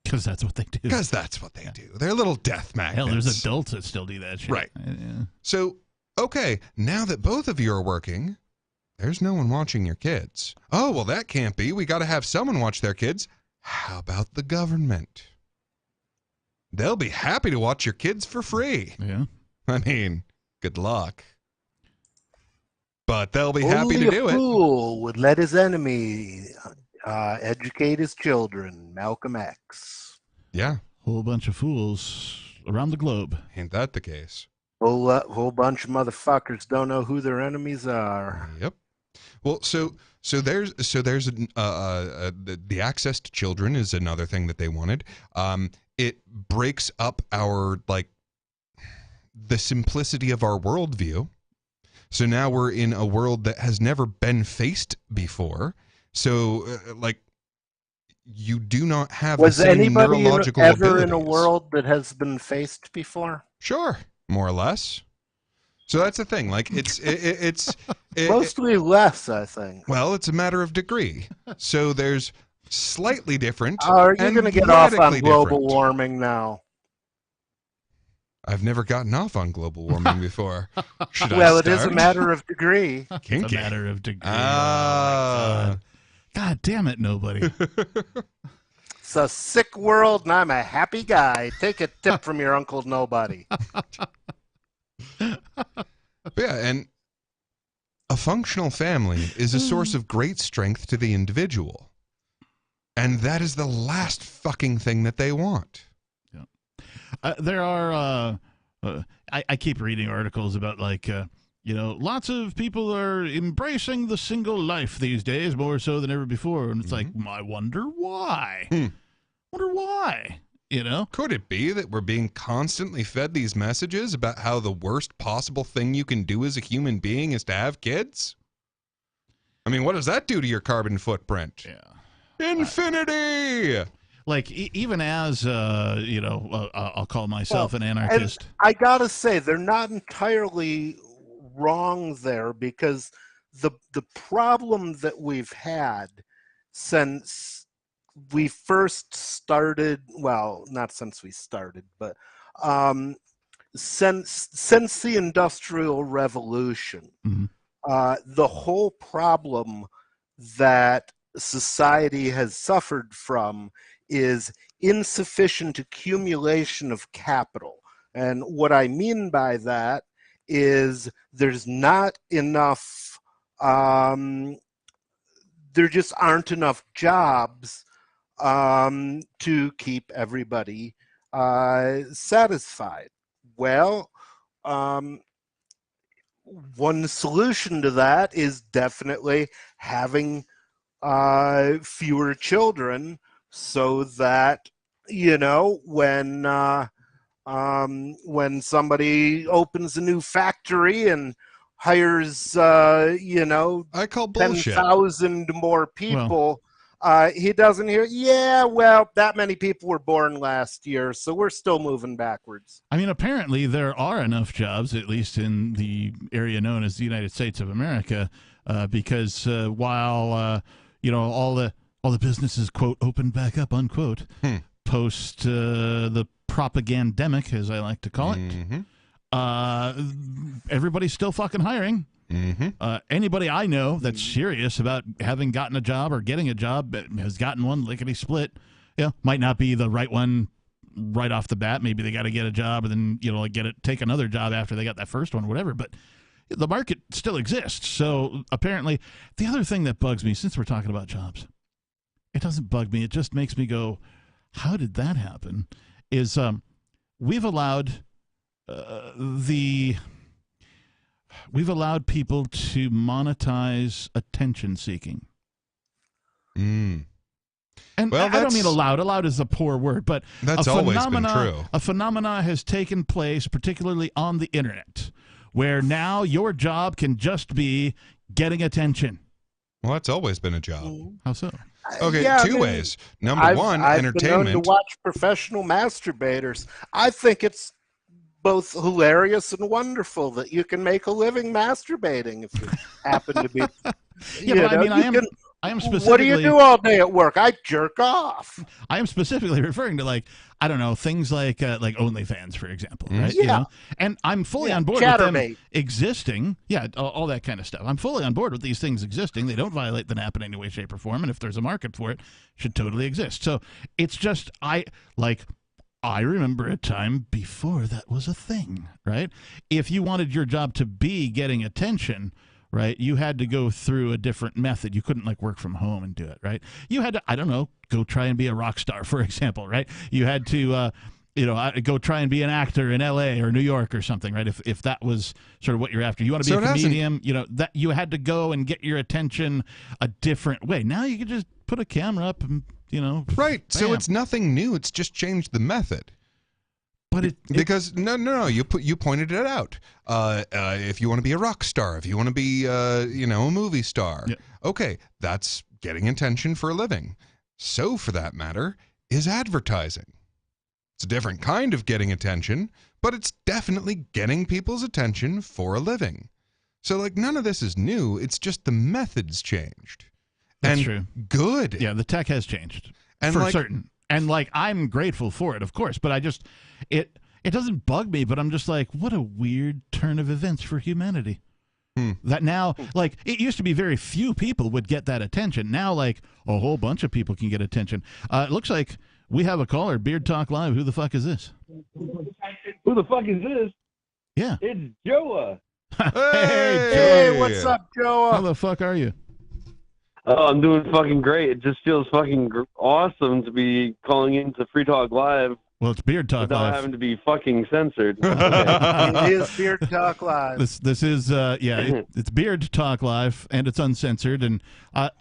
Because that's what they do. Because that's what they do. They're little death magnets. Hell, there's adults that still do that shit. Right. Yeah. So, okay, now that both of you are working, there's no one watching your kids. Oh, well, that can't be. We got to have someone watch their kids. How about the government? They'll be happy to watch your kids for free. Yeah. I mean, good luck. But they'll be happy to do Only a it. fool would let his enemy educate his children. Malcolm X. Yeah. Whole bunch of fools around the globe. Ain't that the case? Whole bunch of motherfuckers don't know who their enemies are. Yep. Well, so there's the access to children is another thing that they wanted. It breaks up our the simplicity of our worldview. So now we're in a world that has never been faced before. So you do not have Was the same anybody neurological ever abilities. in a world that has been faced before? Sure, more or less. So that's the thing. Like it's Mostly less, I think. well, it's a matter of degree. So there's slightly different. Are you and going to get off on radically global different. warming now? I've never gotten off on global warming before. Should Well, I it is a start? matter of degree. It's a matter of degree. Ah. God damn it, nobody. It's a sick world, and I'm a happy guy. Take a tip from your Uncle Nobody. Yeah, and a functional family is a source of great strength to the individual. And that is the last fucking thing that they want. There are, I keep reading articles about lots of people are embracing the single life these days more so than ever before. And it's like, I wonder why. Wonder why, Could it be that we're being constantly fed these messages about how the worst possible thing you can do as a human being is to have kids? I mean, what does that do to your carbon footprint? Yeah. Infinity! Like, even as, I'll call myself an anarchist. And I gotta say, they're not entirely wrong there, because the problem that we've had since we first started, well, not since we started, but since the Industrial Revolution, the whole problem that society has suffered from is insufficient accumulation of capital. And what I mean by that is there's not enough, there just aren't enough jobs to keep everybody satisfied. Well, one solution to that is definitely having fewer children, so that when somebody opens a new factory and hires I call bullshit. 10,000 more people, He doesn't hear, yeah, well, that many people were born last year, so we're still moving backwards. I mean, apparently there are enough jobs, at least in the area known as the United States of America, because while all the businesses quote opened back up unquote post the propagandemic, as I like to call it, everybody's still fucking hiring. Anybody I know that's serious about having gotten a job or getting a job has gotten one lickety split. Might not be the right one right off the bat. Maybe they got to get a job and then take another job after they got that first one, whatever. But the market still exists. So apparently, the other thing that bugs me, since we're talking about jobs, it doesn't bug me. It just makes me go, how did that happen? Is we've allowed people to monetize attention seeking. And I don't mean allowed. Allowed is a poor word, but that's always been true. A phenomena has taken place, particularly on the internet, where now your job can just be getting attention. Well, that's always been a job. How so? Okay, two ways. Number one, entertainment. I've been known to watch professional masturbators. I think it's both hilarious and wonderful that you can make a living masturbating if you happen to be. I am specifically. What do you do all day at work? I jerk off. I am specifically referring to things like OnlyFans, for example, right? Yeah. And I'm fully on board with them existing. Yeah, all that kind of stuff. I'm fully on board with these things existing. They don't violate the NAP in any way, shape, or form, and if there's a market for it, it should totally exist. So it's just I remember a time before that was a thing, right? If you wanted your job to be getting attention, right, you had to go through a different method. You couldn't work from home and do it, right? You had to, I don't know, go try and be a rock star, for example, right? You had to, go try and be an actor in L.A. or New York or something, right? If that was sort of what you're after. You want to be a comedian, that you had to go and get your attention a different way. Now you can just put a camera up and, right. Bam. So it's nothing new. It's just changed the method. But because no, you pointed it out. If you want to be a rock star, if you want to be a movie star, okay, that's getting attention for a living. So for that matter, is advertising. It's a different kind of getting attention, but it's definitely getting people's attention for a living. So none of this is new. It's just the methods changed. That's true. Good. Yeah, the tech has changed for certain. And I'm grateful for it, of course, but it doesn't bug me, but I'm just what a weird turn of events for humanity. That now, it used to be very few people would get that attention. Now, a whole bunch of people can get attention. It looks like we have a caller, Beard Talk Live. Who the fuck is this? Who the fuck is this? Yeah. It's Joa. Hey, what's up, Joa? How the fuck are you? Oh, I'm doing fucking great. It just feels fucking awesome to be calling into Free Talk Live. Well, it's Beard Talk without Live. having to be fucking censored. It is Beard Talk Live. This is it's Beard Talk Live, and it's uncensored. And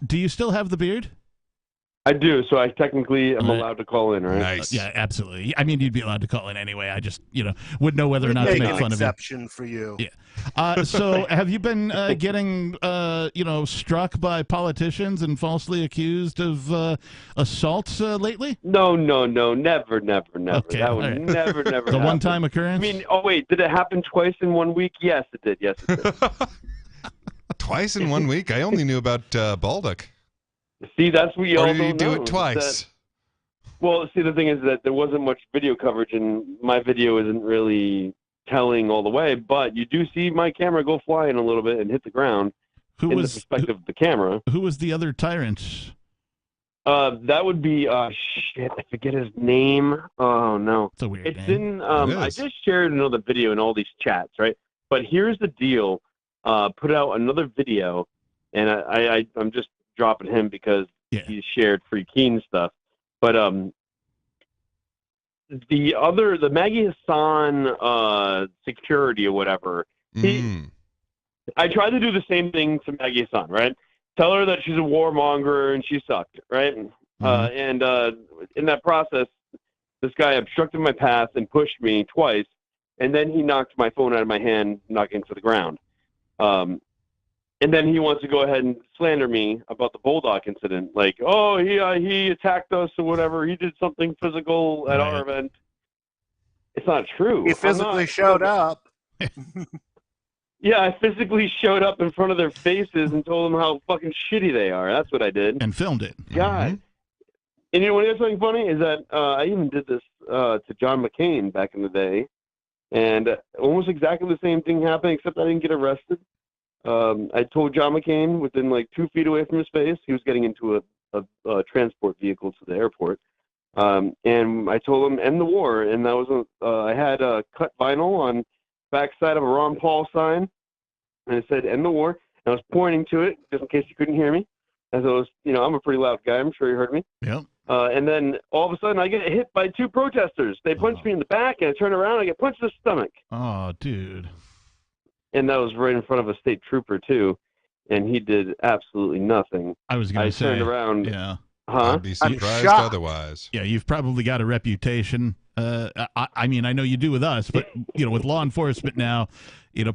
do you still have the beard? I do, so I technically am allowed to call in, right? Nice. Yeah, absolutely. I mean, you'd be allowed to call in anyway. I just, wouldn't know whether or not to make fun of you. Exception for you. Yeah. So, have you been getting, struck by politicians and falsely accused of assaults lately? No, never. Okay, That would never The happen. one-time occurrence? I mean, wait, did it happen twice in 1 week? Yes, it did. Twice in 1 week? I only knew about Baldock. See, that's what you all don't know. Or did you do know, it twice? Well, see, the thing is that there wasn't much video coverage, and my video isn't really telling all the way, but you do see my camera go flying a little bit and hit the ground the perspective of the camera. Who was the other tyrant? That would be, shit, I forget his name. Oh, no. It's a weird It's name. I just shared another video in all these chats, right? But here's the deal. Put out another video, and I'm just dropping him because he shared Free Keen stuff. But the Maggie Hassan security or whatever, I tried to do the same thing to Maggie Hassan, right? Tell her that she's a warmonger and she sucked, right? And in that process, this guy obstructed my path and pushed me twice, and then he knocked my phone out of my hand, knocking it to the ground. And then he wants to go ahead and slander me about the Bulldog incident. Like, oh, he attacked us or whatever. He did something physical at our event. It's not true. He physically showed up. Yeah, I physically showed up in front of their faces and told them how fucking shitty they are. That's what I did. And filmed it. God. Mm-hmm. And you know what is something funny is that I even did this to John McCain back in the day. And almost exactly the same thing happened, except I didn't get arrested. I told John McCain within like 2 feet away from his face, he was getting into a transport vehicle to the airport. And I told him, end the war. And that was I had cut vinyl on backside of a Ron Paul sign. And it said, end the war. And I was pointing to it, just in case you couldn't hear me. As I was, I'm a pretty loud guy. I'm sure you heard me. Yep. And then all of a sudden I get hit by 2 protesters. They punch me in the back, and I turn around and I get punched in the stomach. Oh, dude. And that was right in front of a state trooper, too. And he did absolutely nothing. I was going to say. I turned around. Yeah. Huh? I'd be surprised otherwise. Yeah, you've probably got a reputation. I mean, I know you do with us, but, with law enforcement now,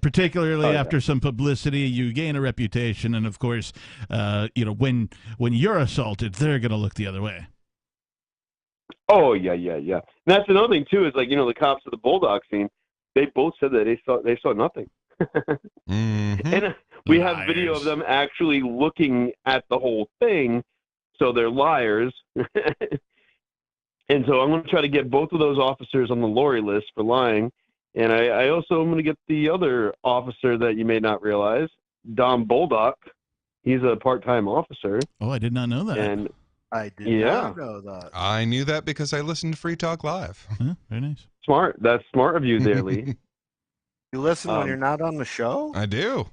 particularly after some publicity, you gain a reputation. And, of course, when you're assaulted, they're going to look the other way. Oh, yeah. And that's another thing, too, is like, the cops of the Bulldog scene, they both said that they saw nothing. And we have video of them actually looking at the whole thing, so they're liars. And so I'm going to try to get both of those officers on the Lori list for lying. And I also am going to get the other officer that you may not realize, Dom Bulldog. He's a part-time officer. Oh, I did not know that. And I did not know that. I knew that because I listened to Free Talk Live. Very nice. Smart. That's smart of you there, Lee. You listen when you're not on the show? I do.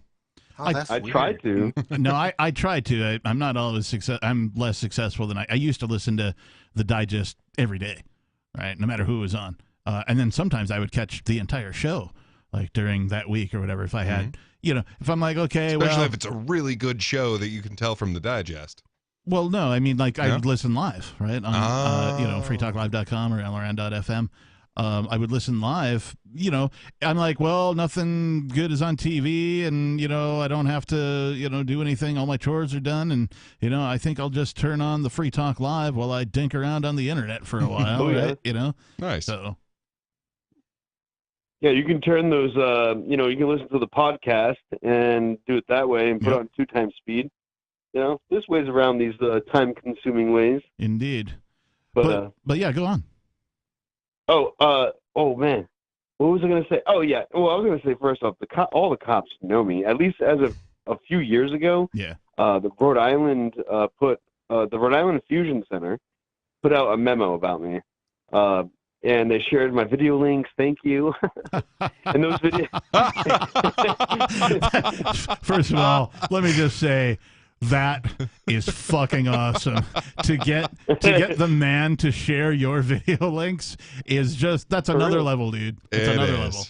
Oh, that's I weird. try to. No, I try to. I'm not always I'm less successful than I used to listen to the digest every day, right? No matter who was on. And then sometimes I would catch the entire show, like during that week or whatever. If I had, if I'm like, okay, especially if it's a really good show that you can tell from the digest. Well, no, I mean, like I would listen live, right? On, freetalklive.com or LRN.FM. I would listen live, I'm like, well, nothing good is on TV and, I don't have to, do anything. All my chores are done. And, I think I'll just turn on the Free Talk Live while I dink around on the internet for a while, right? Nice. So. Yeah, you can turn those, you can listen to the podcast and do it that way and put it on 2 times speed. There's ways around these time-consuming ways. Indeed. But yeah, go on. Oh man, what was I going to say? Oh yeah, well I was going to say first off, all the cops know me. At least as of a few years ago. Yeah. The Rhode Island the Rhode Island Fusion Center put out a memo about me, and they shared my video links. Thank you. And those videos. First of all, let me just say. That is fucking awesome. To get the man to share your video links is that's another level, dude. It's another level.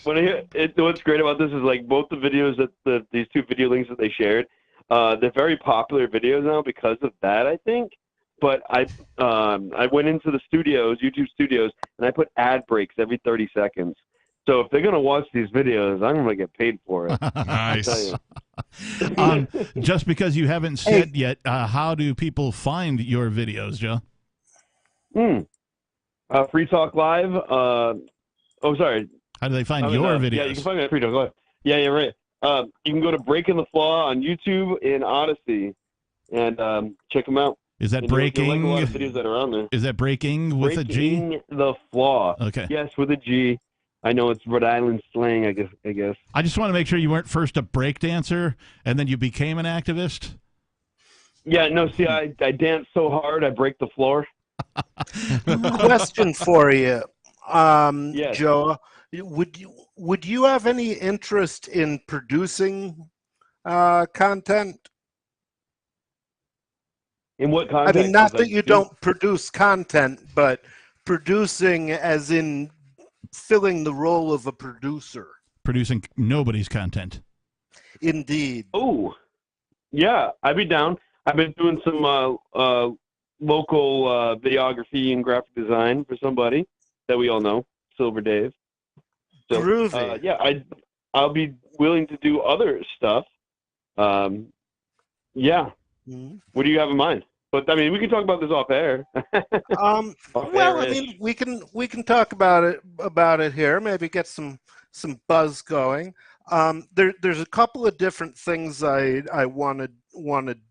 What's great about this is like both the videos that these 2 video links that they shared, they're very popular videos now because of that, I think. But I went into the studios, YouTube studios, and I put ad breaks every 30 seconds. So if they're going to watch these videos, I'm going to get paid for it. Nice. Just because you haven't said yet, how do people find your videos, Joe? Free Talk Live. Sorry. How do they find your videos? Yeah, you can find me at Free Talk Live. Yeah, you're right. You can go to Breaking the Flaw on YouTube and Odyssey and check them out. Is that breaking? Like a lot of videos that are on there. Is that breaking with a G? Breaking the Flaw. Okay. Yes, with a G. I know it's Rhode Island slang, I guess. I just want to make sure you weren't first a break dancer and then you became an activist. Yeah, no, see, I dance so hard I break the floor. Question for you, yes. Joe. Would you have any interest in producing content? In what content? I mean, not that you don't produce content, but producing as in filling the role of a producer. Producing nobody's content. Indeed. Oh, yeah, I'd be down. I've been doing some local videography and graphic design for somebody that we all know, Silver Dave. So, Groovy. yeah, I'll be willing to do other stuff, Yeah. Mhm. What do you have in mind? But I mean, we can talk about this off air. Well, I mean, we can talk about it here. Maybe get some buzz going. There's a couple of different things I want to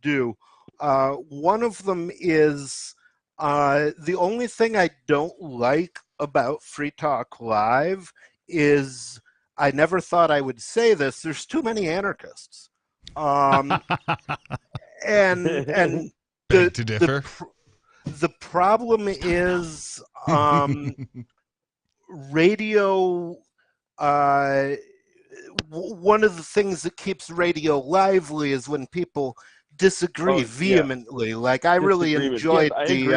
do. One of them is the only thing I don't like about Free Talk Live is I never thought I would say this. There's too many anarchists, and Beg to differ. The problem is radio. One of the things that keeps radio lively is when people disagree vehemently. Like I really enjoyed I agree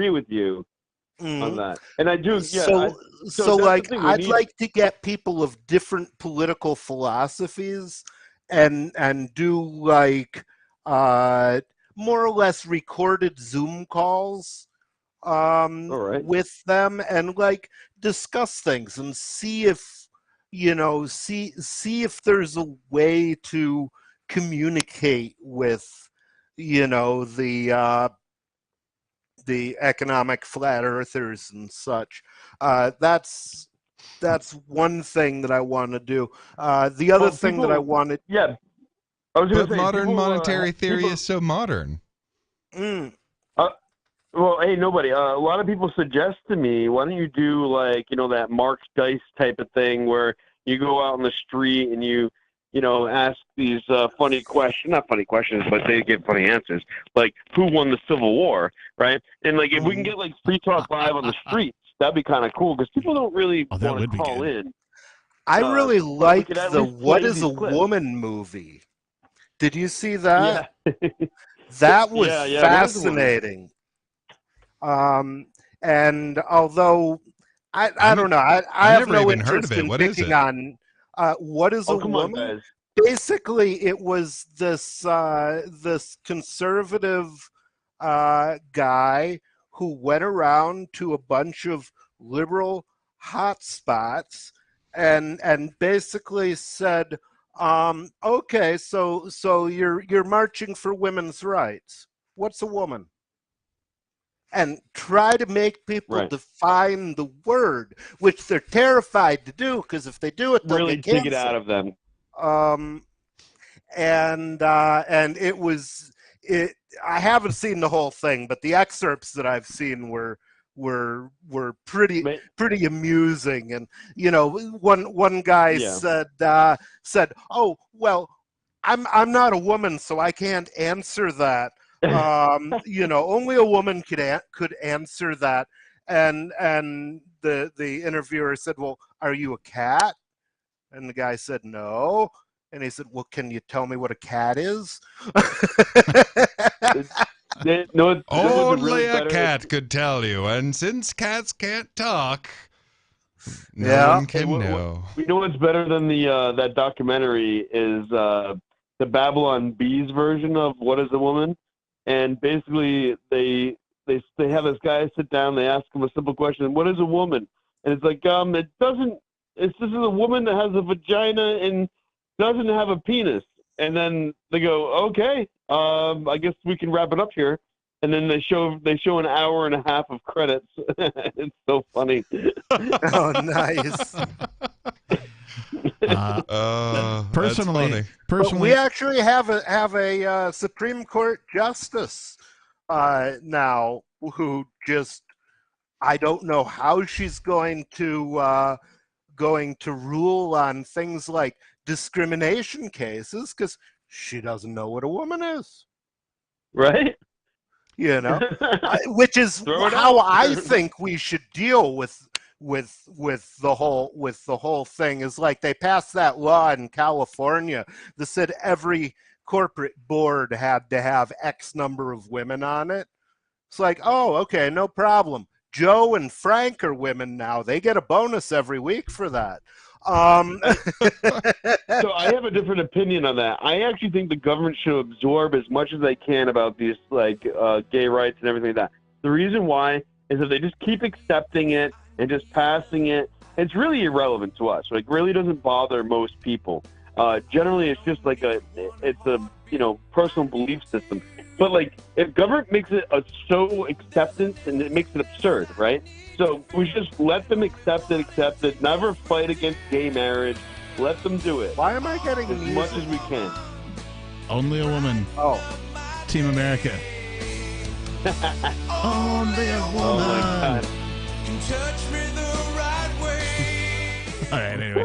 with you on that, and I do. Yeah. So like I'd like to get people of different political philosophies and do like more or less recorded Zoom calls with them and like discuss things and see if see if there's a way to communicate with the economic flat earthers and such. That's one thing that I want to do. The other thing that I wanted, I was going but to say, modern monetary theory is so modern. Well, hey, nobody. A lot of people suggest to me, why don't you do like that Mark Dice type of thing where you go out on the street and you ask these funny questions, not funny questions, but they get funny answers, like who won the Civil War, right? And like if we can get like Free Talk Live on the streets, that'd be kind of cool because people don't really want to call in. I really like the What is a Woman movie. Did you see that? Yeah. That was fascinating. And although I don't know, I have no interest in picking on What is a Woman. Basically, it was this conservative guy who went around to a bunch of liberal hotspots and basically said, okay, so you're marching for women's rights. What's a woman? And try to make people define the word, which they're terrified to do, because if they do it, they'll really get dig it out of them. And it was it. I haven't seen the whole thing, but the excerpts that I've seen were pretty amusing. And one guy said, "Oh well, I'm not a woman, so I can't answer that." Only a woman could answer that. And the interviewer said, "Well, are you a cat?" And the guy said, "No." And he said, "Well, can you tell me what a cat is?" Only a cat could tell you, and since cats can't talk, no one can know. You know what's better than that documentary is the Babylon Bees version of What is a Woman? And basically, they have this guy sit down. They ask him a simple question: "What is a woman?" And it's like, it doesn't. This is a woman that has a vagina and doesn't have a penis. And then they go, "Okay, I guess we can wrap it up here." And then they show an hour and a half of credits. It's so funny. Oh, nice. Personally, but we actually have a Supreme Court justice now who just, I don't know how she's going to rule on things like discrimination cases, because she doesn't know what a woman is, right? Which is how I think we should deal with the whole thing. Is like they passed that law in California that said every corporate board had to have X number of women on it. It's like, oh, okay, no problem. Joe and Frank are women now. They get a bonus every week for that. So I have a different opinion on that. I actually think the government should absorb as much as they can about these gay rights and everything like that. The reason why is if they just keep accepting it and just passing it, it's really irrelevant to us. Like, really doesn't bother most people. Generally, it's just like it's a personal belief system. But like, if government makes it so acceptance, and it makes it absurd, right? So we just let them accept it. Never fight against gay marriage. Let them do it. Why am I getting as much as we can? Only a woman. Oh, Team America. Only a woman. Oh my God. All right, anyway.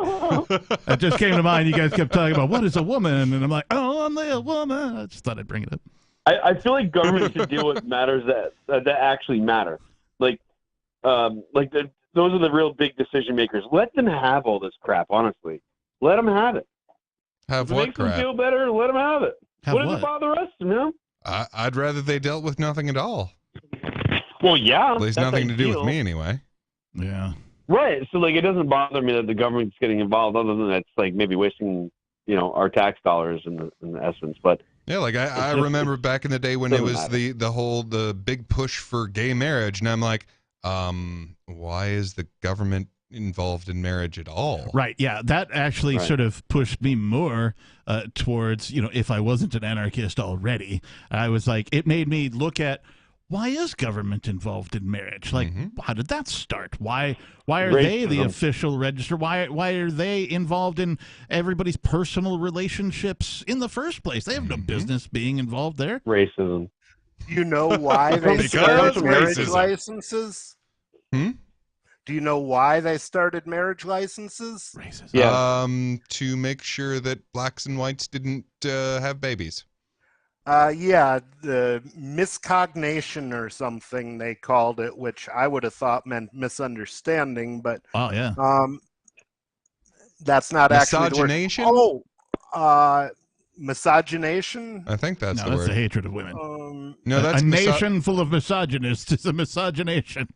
That just came to mind. You guys kept talking about what is a woman, and I'm like, oh, only a woman. I just thought I'd bring it up. I feel like government should deal with matters that actually matter. Like those are the real big decision makers. Let them have all this crap. Honestly, let them have it. Have if it what makes crap? them feel better, let them have it. Have what does what? it bother us? I'd rather they dealt with nothing at all. Well, yeah. At least that's nothing to do ideal. with me anyway. Yeah. Right. So like, it doesn't bother me that the government's getting involved, other than that's like maybe wasting, our tax dollars in the essence. But Yeah, like I remember back in the day when it was the big push for gay marriage, and I'm like, why is the government involved in marriage at all? Right. Yeah. That actually Right. sort of pushed me more towards, if I wasn't an anarchist already, I was like, it made me look at why is government involved in marriage? Like, how did that start? Why are they the Racism. official register? Why are they involved in everybody's personal relationships in the first place? They have no business being involved there. Racism. do you know why they Because started marriage racism. licenses? Hmm? Do you know why they started marriage licenses? Racism. Yeah. To make sure that blacks and whites didn't have babies. Yeah, the miscognation or something they called it, which I would have thought meant misunderstanding, but Oh, yeah. that's not actually the word. Misogynation? Misogynation? I think that's No, the that's word. the hatred of women. No, that's a nation full of misogynists is a misogynation.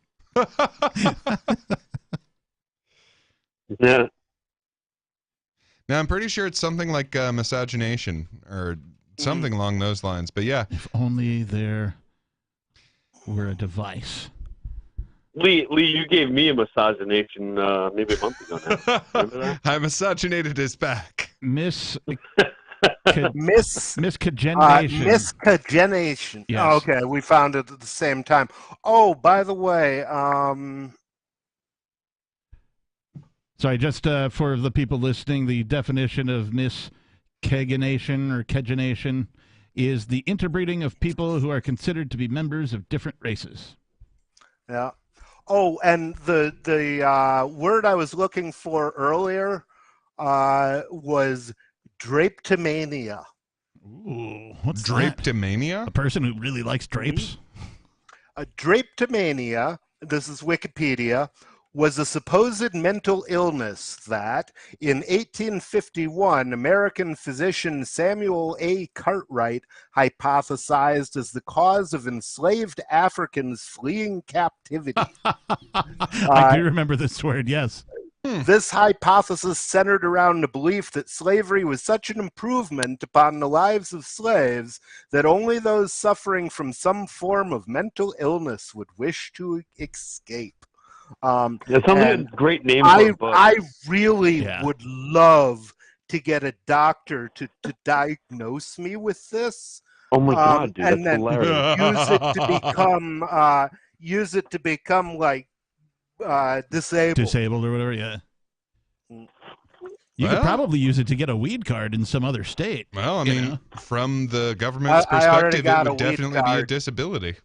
Yeah. Now I'm pretty sure it's something like misogynation or something along those lines. But yeah, If only there were a device. Lee, you gave me a misogynation maybe a month ago now. Remember that? I misogynated his back. Miscogenation. Miscogenation. Yes. Oh, okay, we found it at the same time. Oh, by the way, Sorry, just for the people listening, the definition of miscegenation or kegenation is the interbreeding of people who are considered to be members of different races. yeah. Oh, and the word I was looking for earlier was drapetomania. Ooh, what's that? Drapetomania? A person who really likes drapes? A drapetomania, this is Wikipedia, was a supposed mental illness that, in 1851, American physician Samuel A. Cartwright hypothesized as the cause of enslaved Africans fleeing captivity. I do remember this word, yes. This hypothesis centered around the belief that slavery was such an improvement upon the lives of slaves that only those suffering from some form of mental illness would wish to escape. That sounds like a great name for I a book. really Yeah. would love to get a doctor to diagnose me with this. Oh my God, dude, and that's then hilarious. use it to become like disabled. Disabled or whatever, yeah. You could Well- probably use it to get a weed card in some other state. Well, I You mean, know? from the government's I already perspective, got it a would weed definitely be a card. disability.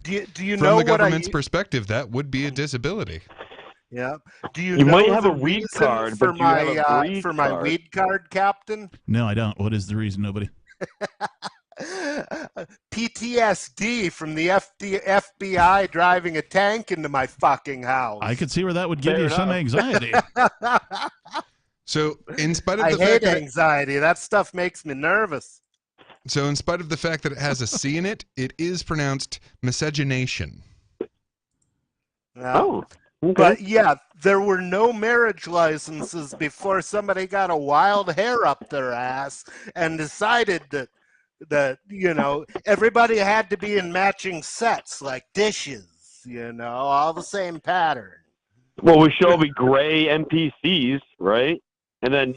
Do you From know the what I? government's perspective, that would be a disability. Yeah. Do you, You know might have the a weed reason card, for but do you have a my breed for my card? weed card, Captain? No, I don't. What is the reason, nobody? PTSD from the FBI driving a tank into my fucking house. I could see where that would give Fair you some enough. anxiety. So, in spite of I the hate fact that anxiety. That stuff makes me nervous. in spite of the fact that it has a C in it, it is pronounced miscegenation. Yeah. Oh, okay. But yeah, there were no marriage licenses before somebody got a wild hair up their ass and decided that everybody had to be in matching sets like dishes, all the same pattern. Well, we should all be gray NPCs, right? And then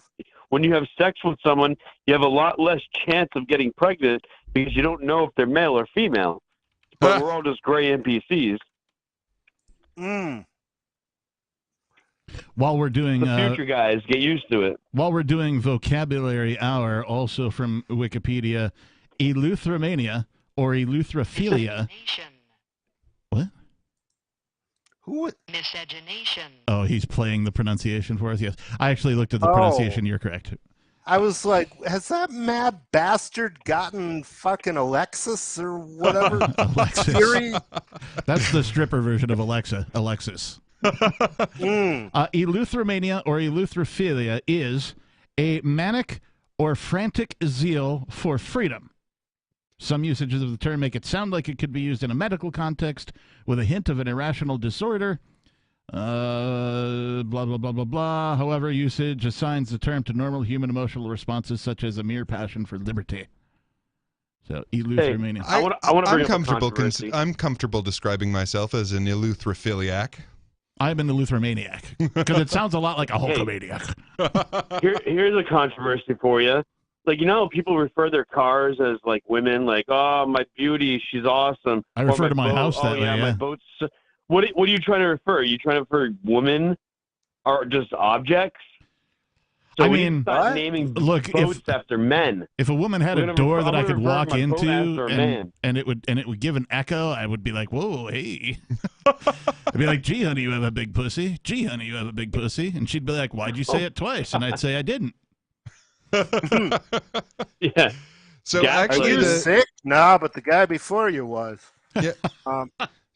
when you have sex with someone, you have a lot less chance of getting pregnant because you don't know if they're male or female. But we're all just gray NPCs. While we're doing the future guys, get used to it. While we're doing vocabulary hour, also from Wikipedia, eleutheromania or eleutrophilia. What? Who? Miscegenation. Oh, he's playing the pronunciation for us. Yes, I actually looked at the pronunciation. You're correct. I was like, has that mad bastard gotten fucking Alexis or whatever? Alexis. Siri? That's the stripper version of Alexis. Eleutheromania or eleutrophilia is a manic or frantic zeal for freedom. Some usages of the term make it sound like it could be used in a medical context with a hint of an irrational disorder. Blah, blah, blah, blah, blah. However, usage assigns the term to normal human emotional responses such as a mere passion for liberty. So, eleutheromania. I'm comfortable describing myself as an eleutherophiliac. I'm an eleutheromaniac because it sounds a lot like a Hulkamaniac. Here's a controversy for you. Like, people refer their cars as like women, like, oh, my beauty, she's awesome. I refer to my house that way. Yeah, my boat's. What are you trying to refer? Are you trying to refer women or just objects? So I mean, start naming boats after men. If a woman had a door that I could walk into and it would give an echo, I would be like, whoa, hey. I'd be like, gee, honey, you have a big pussy. Gee, honey, you have a big pussy. And she'd be like, why'd you say it twice? And I'd say I didn't. Yeah. So actually, are you sick? Nah, but the guy before you was. Yeah.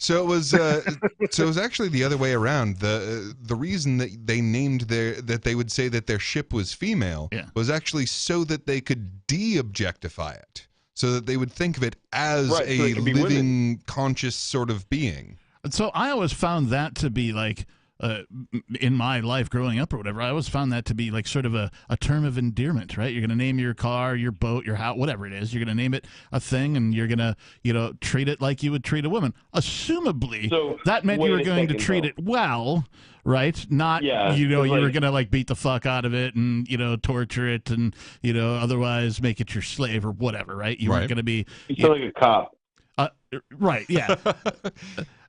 So it was actually the other way around. The reason that they named that they would say that their ship was female was actually so that they could de-objectify it, so that they would think of it as a living, conscious sort of being. So I always found that to be like, in my life growing up or whatever, I always found that to be like sort of a term of endearment, right? You're going to name your car, your boat, your house, whatever it is. You're going to name it a thing, and you're going to, treat it like you would treat a woman. Assumably, that meant you were going to treat it well, right? Not, you were going to like beat the fuck out of it and, torture it and, otherwise make it your slave or whatever, right? You weren't going to be. You feel like a cop. Right, yeah.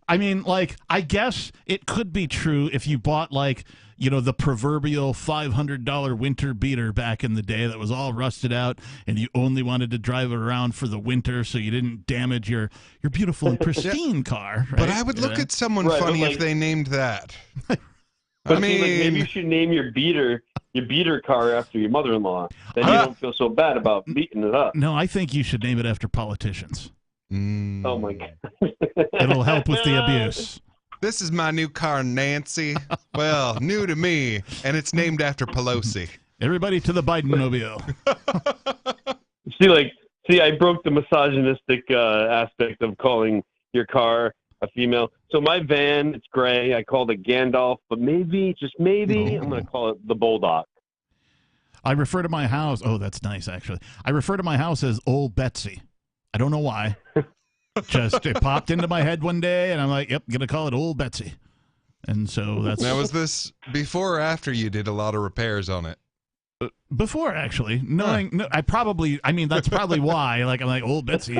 I mean, like, I guess it could be true if you bought, like, the proverbial $500 winter beater back in the day that was all rusted out and you only wanted to drive it around for the winter so you didn't damage your beautiful and pristine car. Right? But I would look at someone funny if they named that. But I mean, maybe you should name your beater car after your mother-in-law. Then you don't feel so bad about beating it up. No, I think you should name it after politicians. Oh, my God. It'll help with the abuse. This is my new car, Nancy. Well, new to me, and it's named after Pelosi. Everybody to the Biden-mobile. See, I broke the misogynistic aspect of calling your car a female. So my van, it's gray. I called it Gandalf, but maybe, just maybe, I'm going to call it the Bulldog. I refer to my house. Oh, that's nice, actually. I refer to my house as Old Betsy. I don't know why. Just it popped into my head one day, and I'm like, yep, gonna call it Old Betsy. And so that's. Now, was this before or after you did a lot of repairs on it? Before, actually. No, that's probably why. Like, I'm like, Old Betsy,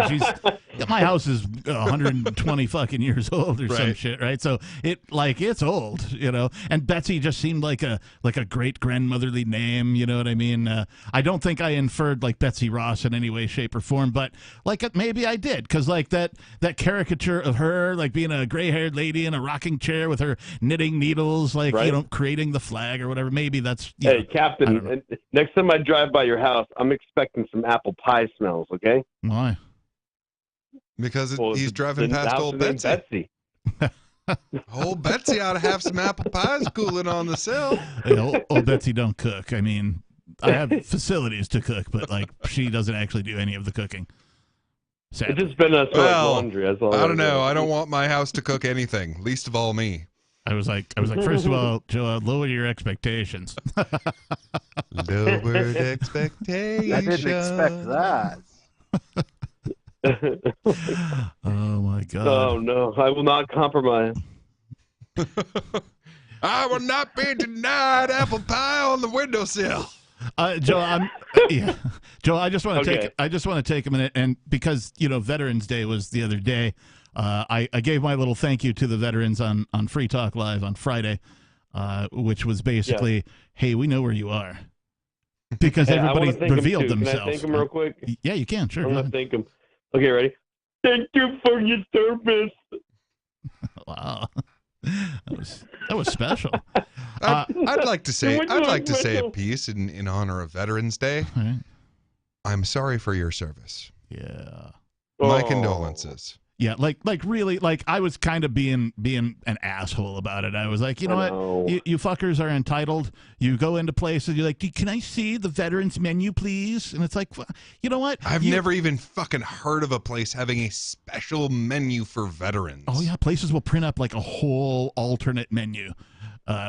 my house is 120 fucking years old or some shit, right? So it's old, and Betsy just seemed like a great grandmotherly name, you know what I mean? I don't think I inferred like Betsy Ross in any way, shape, or form, but maybe I did, because like that caricature of her, like being a gray-haired lady in a rocking chair with her knitting needles, like, creating the flag or whatever, maybe that's. Hey, Captain, next time I drive by your house, I'm expecting some apple pie smells, okay? Why? Because he's driving past Old Betsy. Old Betsy ought to have some apple pies cooling on the sill. Hey, old Betsy don't cook. I mean, I have facilities to cook, but like she doesn't actually do any of the cooking. Sadly. It's just been laundry. That's all I don't know. I don't want my house to cook anything, least of all me. I was like, first of all, Joe, lower your expectations. Lowered expectations. I didn't expect that. Oh my God. Oh no, I will not compromise. I will not be denied apple pie on the windowsill. Joe, yeah. Joe, I just want to take a minute, and because Veterans Day was the other day, I gave my little thank you to the veterans on Free Talk Live on Friday, which was basically, hey, we know where you are, because everybody revealed themselves. Can I thank them real quick? Yeah, you can. Sure. I'm gonna thank them. Okay, ready? Thank you for your service. Wow. That was special. I'd like to say a piece in honor of Veterans Day. Right. I'm sorry for your service. Yeah. My condolences. Yeah, like really, like I was kind of being an asshole about it. I was like, you know what, you fuckers are entitled. You go into places, you're like, can I see the veterans menu, please? And it's like, you know what? I've never even fucking heard of a place having a special menu for veterans. Oh yeah, places will print up like a whole alternate menu.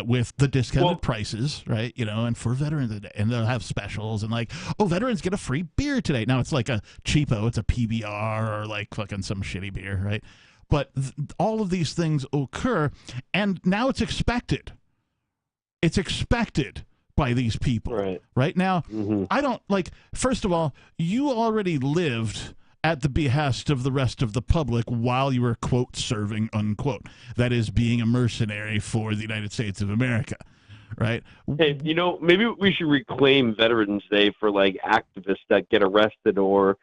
With the discounted prices, right? And for Veterans Day, and they'll have specials and like, oh, veterans get a free beer today. Now it's like a cheapo, it's a PBR or like fucking some shitty beer, right? But all of these things occur, and now it's expected. It's expected by these people, right now. Mm-hmm. I don't like. First of all, you already lived at the behest of the rest of the public while you were, quote, serving, unquote. That is, being a mercenary for the United States of America, right? Hey, maybe we should reclaim Veterans Day for, like, activists that get arrested or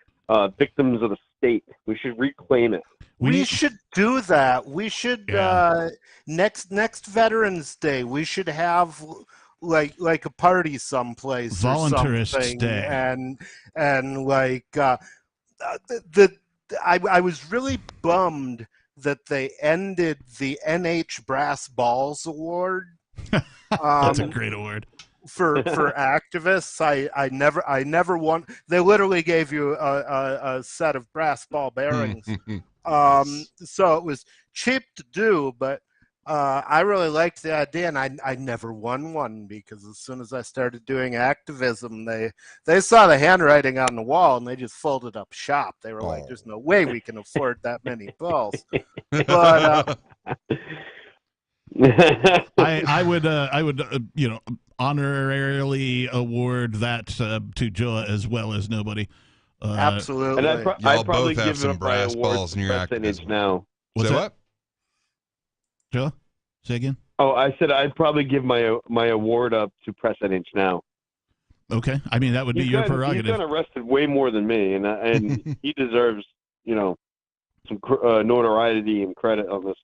victims of the state. We should reclaim it. We should do that. We should, next Veterans Day, we should have like a party someplace, Voluntarists Day, and like I was really bummed that they ended the NH Brass Balls Award. That's a great award for activists. I never won. They literally gave you a set of brass ball bearings. So it was cheap to do, but I really liked the idea, and I never won one because as soon as I started doing activism, they saw the handwriting on the wall and they just folded up shop. They were like, "There's no way we can afford that many balls." But I would honorarily award that to Joa as well as nobody. Absolutely. And I'd probably give some brass balls in your activism now. What's that? Joe, say again. Oh, I said I'd probably give my award up to Press NH now. Okay, I mean that would be your prerogative. He's been arrested way more than me, and he deserves some notoriety and credit on this.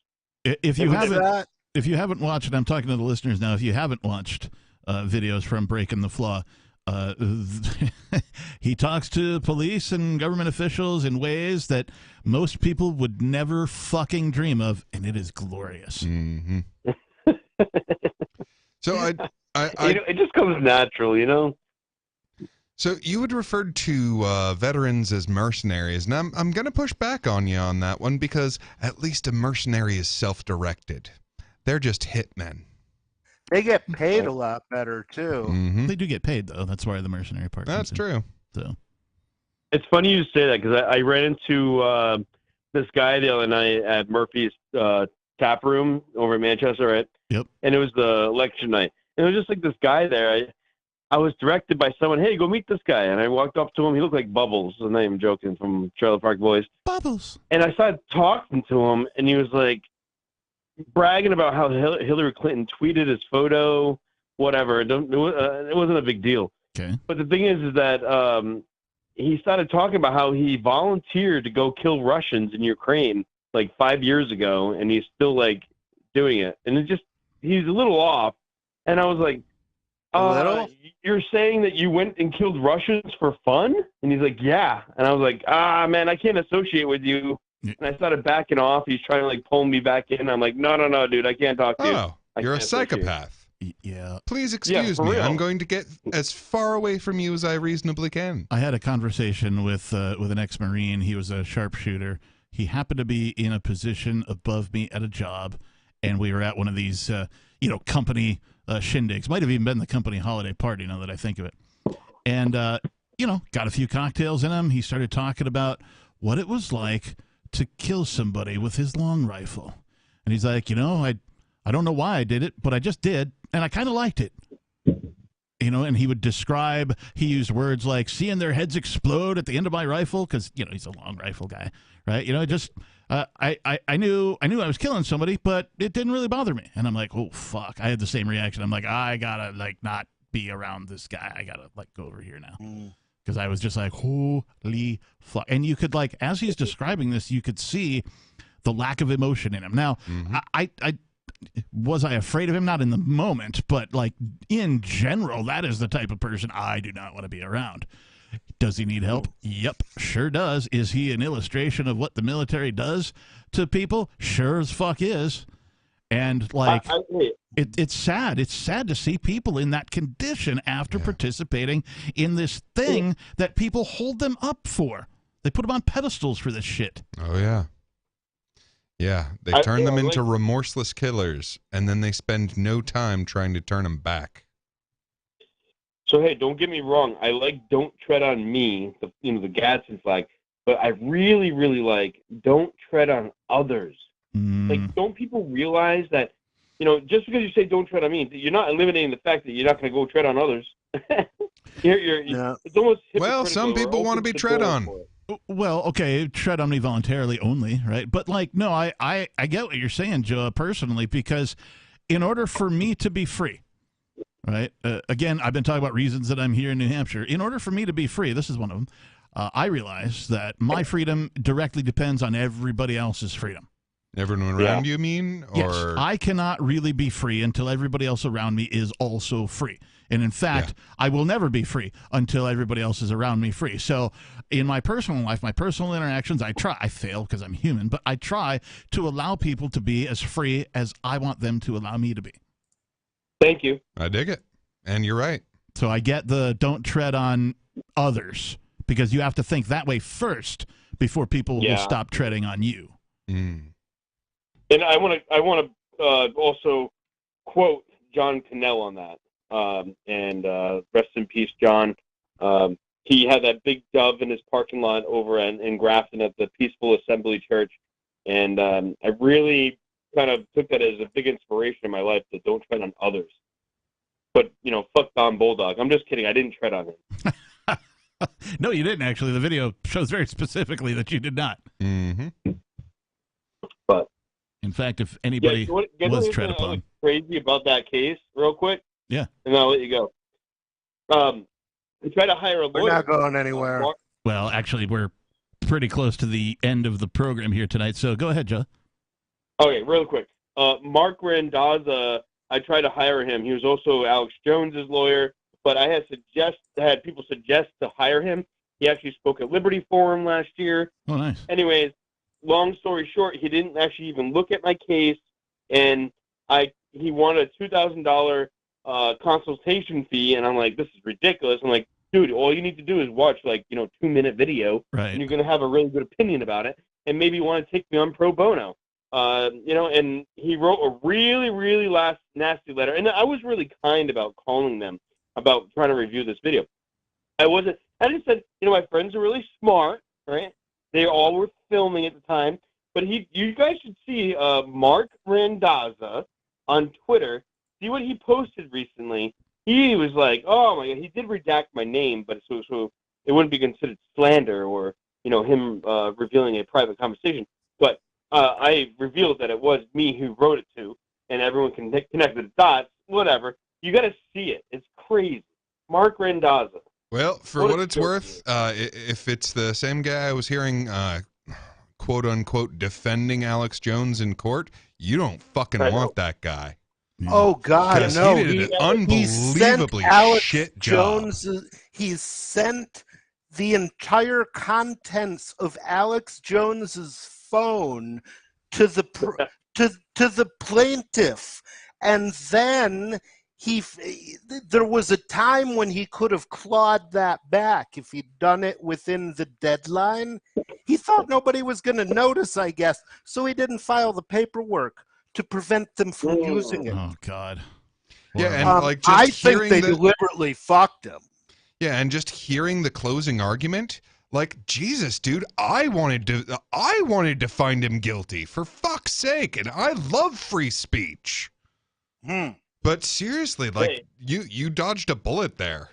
If you haven't watched, and I'm talking to the listeners now, if you haven't watched videos from Breaking the Flaw, he talks to police and government officials in ways that most people would never fucking dream of, and it is glorious. Mm-hmm. So it just comes natural, So you had referred to veterans as mercenaries, and I'm going to push back on you on that one because at least a mercenary is self-directed. They're just hitmen. They get paid a lot better too. Mm-hmm. They do get paid though. That's why the mercenary part. That's true. So it's funny you say that because I ran into this guy the other night at Murphy's tap room over in Manchester, right? Yep. And it was the election night, and it was just like this guy there. I was directed by someone, "Hey, go meet this guy," and I walked up to him. He looked like Bubbles. I'm not even joking, from Trailer Park Boys. Bubbles. And I started talking to him, and he was like, bragging about how Hillary Clinton tweeted his photo, whatever. It wasn't a big deal. Okay. But the thing is that he started talking about how he volunteered to go kill Russians in Ukraine like 5 years ago, and he's still like doing it. And he's a little off. And I was like, you're saying that you went and killed Russians for fun? And he's like, yeah. And I was like, man, I can't associate with you. And I started backing off. He's trying to like pull me back in. I'm like, no, dude, I can't talk to you. Oh, you're a psychopath. Yeah. Please excuse me. I'm going to get as far away from you as I reasonably can. I had a conversation with an ex-Marine. He was a sharpshooter. He happened to be in a position above me at a job, and we were at one of these, company shindigs. Might have even been the company holiday party, now that I think of it. And, got a few cocktails in him. He started talking about what it was like to kill somebody with his long rifle. And he's like, I don't know why I did it, but I just did, and I kind of liked it. and he would describe, he used words like seeing their heads explode at the end of my rifle, because, he's a long rifle guy, right? I knew I was killing somebody, but it didn't really bother me. And I'm like, oh, fuck. I had the same reaction. I'm like, I gotta, not be around this guy. I gotta, go over here now. Because I was just like, holy fuck. And you could, as he's describing this, you could see the lack of emotion in him. Now, I was I afraid of him? Not in the moment, but in general, that is the type of person I do not want to be around. Does he need help? Yep, sure does. Is he an illustration of what the military does to people? Sure as fuck is. And it's sad. It's sad to see people in that condition after participating in this thing that people hold them up for. They put them on pedestals for this shit. Oh, yeah. Yeah, they turn them into remorseless killers, and then they spend no time trying to turn them back. So, hey, don't get me wrong. I like Don't Tread on Me, the Gadsden flag, but I really, really like Don't Tread on Others. Don't people realize that, just because you say don't tread on me, you're not eliminating the fact that you're not going to go tread on others. It's almost hypocritical. Well, some people want to be tread on. Well, okay, tread on me voluntarily only, right? But no, I get what you're saying, Joe, personally, because in order for me to be free, right? Again, I've been talking about reasons that I'm here in New Hampshire. In order for me to be free, this is one of them. I realize that my freedom directly depends on everybody else's freedom. Everyone around you mean? Or? Yes, I cannot really be free until everybody else around me is also free. And in fact, I will never be free until everybody else is around me free. So in my personal life, my personal interactions, I fail because I'm human, but I try to allow people to be as free as I want them to allow me to be. Thank you. I dig it. And you're right. So I get the don't tread on others, because you have to think that way first before people will stop treading on you. And I want to also quote John Cannell on that. And rest in peace, John. He had that big dove in his parking lot over in Grafton at the Peaceful Assembly Church. And I really kind of took that as a big inspiration in my life, that don't tread on others. But, fuck Don Bulldog. I'm just kidding. I didn't tread on him. No, you didn't, actually. The video shows very specifically that you did not. But in fact, if anybody was tread upon. Crazy about that case, real quick. Yeah. And I'll let you go. We tried to hire a lawyer. We're not going anywhere. Well, actually, we're pretty close to the end of the program here tonight, so go ahead, Joe. Okay, real quick. Mark Randazza, I tried to hire him. He was also Alex Jones's lawyer, but I had people suggest to hire him. He actually spoke at Liberty Forum last year. Oh, nice. Anyways, long story short, he didn't actually even look at my case, and he wanted a $2,000 consultation fee, and I'm like, this is ridiculous. I'm like, dude, all you need to do is watch 2-minute video, and you're gonna have a really good opinion about it, and maybe you want to take me on pro bono. And he wrote a really, really nasty letter, and I was really kind about calling them about trying to review this video. I just said, my friends are really smart, right? They all were filming at the time, but you guys should see Mark Randazza on Twitter. See what he posted recently. He was like, oh my God, he did redact my name, but so it wouldn't be considered slander or, him revealing a private conversation. But I revealed that it was me who wrote it to, and everyone can connect the dots, whatever. You got to see it. It's crazy. Mark Randazza. Well, for what it's worth, if it's the same guy I was hearing, quote unquote, defending Alex Jones in court, you don't fucking want that guy. Oh God, no! He did an unbelievably shit job. He sent the entire contents of Alex Jones's phone to the to the plaintiff, and then there was a time when he could have clawed that back if he'd done it within the deadline. He thought nobody was going to notice, I guess, so he didn't file the paperwork to prevent them from using it. Oh God! Yeah, and just I think they deliberately fucked him. Yeah, and just hearing the closing argument, Jesus, dude, I wanted to find him guilty, for fuck's sake, and I love free speech. But seriously, like you dodged a bullet there.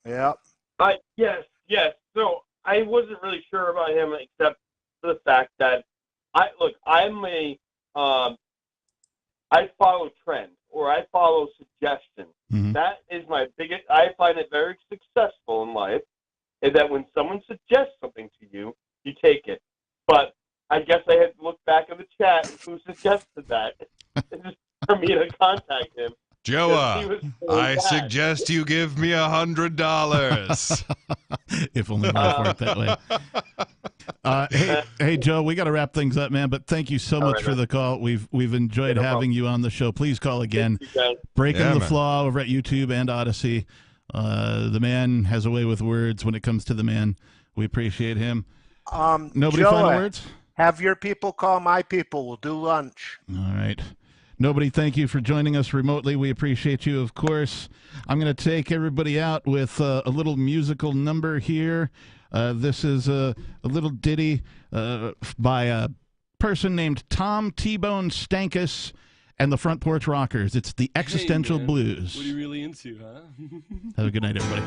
Yeah. Yes. So I wasn't really sure about him, except for the fact that I follow trend, or I follow suggestion. Mhm. That is my biggest. I find it very successful in life, is that when someone suggests something to you, you take it. But I guess I had to look back at the chat and who suggested that for me to contact him. Joa, I suggest you give me $100. If only life worked that way. Hey, Joe, we got to wrap things up, man. But thank you so much for the call. We've enjoyed having you on the show. Please call again. Breaking the Flaw over at YouTube and Odyssey. The man has a way with words when it comes to the man. We appreciate him. Nobody Joe, final words? Have your people call my people. We'll do lunch. All right. Nobody, thank you for joining us remotely. We appreciate you, of course. I'm going to take everybody out with a little musical number here. This is a little ditty by a person named Tom T-Bone Stankus and the Front Porch Rockers. It's the Existential Blues. What are you really into, huh? Have a good night, everybody.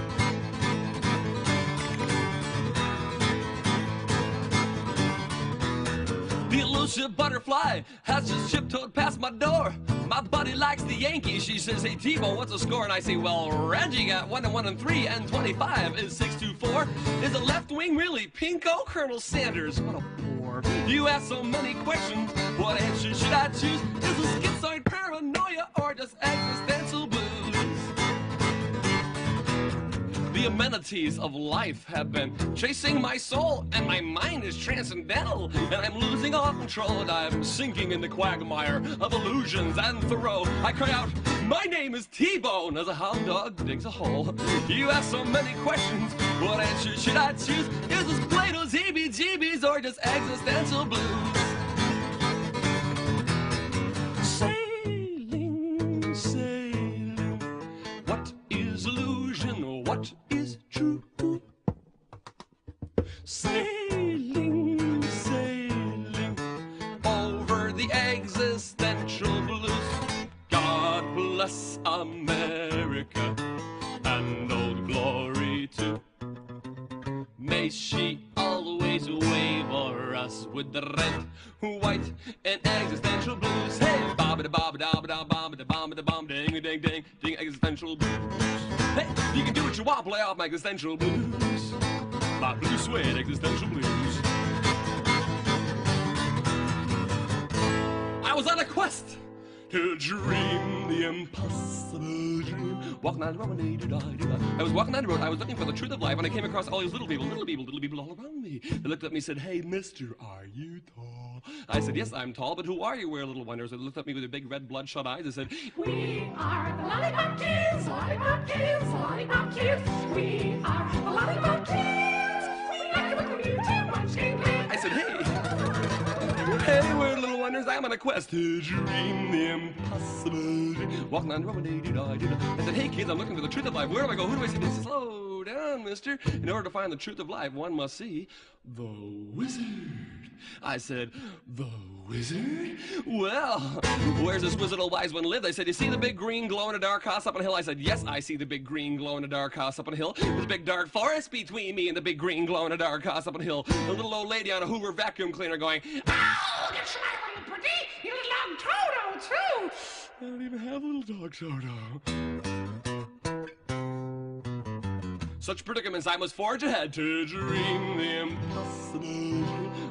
The elusive butterfly has just tiptoed past my door. My buddy likes the Yankees. She says, hey, T-Bone, what's the score? And I say, well, Reggie got 1-1-3, and 25 is 6-4. Is the left wing really pinko? Colonel Sanders, what a bore. You ask so many questions. What answer should I choose? Is it schizoid paranoia or just existential blues? The amenities of life have been chasing my soul, and my mind is transcendental, and I'm losing all control, and I'm sinking in the quagmire of illusions and Thoreau. I cry out, my name is T-Bone, as a hound dog digs a hole. You ask so many questions, what answer should I choose? Is this Plato's heebie-jeebies or just existential blues? Sailing, sailing, what is illusion? What is true? Sailing, sailing over the existential blues. God bless America and old glory too. May she always wave o'er us with the red, white, and existential blues. Hey, bob-a-da-bob-a-da-bob-a-da-bomb-a-da-bomb, ding-a-ding-ding, ding, existential blues. Hey, you can do what you want, play off my existential blues. My blue suede existential blues. I was on a quest to dream the impossible dream. Walking down the road, I was walking down the road, I was looking for the truth of life, and I came across all these little people all around me. They looked at me and said, hey, mister, are you tall? I said, yes, I'm tall, but who are you? We're little wonders. They looked at me with their big red bloodshot eyes and said, we are the Lollipop Kids, Lollipop Kids, Lollipop Kids. We are the Lollipop Kids. We like it when we do too much gameplay. I said, hey, we're little wonders. I'm on a quest to dream the impossible. Walking on the road, I said, hey, kids, I'm looking for the truth of life. Where do I go? Who do I see? They said, slow down, mister. In order to find the truth of life, one must see the wizard. I said, the wizard? Well, where's this wizard old wise one live? They said, you see the big green glow in the dark house up on the hill? I said, yes, I see the big green glow in the dark house up on the hill. There's a big dark forest between me and the big green glow in the dark house up on the hill. A little old lady on a Hoover vacuum cleaner going, ow, that's my little pretty, you little dog Toto, too. I don't even have a little dog Toto. Such predicaments I must forge ahead to dream the impossible.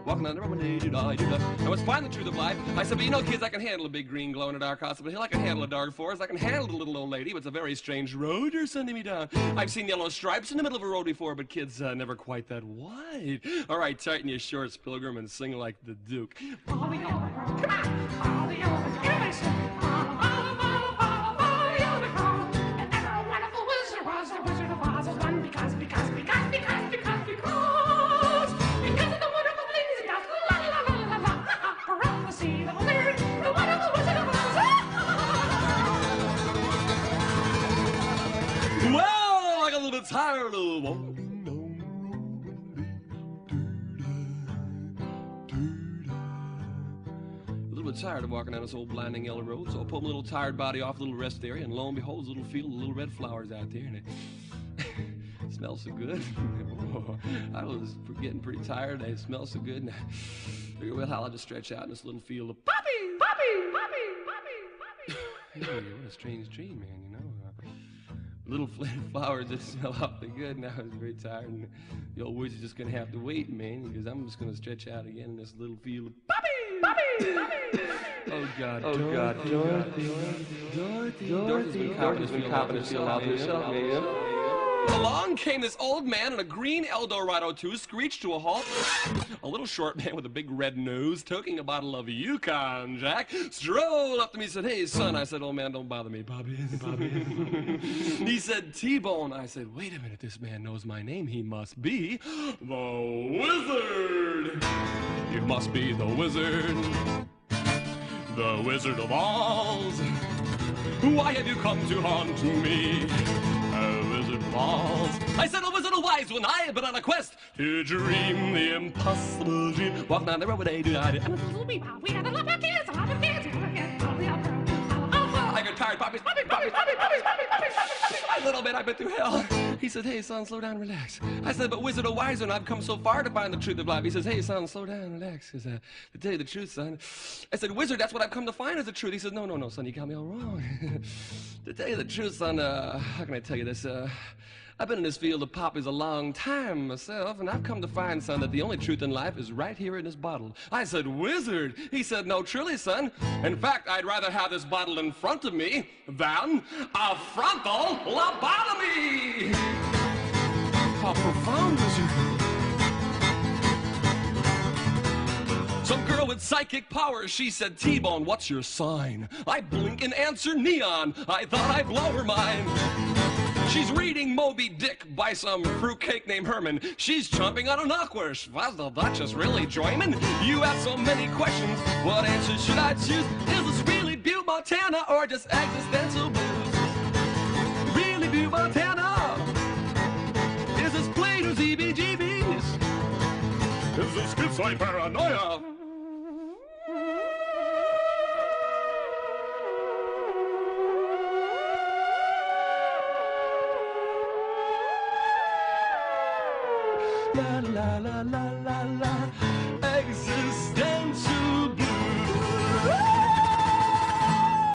Walking on the road, I must find the truth of life. I said, but you know, kids, I can handle a big green glow in a dark hospital hill. I can handle a dark forest. I can handle a little old lady, but it's a very strange road you're sending me down. I've seen yellow stripes in the middle of a road before, but kids, never quite that wide. All right, tighten your shorts, Pilgrim, and sing like the Duke. Follow the yellow girl, come on, follow the yellow girl. Here they say, follow the yellow girl. And ever a wonderful wizard was the Wizard of Oz. Is one because of the wonderful things he does. La la la la la la. Prophecy, the wizard, the wonderful Wizard of Oz. Well, I got a little bit tired of walking down the road. A little bit little tired of walking down this old blinding yellow road, so I pulled my little tired body off a little rest area, and lo and behold, there's a little field of little red flowers out there, and it smells so good. I was getting pretty tired. They smell so good, and I figured, well, I'll just stretch out in this little field of poppies, poppies, poppies, poppies, poppies. What a strange dream, man, you know. Little flowers that smell awfully good. Now I was very tired, and the old woods are just gonna have to wait, man, because I'm just gonna stretch out again in this little field of poppies, poppies, poppies. Oh God, oh God, Dorothy's been copping this field out herself, man. Along came this old man in a green Eldorado 2, screeched to a halt. A little short man with a big red nose, toking a bottle of Yukon Jack, strolled up to me and said, "Hey, son." I said, "Old man, don't bother me, Bobby." He said, "T-Bone." I said, "Wait a minute, this man knows my name. He must be the Wizard. You must be the Wizard. The Wizard of Oz. Why have you come to haunt me? A Wizard of Oz." I said, "A Wizard of Wise, when I have been on a quest to dream the impossible dream." Walk down the road, I do. I got tired, poppies, poppies, poppies, poppies, poppies, poppies, poppies. A little bit, I've been through hell. He said, "Hey, son, slow down, relax." I said, "But Wizard of Wise, when I've come so far to find the truth of life." He says, "Hey, son, slow down, relax." He said, "To tell you the truth, son." I said, "Wizard, that's what I've come to find is the truth." He said, No, son, you got me all wrong." To tell you the truth, son, how can I tell you this? I've been in this field of poppies a long time myself, and I've come to find, son, that the only truth in life is right here in this bottle. I said, "Wizard?" He said, "No, truly, son. In fact, I'd rather have this bottle in front of me than a frontal lobotomy." How profound, Wizard. Some girl with psychic powers, she said, "T-Bone, what's your sign?" I blink and answer neon. I thought I'd blow her mind. She's reading Moby Dick by some fruitcake named Herman. She's chomping on an aquarish. Was the Duchess really joining? You have so many questions. What answer should I choose? Is this really Butte, Montana, or just existential blues? Really Butte, Montana? Is this Plato's EBGBs? Is this schizoid paranoia? La la la la la la